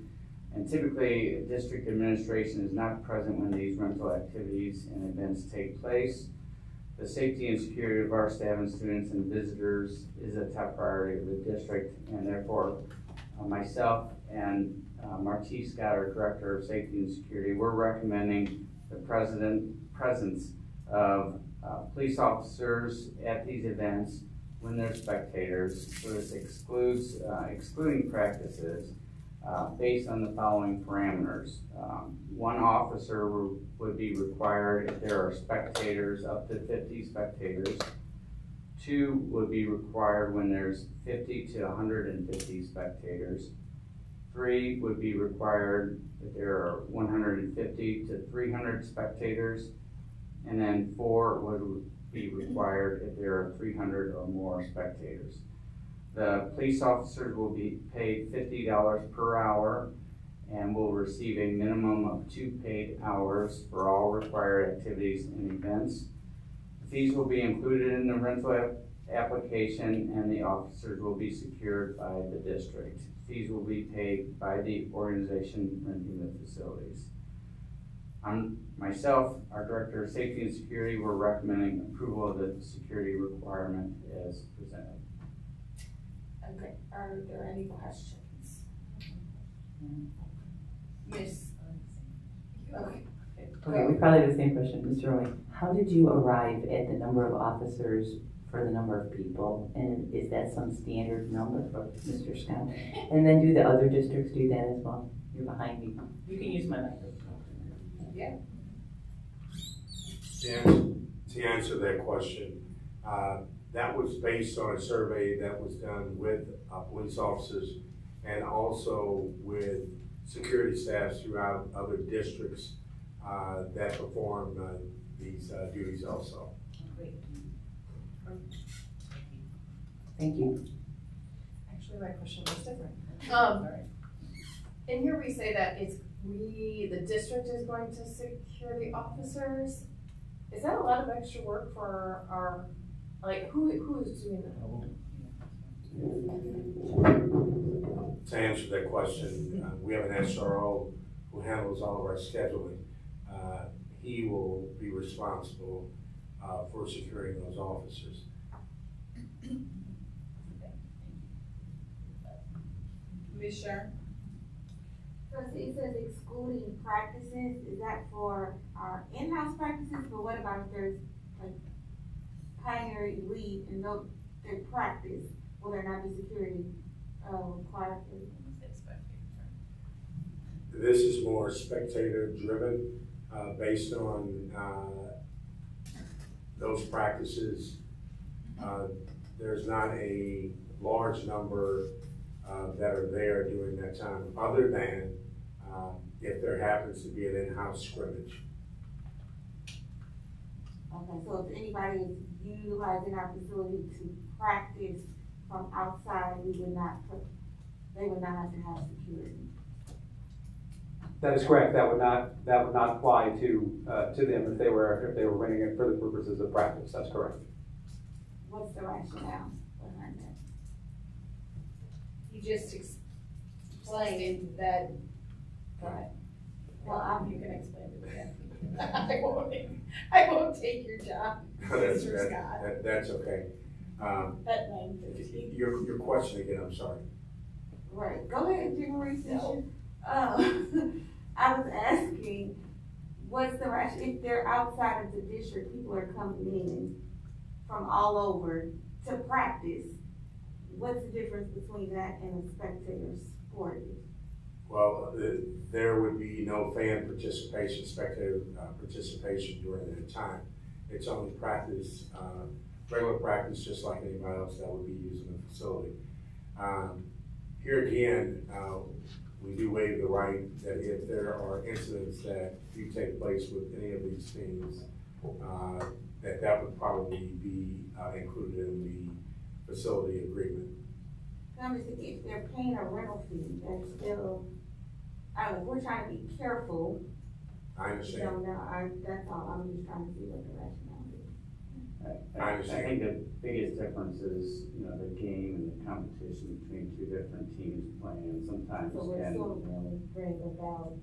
And typically, district administration is not present when these rental activities and events take place. The safety and security of our staff and students and visitors is a top priority of the district, and therefore, myself and Marty Scott, our Director of Safety and Security, we're recommending the presence of police officers at these events when they're spectators. So this excludes excluding practices based on the following parameters. 1 officer would be required if there are spectators, up to 50 spectators. 2 would be required when there's 50 to 150 spectators. 3 would be required if there are 150 to 300 spectators. And then 4 would be required if there are 300 or more spectators. The police officers will be paid $50 per hour and will receive a minimum of 2 paid hours for all required activities and events. The fees will be included in the rental application, and the officers will be secured by the district. Fees will be paid by the organization renting the facilities. Myself, our Director of Safety and Security, we're recommending approval of the security requirement as presented. Okay, are there any questions? Miss? Okay. Okay, we probably have the same question, Mr. Roy. How did you arrive at the number of officers for the number of people? And is that some standard number for Mr. Scott? And then do the other districts do that as well? You're behind me. You can use my microphone. Yeah. To answer that question, that was based on a survey that was done with police officers and also with security staffs throughout other districts that perform these duties also. Great. Thank you. Actually, my question was different. In here we say that the district is going to security officers. Is that a lot of extra work for our, who is doing that? To answer that question, we have an SRO who handles all of our scheduling. He will be responsible for securing those officers. Ms. Sharon? So it says excluding practices, is that for our in-house practices, but what about if there's like Pioneer Elite and they practice, will there not be security required? This is more spectator driven, based on those practices. There's not a large large number that are there during that time, other than if there happens to be an in-house scrimmage. Okay, so if anybody is utilizing our facility to practice from outside, they would not have to have security. That is correct. That would not apply to them if they were renting it for the purposes of practice. That's correct. What's the rationale behind that? You just explained that. Go ahead. Well, you can explain it again. I won't take your job, Mr. Scott. That's okay. At 9:15. Your question again, I'm sorry. Right, go ahead, January session. I was asking, what's the rationale, if they're outside of the district, people are coming in from all over to practice, what's the difference between that and a spectator sport? Well, there would be no fan participation, spectator participation during that time. It's only practice, regular practice, just like anybody else that would be using the facility. Here again, we do waive the right that if there are incidents that do take place with any of these teams, that would probably be included in the facility agreement. I'm just thinking, if they're paying a rental fee, they're still, I don't know, we're trying to be careful. I understand. That's all, I'm just trying to see what the rationale is. I understand. I think the biggest difference is, the game and the competition between two different teams playing, and sometimes So we're still really bring about.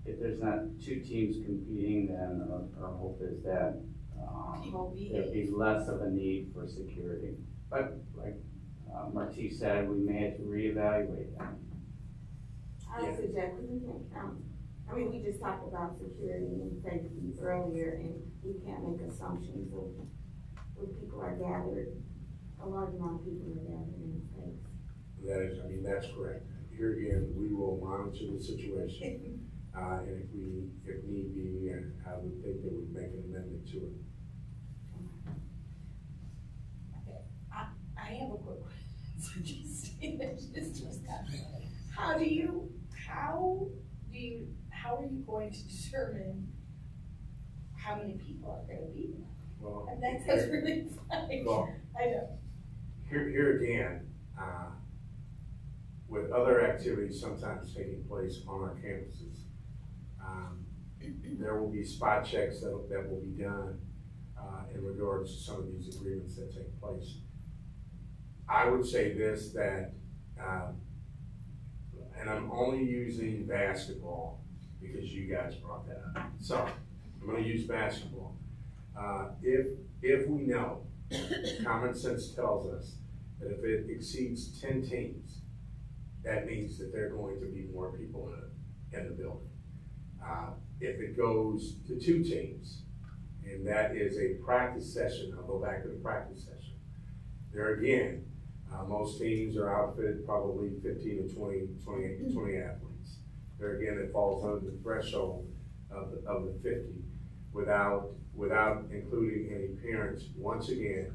If there's not two teams competing, then our hope is that there'd be less of a need for security. But like Marty said, we may have to reevaluate that. I would suggest, because we can't count. I mean, we just talked about security and safety earlier, and we can't make assumptions of when people are gathered, a large amount of people are gathered in the space. That's correct. Here again, we will monitor the situation, and if need be, I would think that we'd make an amendment to it. Okay, I have a quick question. How are you going to determine how many people are going to be there? Well, and that sounds really funny. Well, I know. Here again, with other activities sometimes taking place on our campuses, there will be spot checks that will be done in regards to some of these agreements that take place. I would say this, that, and I'm only using basketball because you guys brought that up. So I'm going to use basketball. If we know, common sense tells us that if it exceeds 10 teams, that means that there are going to be more people in the building. If it goes to 2 teams, and that is a practice session, I'll go back to the practice session. There again, most teams are outfitted probably 15 to 20 athletes. There again, it falls under the threshold of the 50 without including any parents. Once again,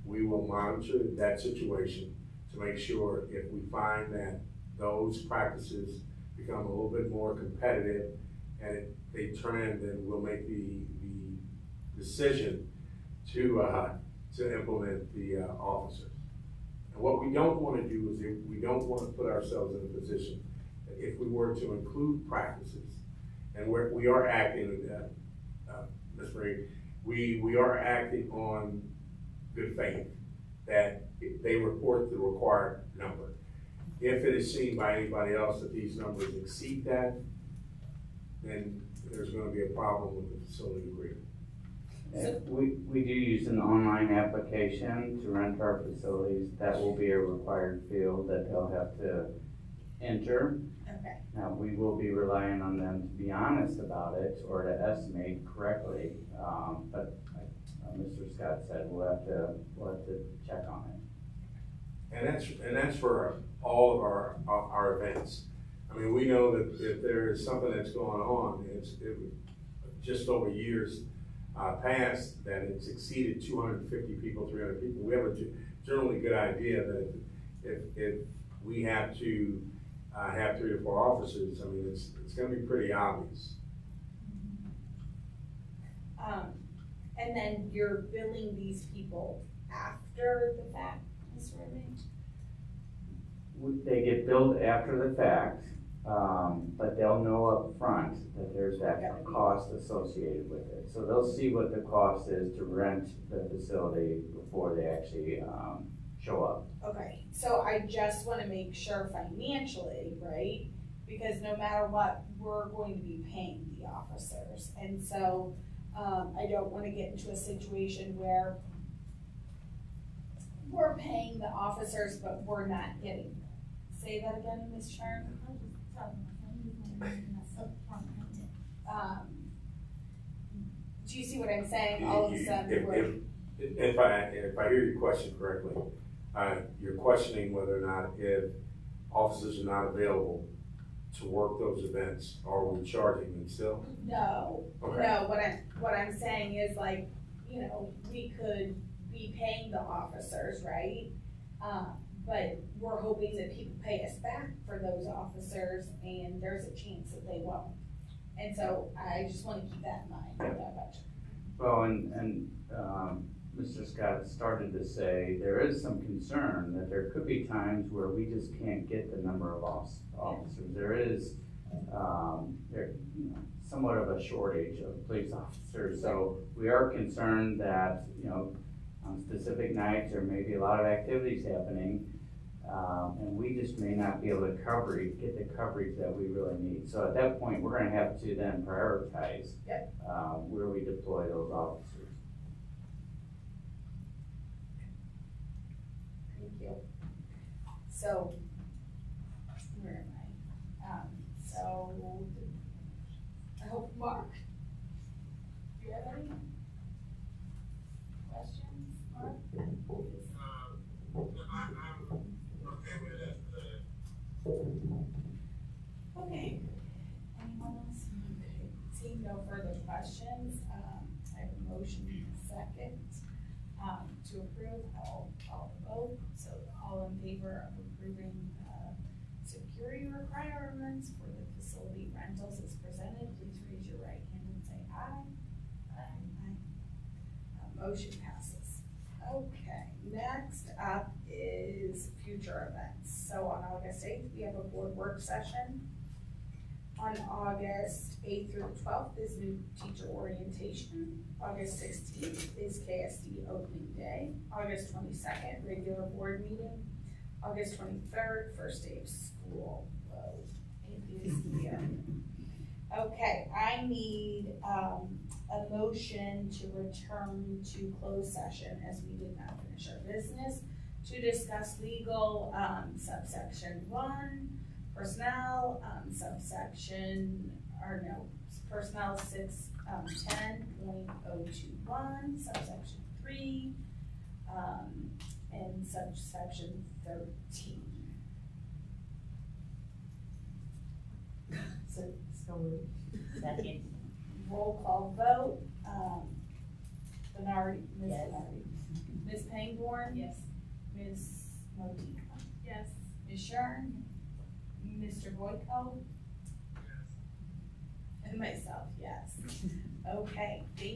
we will monitor that situation to make sure if we find that those practices become a little bit more competitive and they trend, then we'll make the decision to implement the officers. And what we don't want to do is we don't want to put ourselves in a position that if we were to include practices, and we are acting, Ms. Marie, we are acting on good faith that they report the required number. If it is seen by anybody else that these numbers exceed that, then there's going to be a problem with the facility agreement. We do use an online application to rent our facilities. That will be a required field that they'll have to enter. Okay. Now, we will be relying on them to be honest about it or to estimate correctly. But like Mr. Scott said, we'll have to check on it. And that's for all of our events. I mean, we know that if there is something that's going on, just over years, passed that it's exceeded 250 people, 300 people, we have a generally good idea that if we have to have 3 to 4 officers, I mean, it's going to be pretty obvious. And then you're billing these people after the fact, Mr. Remy? They get billed after the fact, but they'll know up front that there's that cost associated with it. So they'll see what the cost is to rent the facility before they actually show up. Okay, so I just want to make sure financially, right? Because no matter what, we're going to be paying the officers. And so I don't want to get into a situation where we're paying the officers, but we're not getting. Say that again, Ms. Sherm. Do you see what I'm saying? All of a sudden, if I hear your question correctly, you're questioning whether or not if officers are not available to work those events, are we charging them still? No, okay. No. What I'm saying is, like, you know, we could be paying the officers, right? But we're hoping that people pay us back for those officers, and there's a chance that they won't. And so I just want to keep that in mind with that budget. Well, and Mr. Scott started to say there is some concern that there could be times where we just can't get the number of officers. There is somewhat of a shortage of police officers, so we are concerned that, you know, on specific nights there may be a lot of activities happening, and we just may not be able to get the coverage that we really need. So at that point, we're going to have to then prioritize where we deploy those officers. Thank you. So, where am I? So, I hope, Mark, do you have any questions, Mark? I'm okay with it. Okay. Anyone else? Okay. Seeing no further questions, I have a motion and a second to approve. I'll vote. So all in favor of approving security requirements for the facility rentals as presented, please raise your right hand and say aye. Aye. Motion passes. Okay, next up is future events. So on August 8th, we have a board work session. On August 8th through the 12th is new teacher orientation. August 16th is KSD opening day. August 22nd, regular board meeting. August 23rd, first day of school. Whoa, it is here. Okay, I need a motion to return to closed session as we did not finish our business to discuss legal, subsection 1, personnel, personnel 10.021, subsection 3, and subsection 13. So second. Roll call vote. Bernardi, Ms. Yes. Bernardi. Ms. Pangborn? Yes. Ms. Motika? Yes. Ms. Shern? Mr. Boyko? Yes. And myself, yes. Okay, thank